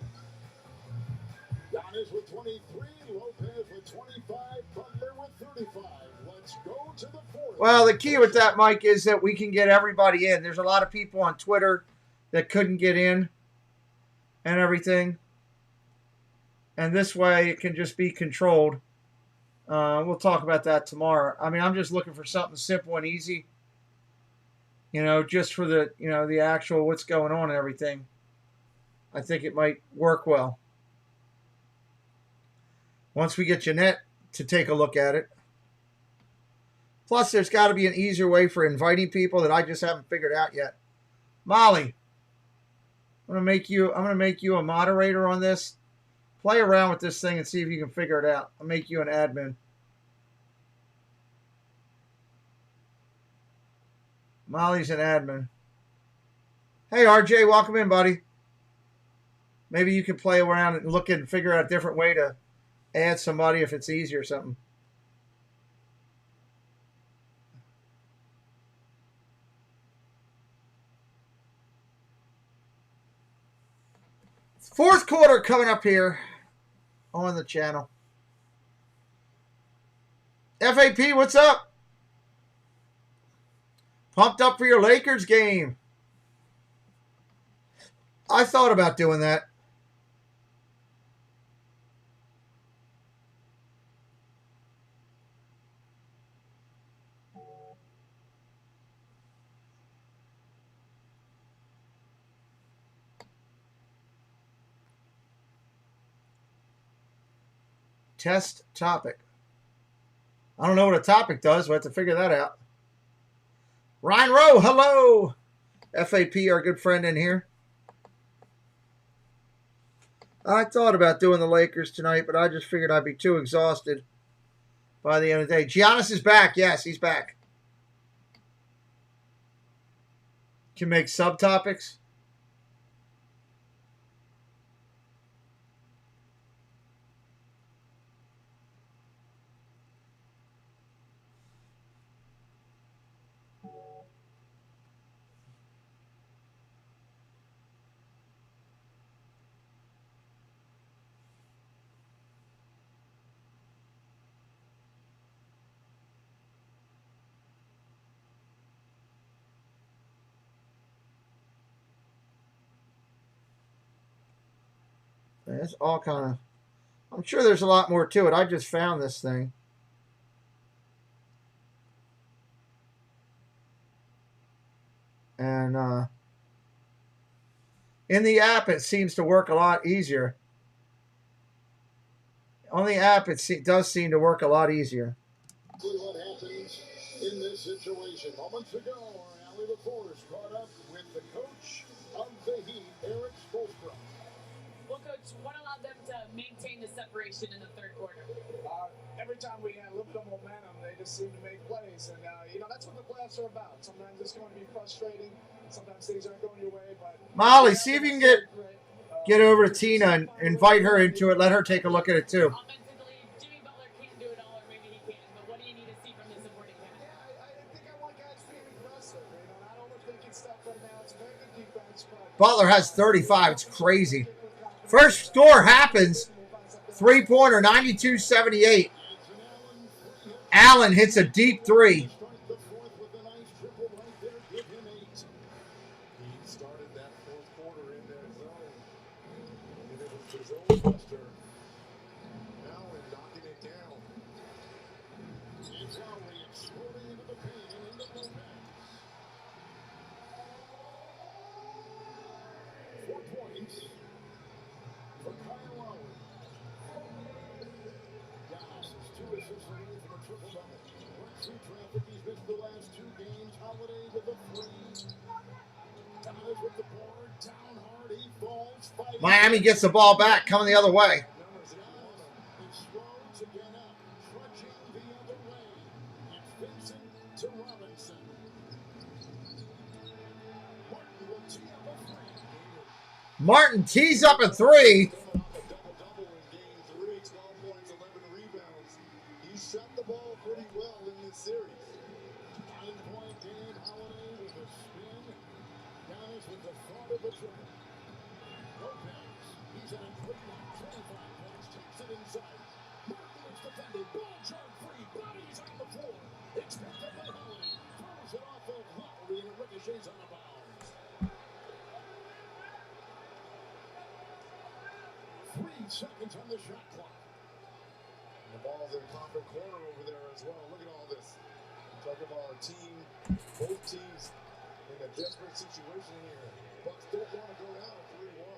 Giannis with 23, Lopez with 25, Butler with 35. Let's go to the fourth. Well, the key with that, Mike, is that we can get everybody in. There's a lot of people on Twitter that couldn't get in and everything. And this way it can just be controlled. We'll talk about that tomorrow. I mean, I'm just looking for something simple and easy. You know, just for the, you know, the actual what's going on and everything. I think it might work well. Once we get Jeanette to take a look at it. Plus, there's got to be an easier way for inviting people that I just haven't figured out yet. Molly, I'm gonna make you a moderator on this. Play around with this thing and see if you can figure it out. I'll make you an admin. Molly's an admin. Hey, RJ, welcome in, buddy. Maybe you can play around and look and figure out a different way to add somebody if it's easy or something. Fourth quarter coming up here on the channel. FAP, what's up? Pumped up for your Lakers game. I thought about doing that. Test topic. I don't know what a topic does. We'll have to figure that out. Ryan Rowe, hello. FAP, our good friend in here. I thought about doing the Lakers tonight, but I just figured I'd be too exhausted by the end of the day. Giannis is back. Yes, he's back. Can make subtopics. It's all kind of, I'm sure there's a lot more to it. I just found this thing. And in the app, it seems to work a lot easier. On the app, it does seem to work a lot easier. What happens in this situation? Moments ago, Allie LaForce caught up with the coach of the Heat, Eric Spoelstra. Well, Coach, what allowed them to maintain the separation in the third quarter? Every time we had a little bit of momentum, they just seemed to make plays. And, you know, that's what the playoffs are about. Sometimes it's going to be frustrating. Sometimes things aren't going your way. But Molly, see if you can get over to Tina and invite her into it. Let her take a look at it, too. Offensively, Jimmy Butler can't do it all, or maybe he can. But what do you need to see from the supporting cast? Yeah, I think I want guys being aggressive. You know, not overthinking stuff right now. It's a very good defense. Butler has 35. It's crazy. First score happens. Three-pointer, 92-78. Allen hits a deep three. He started that fourth quarter in that zone. And it was his own buster. Allen knocking it down. It's Lowry exploding into the paint and into Lopez. 4 points for Kyle Lowry. Giannis is 2 assists away from a triple-double. Works through traffic. He's missed the last 2 games. Holiday with a 3. Giannis with the board. Down hard. He falls. Miami gets the ball back, coming the other way. Giannis is slow to get up. Trudging the other way. It's Vincent to Robinson. Martin will tee up a 3. Martin tees up a 3. Double-double in game 3. 12 points, 11 rebounds. He shot the ball pretty well in this series. 9-point game. Holiday with a spin. Giannis with the thought of the triple. Lopez, he's at a quick 25 points to Gets it inside. Martin is defended. Ball jump free. Bodies on the floor. It's picked up by Holiday. Throws it off of Lowry and it ricochets on the bounds. 3 seconds on the shot clock. And the ball's in a common corner over there as well. Look at all this. Talk about our team, both teams in a desperate situation here. Bucks don't want to go down 3-1.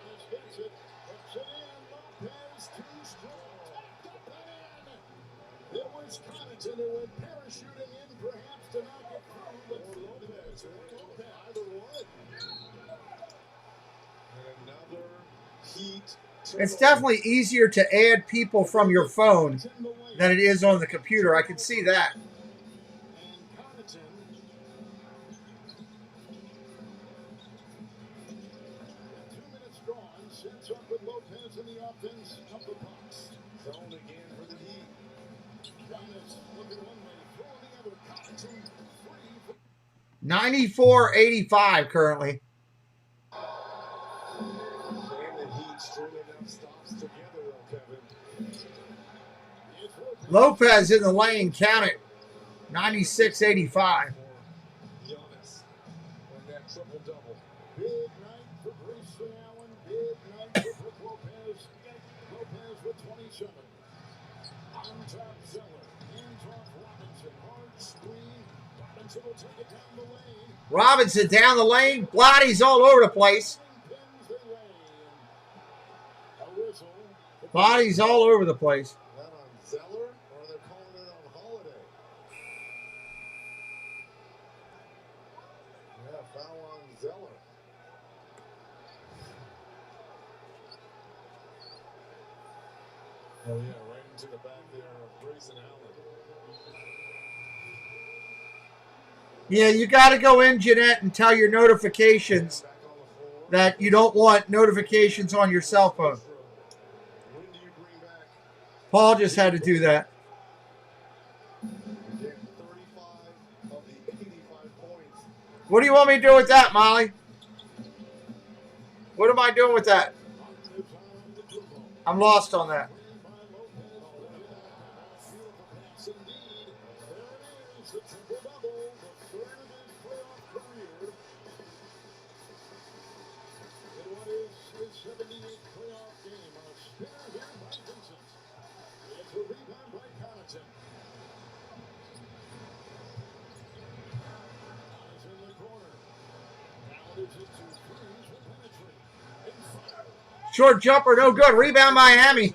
This hits it. Puts it in. Lopez too strong. Tapped up and in. It was Connaughton who went parachuting in, perhaps to not get through, but Lopez. Either one. And another Heat. It's definitely easier to add people from your phone than it is on the computer. I can see that. Sets up with Lopez in the offense of the Bucks. Zone again for the Heat. Giannis looking one way, throwing the other. Connaughton free. 94-85 currently. And the Heat stringing enough stops together, Kevin. Lopez in the lane, count it. 96-85. Giannis and that triple-double. Big night for Grayson Allen. Big night for Brook Lopez. Lopez with 27. On top, Zeller. Hands off Robinson. Hard screen. Robinson will take it down the lane. Robinson down the lane. Bodies all over the place. Bodies all over the place. That on Zeller, or they're calling it on Holiday? Yeah, foul on Zeller. Oh yeah, right into the back there of Grayson Allen. Yeah, you got to go in, Jeanette, and tell your notifications that you don't want notifications on your cell phone. Paul just had to do that. What do you want me to do with that, Molly? What am I doing with that? I'm lost on that. Short jumper, no good. Rebound, Miami.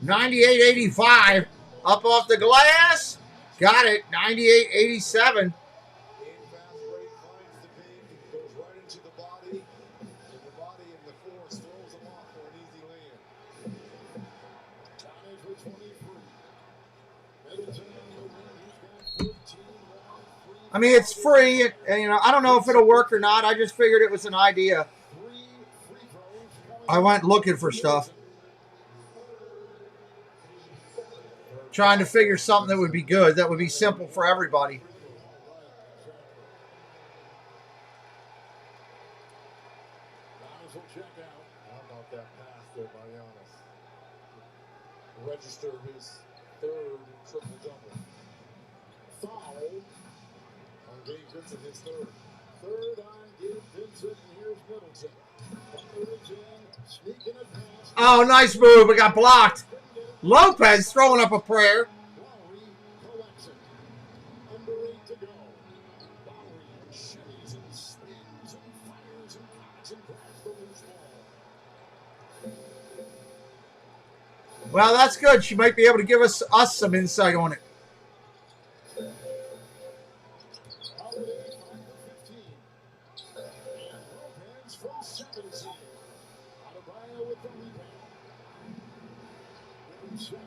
98-85. Up off the glass. Got it. 98-87. I mean, it's free, and you know, I don't know if it'll work or not. I just figured it was an idea. I went looking for stuff, trying to figure something that would be good, that would be simple for everybody. How about that pass there by Giannis? Register his third triple-double. Foul on Gabe Vincent, his third. Third on Gabe Vincent, and here's Middleton. Sneaking a pass. Oh, nice move. It got blocked. Lopez throwing up a prayer. Lowry collects it. Under 8 to go. Lowry shimmies and spins and fires and cuts and grabs the loose ball. Well, that's good. She might be able to give us some insight on it. Holiday 5 for 15. And Lopez from 17. Adebayo with the rebound. Give him 7.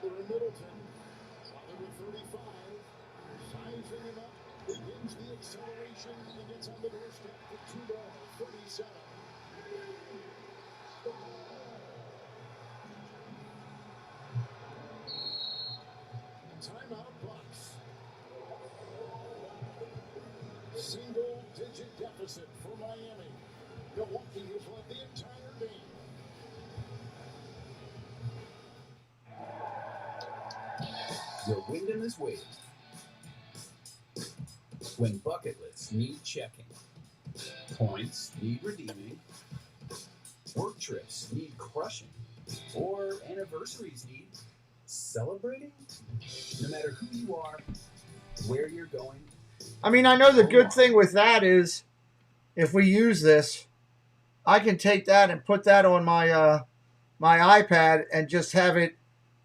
Butler and Middleton. Butler with 35. Sizing him up. Begins the acceleration and gets on the doorstep for 2 ball. 37. Timeout Bucks. Single-digit double-digit deficit for Miami. Milwaukee has led the entire game. Your Wyndham is waiting. When bucket lists need checking, points need redeeming, work trips need crushing, or anniversaries need celebrating, no matter who you are, where you're going. I mean, I know the good thing with that is if we use this, I can take that and put that on my my iPad and just have it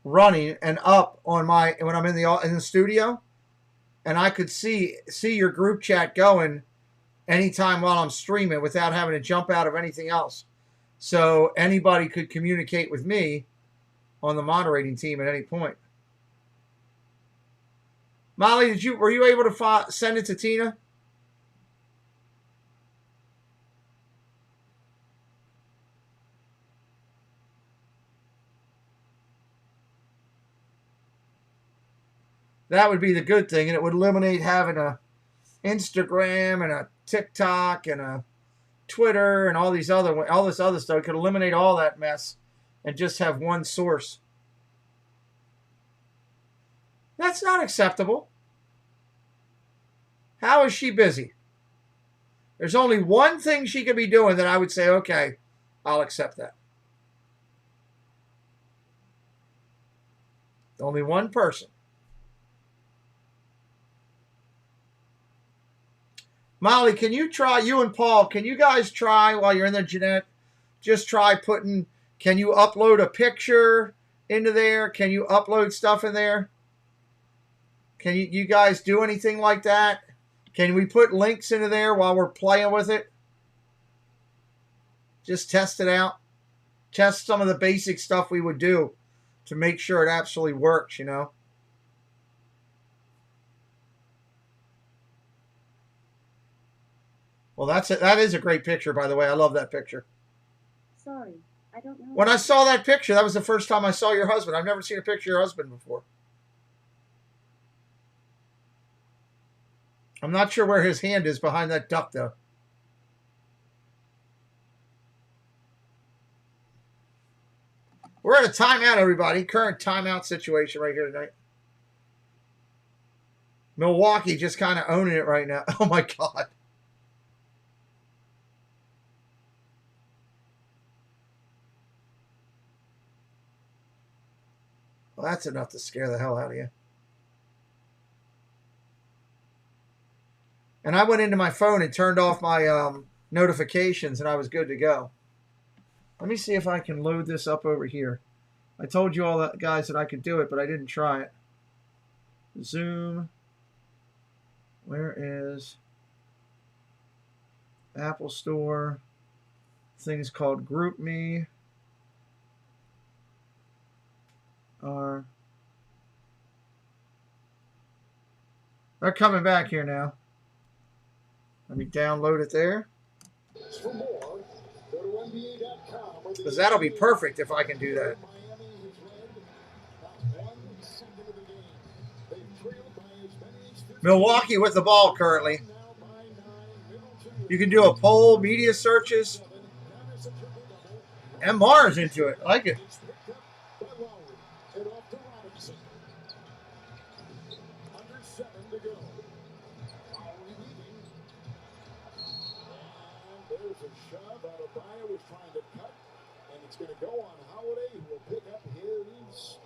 running and up on my when I'm in the studio, and I could see your group chat going anytime while I'm streaming without having to jump out of anything else. So anybody could communicate with me on the moderating team at any point. Molly, were you able to send it to Tina? That would be the good thing, and it would eliminate having a Instagram and a TikTok and a Twitter and all this other stuff. It could eliminate all that mess and just have one source. That's not acceptable. How is she busy? There's only one thing she could be doing that I would say, okay, I'll accept that. Only one person. Molly, can you try, you and Paul, can you guys try while you're in there, Jeanette, just try putting, can you upload a picture into there? Can you upload stuff in there? Can you guys do anything like that? Can we put links into there while we're playing with it? Just test it out. Test some of the basic stuff we would do to make sure it actually works, you know? Well, that is a great picture, by the way. I love that picture. Sorry, I don't know. When I saw that picture, that was the first time I saw your husband. I've never seen a picture of your husband before. I'm not sure where his hand is behind that duck, though. We're at a timeout, everybody. Current timeout situation right here tonight. Milwaukee just kind of owning it right now. Oh, my God. Well, that's enough to scare the hell out of you. And I went into my phone and turned off my notifications, and I was good to go. Let me see if I can load this up over here. I told you all that, guys, that I could do it, but I didn't try it. Zoom. Where is Apple Store? Thing's called Group Me. They're coming back here now. Let me download it there. Because that'll be perfect if I can do that. Milwaukee with the ball currently. You can do a poll, media searches. And Mars into it. I like it. Going to go on Holiday, who will pick up his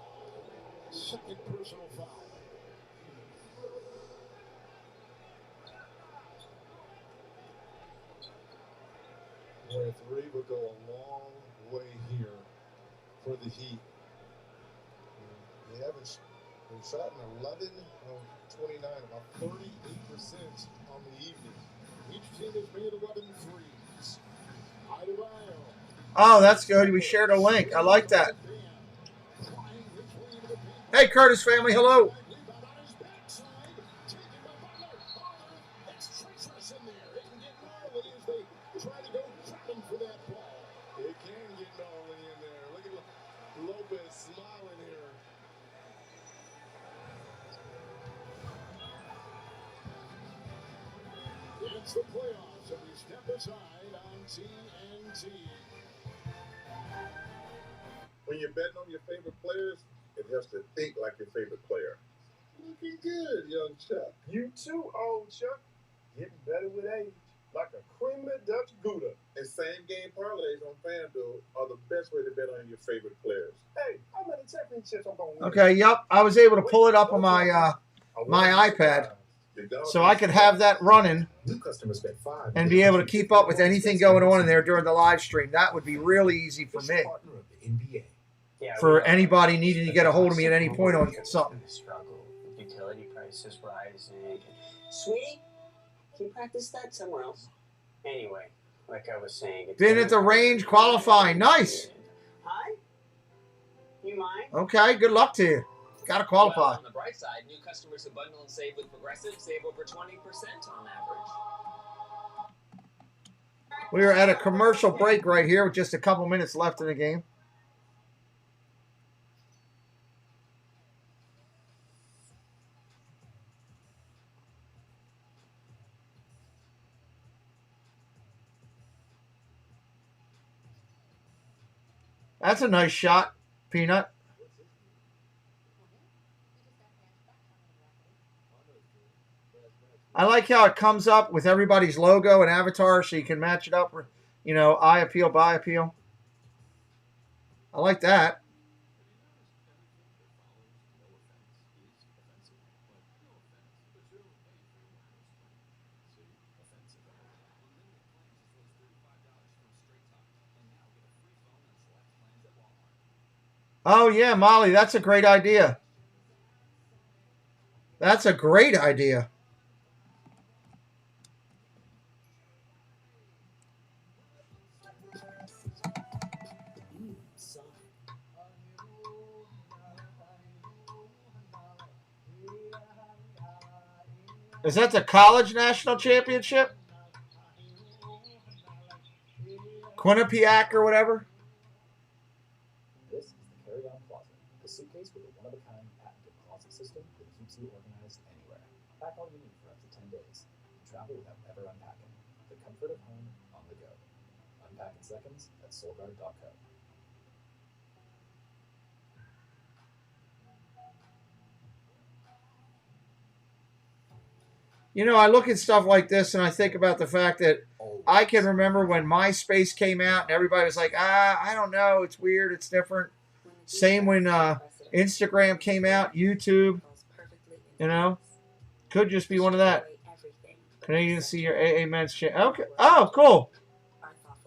second personal foul. Boy, 3 would go a long way here for the Heat. They haven't shot an 11 of 29, about 38% on the evening. Each team has made 11 threes. Oh, that's good. We shared a link. I like that. Hey, Curtis family. Hello. It can get gnarly in there. Look at Lopez smiling here. It's the playoffs. So we step aside on TNT. When you're betting on your favorite players, it helps to think like your favorite player. Looking good, young Chuck. You too, old Chuck. Getting better with age. Like a creamy Dutch Gouda. And same game parlays on FanDuel are the best way to bet on your favorite players. Hey, how many championships I'm going to win? Okay, yep. I was able to pull it up on my my iPad, so I could have that running New customers bet 5 and be able to keep up with anything going on in there during the live stream. That would be really easy for me. partner of the NBA. For anybody needing to get a hold of me at any point on something. Struggle. Utility prices rising. Sweetie, can you practice that somewhere else? Anyway, like I was saying, it's Been at the range qualifying. Nice. Hi? You mind? Okay, good luck to you. Got to qualify. Well, on the bright side, new customers who bundle and save with Progressive save over 20% on average. We are at a commercial break right here with just a couple minutes left in the game. That's a nice shot, Peanut. I like how it comes up with everybody's logo and avatar so you can match it up, you know, eye appeal, by appeal. I like that. Oh, yeah, Molly, that's a great idea. That's a great idea. Is that the college national championship? Quinnipiac or whatever? This is the carry-on closet, the suitcase with a one-of-a-kind patented closet system that keeps you organized anywhere. Pack all you need for up to 10 days. Travel without ever unpacking. The comfort of home on the go. Unpack in seconds at soulguard.co. You know, I look at stuff like this and I think about the fact that I can remember when MySpace came out and everybody was like, I don't know, it's weird, it's different. Same when Instagram came out, YouTube, you know. Could just be one of that. Canadian Senior AA Men's Champ. Okay. Oh, cool.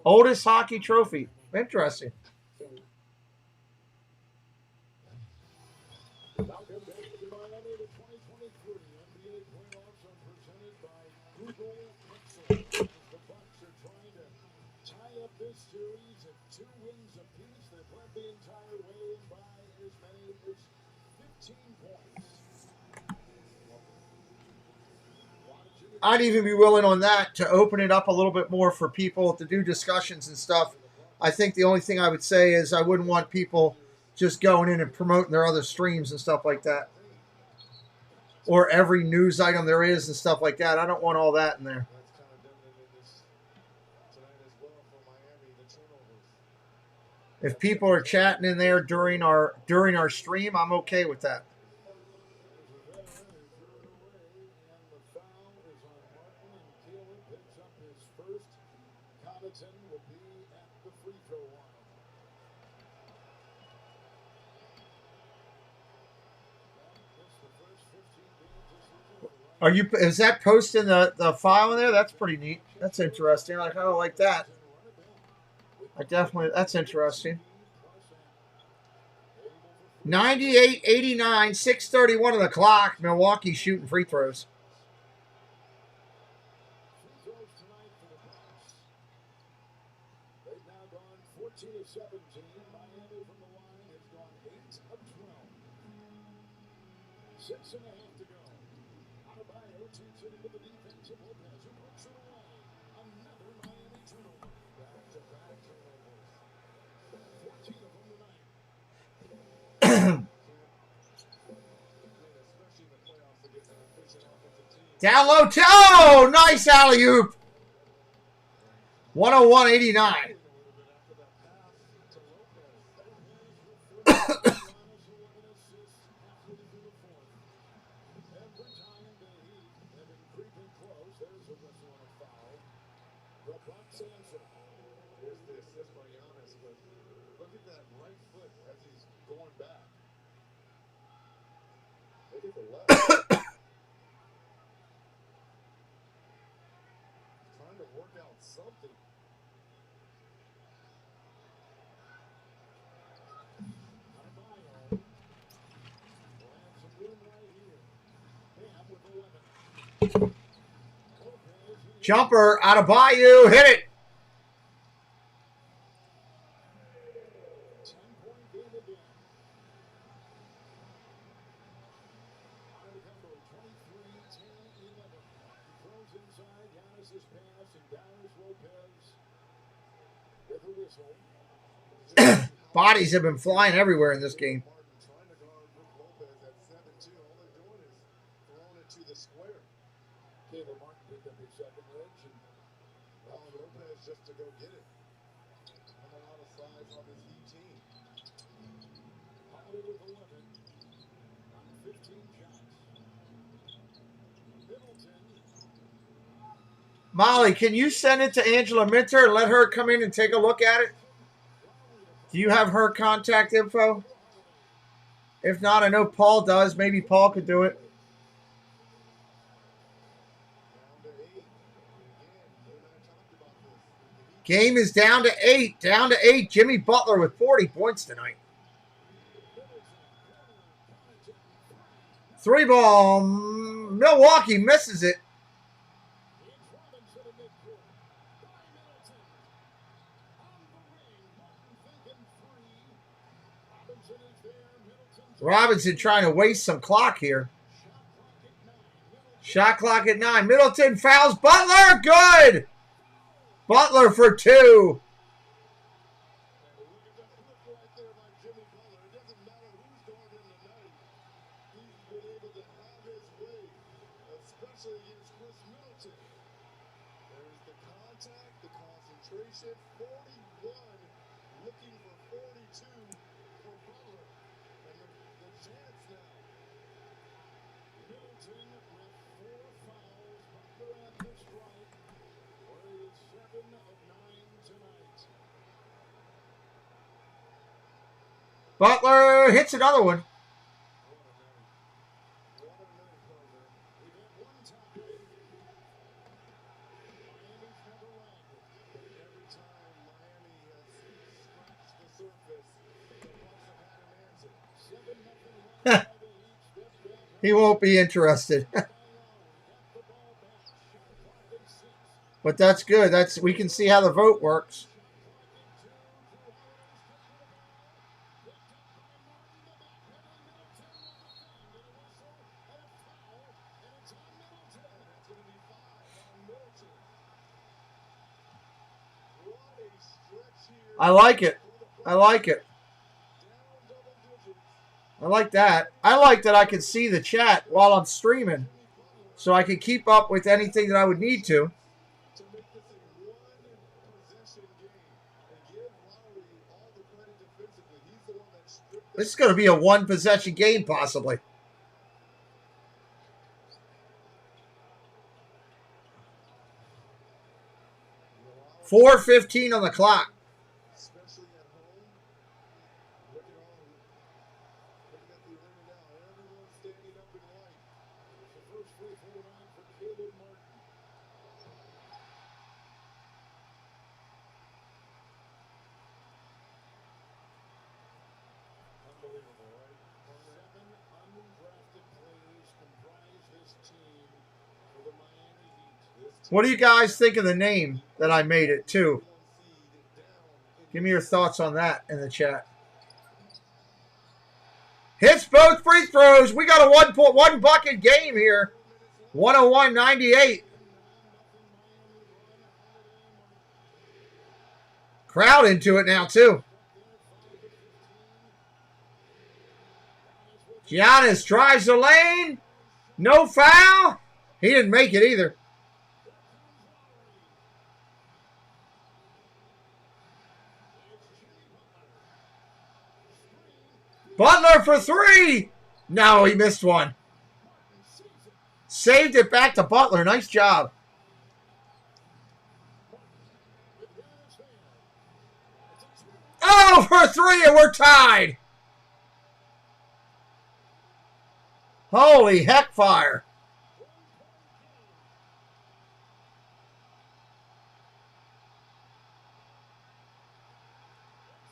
Oldest hockey trophy. Interesting. Welcome back to Miami. The 2023 NBA playoffs are presented by Google Pixel. The Bucks are trying to tie up this series at 2 wins apiece. They've led the entire way by as many as 15 points. I'd even be willing on that to open it up a little bit more for people to do discussions and stuff. I think the only thing I would say is I wouldn't want people just going in and promoting their other streams and stuff like that. Or every news item there is and stuff like that. I don't want all that in there. If people are chatting in there during our stream, I'm okay with that. Will be at the free throw line. Are you? Is that posting the file in there? That's pretty neat. That's interesting. Like, I don't like that. I definitely. That's interesting. 98-89, 6:31 on the clock. Milwaukee shooting free throws. They've now gone 14 of 17. Miami from the line has gone 8 of 12. 6.5 to go. Adebayo takes it into the defense of Lopez, who puts it away. Another Miami turnover. Back-to-back turnovers. 14 of them tonight. Down low. Oh, nice alley-oop. 101-89. Here's the assist by Giannis, but look at that right foot as he's going back. Look at the left. Trying to work out something. Jumper out of Bayou. Hit it. Bodies have been flying everywhere in this game. To the square. Caleb Martin picked up his second wedge and Lopez just to go get it. Not a lot of size on this Heat team. Holiday with 11 on 15 shots. Middleton. Molly, can you send it to Angela Minter and let her come in and take a look at it? Do you have her contact info? If not, I know Paul does. Maybe Paul could do it. Game is down to 8. Down to 8. Jimmy Butler with 40 points tonight. 3 ball. Milwaukee misses it. Robinson trying to waste some clock here. Shot clock at 9. Middleton fouls Butler. Good. Butler for 2. Butler hits another one. He won't be interested. But that's good. We can see how the vote works. I like it. I like it. I like that. I like that I can see the chat while I'm streaming, so I can keep up with anything that I would need to. This is going to be a one-possession game, possibly. .4:15 on the clock. What do you guys think of the name that I made it, too? Give me your thoughts on that in the chat. Hits both free throws. We got a one bucket game here. 101-98. Crowd into it now, too. Giannis drives the lane. No foul. He didn't make it either. Butler for three. No, he missed one. Saved it back to Butler. Nice job. Oh, for three, and we're tied. Holy heck fire.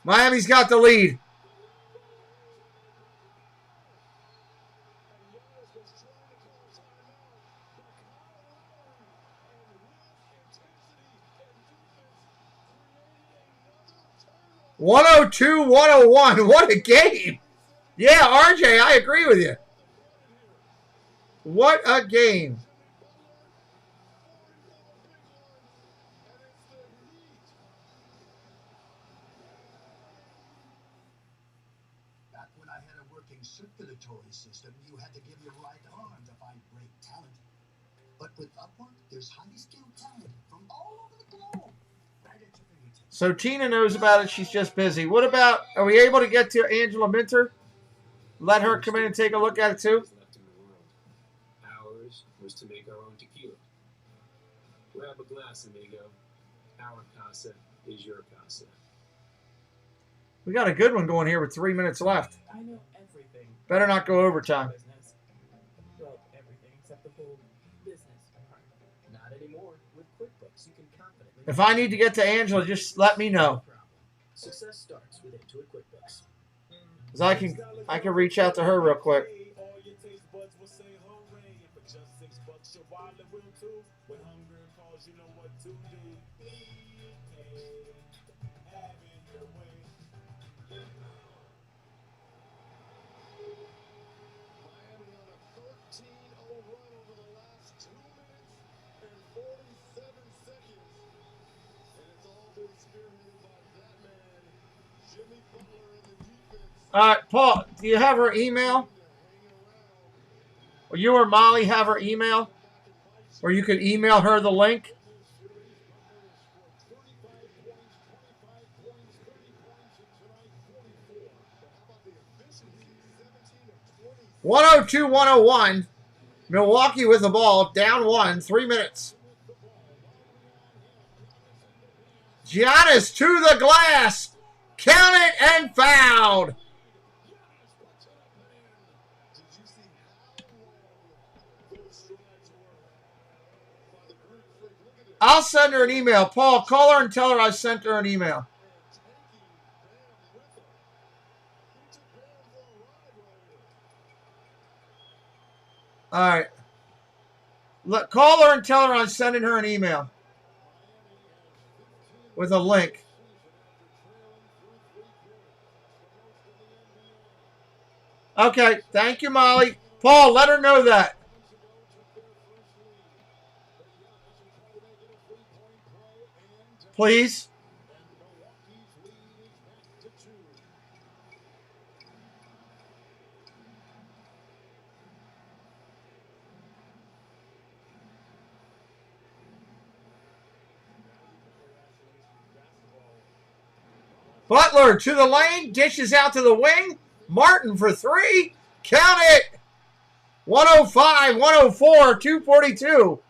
Miami's got the lead. (102, 101). What a game. Yeah, RJ, I agree with you. What a game. Back when I had a working circulatory system, you had to give your right arm to find great talent. But with Upwork, there's highly skilled talent from all over the globe. Right at your fingertips. So Tina knows about it. She's just busy. What about, are we able to get to Angela Minter? Let her come in and take a look at it too? Ours was to make our own tequila. Grab a glass, amigo. Our casa is your casa. We got a good one going here with 3 minutes left. I know everything. Better not go overtime. Business. Well, everything except the whole business part. Not anymore. With QuickBooks, you can confidently. If I need to get to Angela, just let me know. Success starts with Intuit QuickBooks. Because I can reach out to her real quick. All right, Paul, do you have her email? Or you or Molly have her email? Or you could email her the link? (102, 101). Milwaukee with the ball, down 1, 3 minutes. Giannis to the glass. Count it and fouled. I'll send her an email. Paul, call her and tell her I sent her an email. All right. Call her and tell her I'm sending her an email with a link. Okay. Thank you, Molly. Paul, let her know that. Please. Butler to the lane, dishes out to the wing. Martin for three. Count it. 105, 104, 242.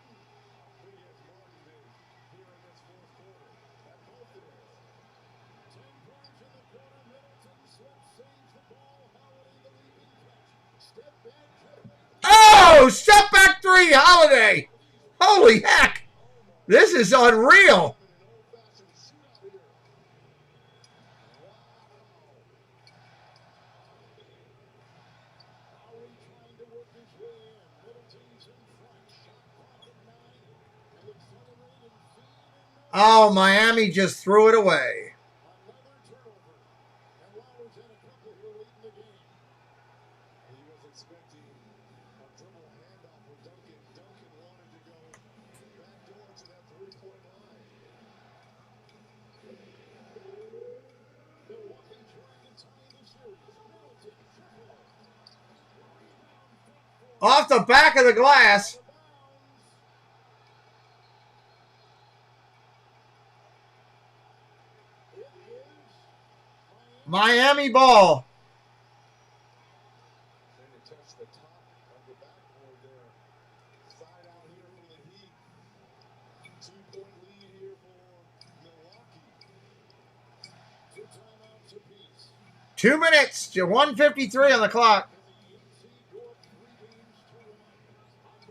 Oh, step back three, Holiday. Holy heck. This is unreal. Oh, Miami just threw it away. Off the back of the glass. Miami ball. 2 minutes to 1:53 on the clock.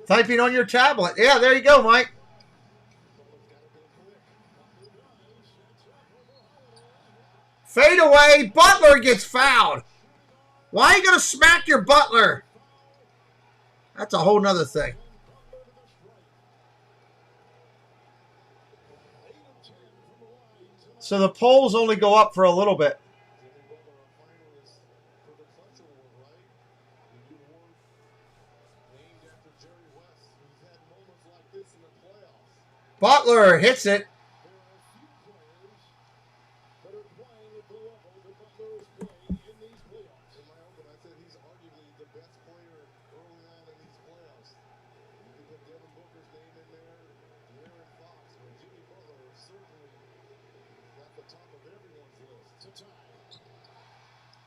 Typing on your tablet. Yeah, there you go, Mike. Fade away. Butler gets fouled. Why are you going to smack your Butler? That's a whole nother thing. So the polls only go up for a little bit. Butler hits it. to tie.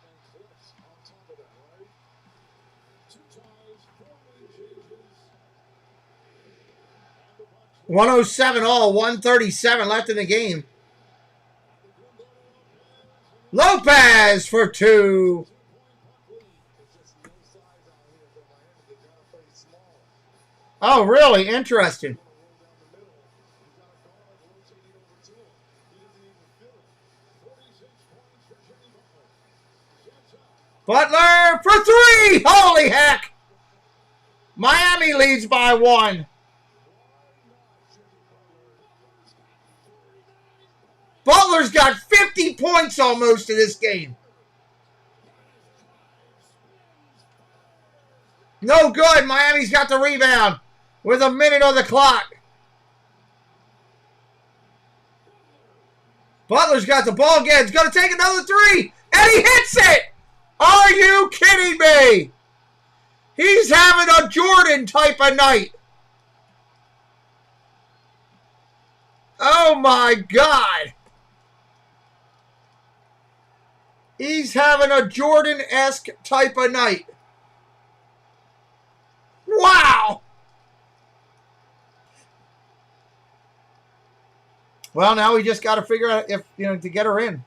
And Cliffs on top of that, right? 2 ties, 4 lane changes. 107 all, 137 left in the game. Lopez for 2. Oh, really? Interesting. Butler for 3. Holy heck. Miami leads by 1. Butler's got 50 points almost in this game. No good. Miami's got the rebound with a minute on the clock. Butler's got the ball again. He's going to take another 3. And he hits it. Are you kidding me? He's having a Jordan type of night. Oh my God. He's having a Jordan-esque type of night. Wow. Well, now we just got to figure out if, to get her in.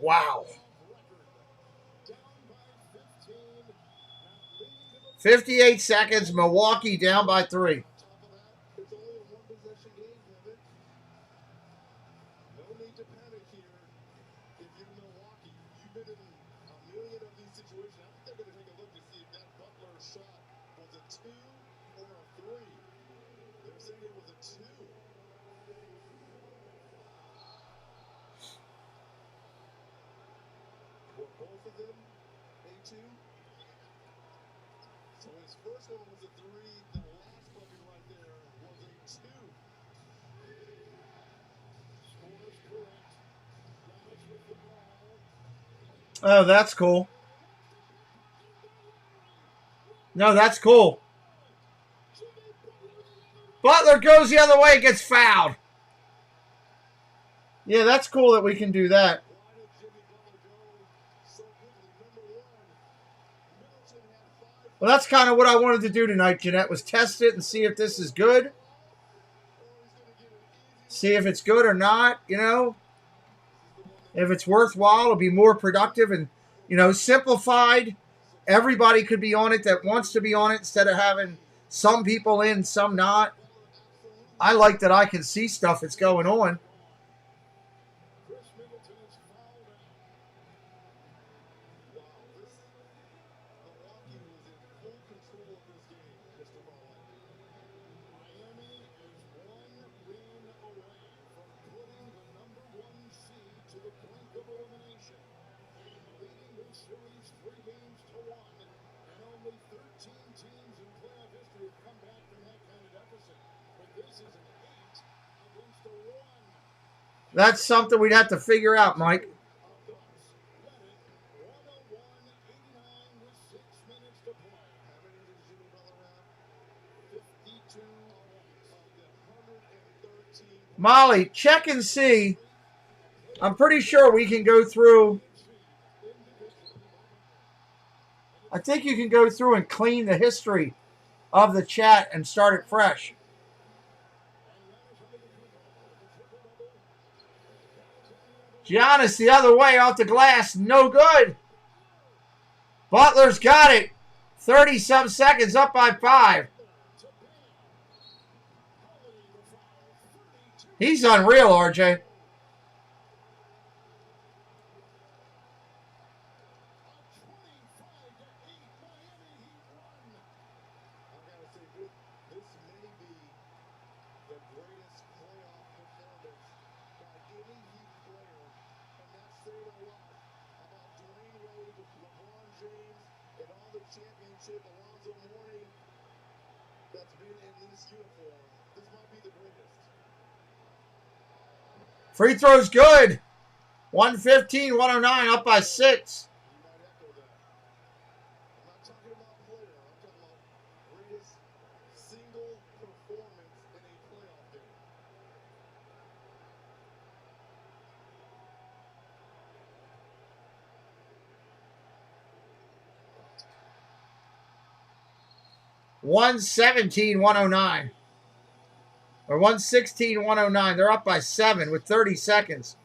Wow. 58 seconds. Milwaukee down by 3. Oh, that's cool. No, that's cool. Butler goes the other way, gets fouled. Yeah, that's cool that we can do that. Well, that's kind of what I wanted to do tonight, Jeanette, was test it and see if this is good. See if it's good or not, If it's worthwhile, it'll be more productive and, simplified. Everybody could be on it that wants to be on it instead of having some people in, some not. I like that I can see stuff that's going on. Miami is one win away from putting the #1 seed to the brink of elimination and leading this series 3 games to 1. And only 13 teams in playoff history have come back from that kind of deficit. But this is an 8 against a 1. That's something we'd have to figure out, Mike. Molly, check and see. I'm pretty sure we can go through. I think you can go through and clean the history of the chat and start it fresh. Giannis the other way off the glass. No good. Butler's got it. 30-some seconds up by 5. He's unreal, RJ. Free throw's good. 115, 109, up by 6. $117, 109. Or 116, 109. They're up by 7 with 30 seconds.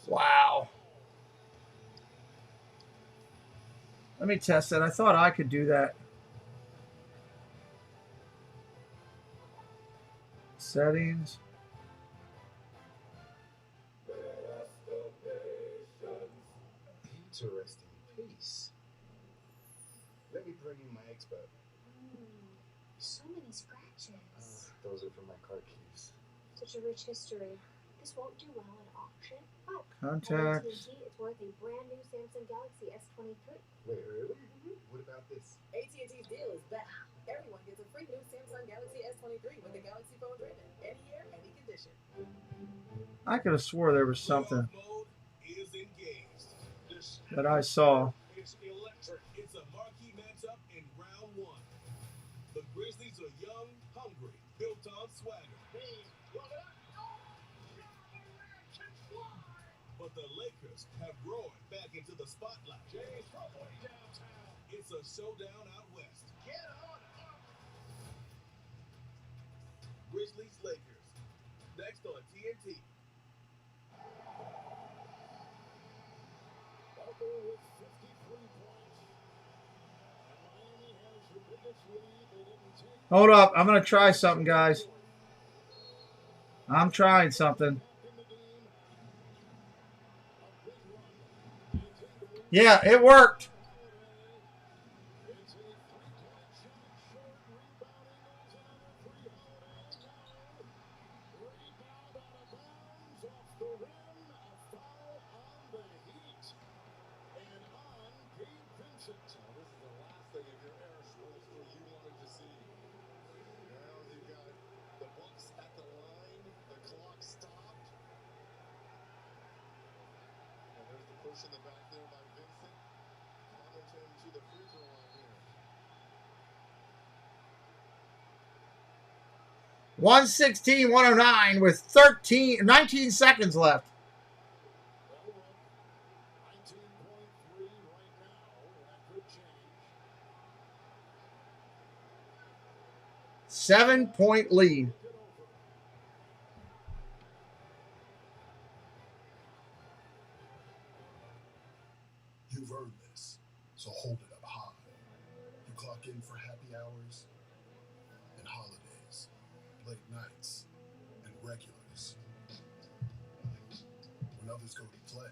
Wow. Let me test that. I thought I could do that. Settings. Interesting piece. Let me bring in my expert. So many scratches. Those are from my car keys. Such a rich history. This won't do well at auction, but Contacts. AT&T, it's worth a brand new Samsung Galaxy S23. Wait, really? What about this? AT&T's deal is back. Everyone gets a free new Samsung Galaxy S23 with the Galaxy phone trade-in. Any year, any condition. I could have swore there was something that I saw. It's electric. It's a marquee matchup in round 1. The Grizzlies are young, hungry, built on swagger. But the Lakers have roared back into the spotlight. It's a showdown out west. Grizzlies, Lakers. Next on TNT. With 53 points. And Miami has the biggest lead. They didn't take. Hold up. I'm going to try something, guys. I'm trying something. Yeah, it worked. In the back there by Vincent. Hamilton to the free throw line here. 116, 109 with 19 seconds left. 19.3 right now. That could change. 7-point lead. You've earned this, so hold it up high. You clock in for happy hours and holidays, late nights and regulars. When others go to play,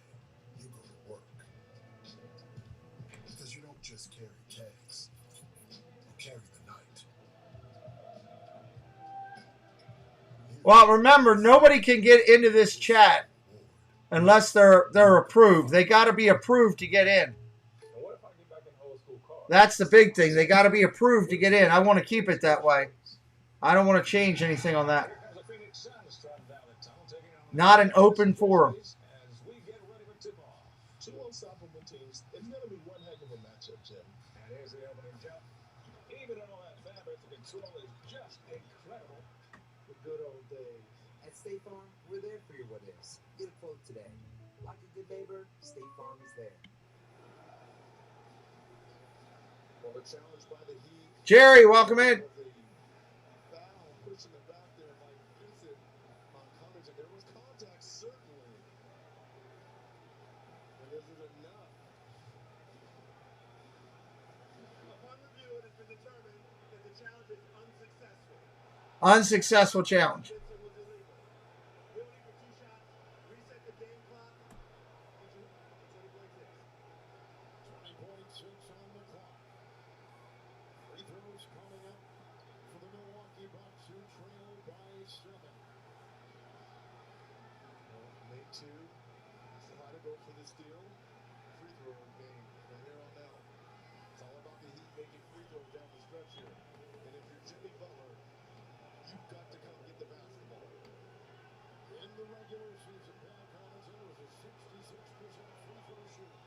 you go to work. Because you don't just carry kegs, you carry the night. Well, remember, nobody can get into this chat unless they're approved. They got to be approved to get in. That's the big thing. They got to be approved to get in. I want to keep it that way. I don't want to change anything on that. Not an open forum. Two unstoppable teams. It's going to be one heck of a matchup, Jim. And here's the opening jump. Even all that fabric, the control is just incredible. The good old days. At State Farm, we're there for your what ifs. Get a quote today. Like a good neighbor, State Farm is there. Well, the challenge by the Heat. Jerry, welcome in. Foul, pushing it back there like Vincent on Covington. There was contact, certainly. But is it enough? Upon review, it has been determined that the challenge is unsuccessful. Unsuccessful challenge. Coming up for the Milwaukee Bucks, who trail by 7. Well, make 2. Try to go for the steal. Free throw game from here on out. It's all about the Heat making free throws down the stretch here. And if you're Jimmy Butler, you've got to come get the basketball. In the regular season, Pat Connaughton was a 66% free throw shooter.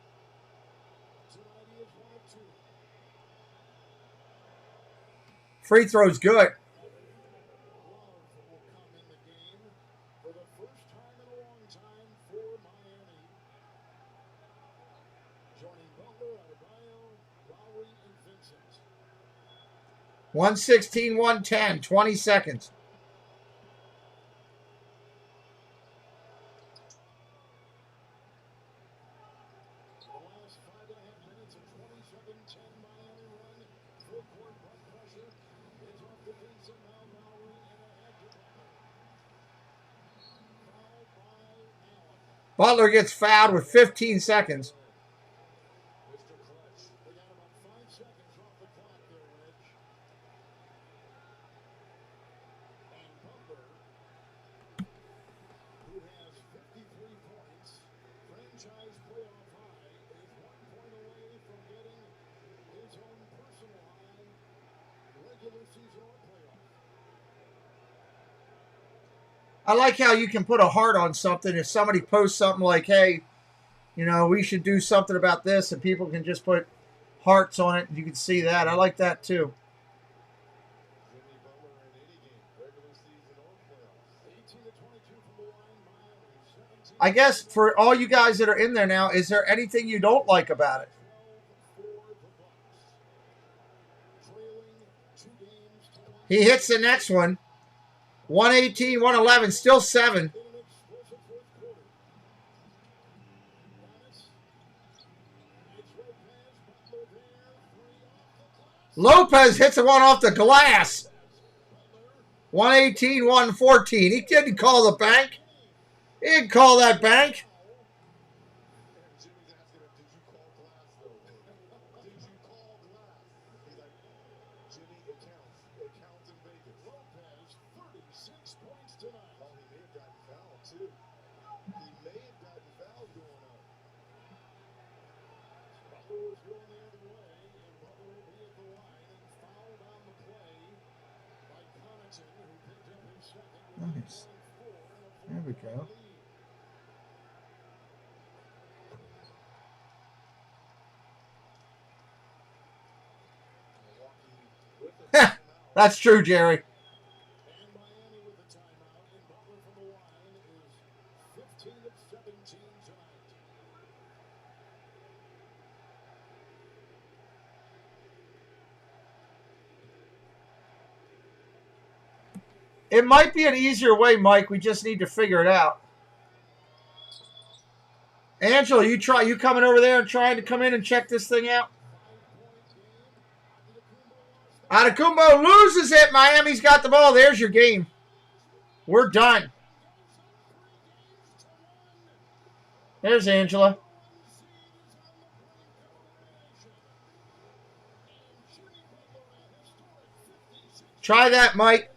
Tonight he is 1 of 2. Free throw's good. Love will come in the game for the first time in a long time for Miami. Joining Butler, Adebayo, Lowry, and Vincent. 116, 110, 20 seconds. The last 5.5 minutes, a 27-10 Miami run. Full court blood pressure. It's off to Vincent, now Lowry, and ahead to Butler. Foul by Allen. Butler gets fouled with 15 seconds. Mr. Clutch. We got about 5 seconds off the clock there, Rich. And Butler, who has 53 points, franchise playoff high, is 1 point away from getting his own personal high, regular season or playoff. I like how you can put a heart on something. If somebody posts something like, hey, you know, we should do something about this, and people can just put hearts on it, and you can see that. I like that too. Jimmy Butler in any game, regular season or playoffs. 18 to 22 from the line, Miami. 17 I guess for all you guys that are in there now, is there anything you don't like about it? 12 for the Bucks. Trailing 2 games to 1. He hits the next one. 118, 111, still 7. In an explosive fourth quarter. Giannis. It's Lopez. Butler there. 3 off the glass. Lopez hits the one off the glass. 118, 114. He didn't call the bank. He didn't call that bank. And Jimmy's asking him, did you call glass, though? Did you call glass? He's like, Jimmy, it counts. It counts in Vegas. Lopez, 36 points tonight. Oh, he may have gotten fouled, too. He may have gotten fouled going up. Butler was going the other way, and Butler will be at the line and fouled on the play by Connaughton, who picked up his second. Nice. There we go. That's true, Jerry. And Miami with the timeout, and Butler from the line is 15 of 17 tonight. It might be an easier way, Mike. We just need to figure it out. Angela, you coming over there and trying to come in and check this thing out? 5-point game. Antetokounmpo loses it. Miami's got the ball. There's your game. We're done. There's Angela. Try that, Mike.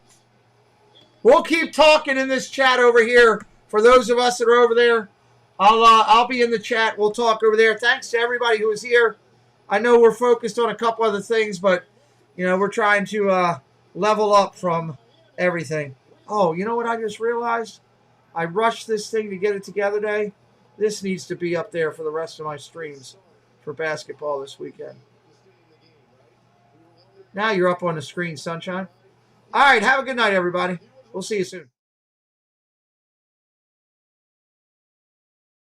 We'll keep talking in this chat over here. For those of us that are over there, I'll be in the chat. We'll talk over there. Thanks to everybody who is here. I know we're focused on a couple other things, but we're trying to level up from everything. Oh, you know what I just realized? I rushed this thing to get it together today. This needs to be up there for the rest of my streams for basketball this weekend. Now you're up on the screen, Sunshine. All right, have a good night, everybody. We'll see you soon.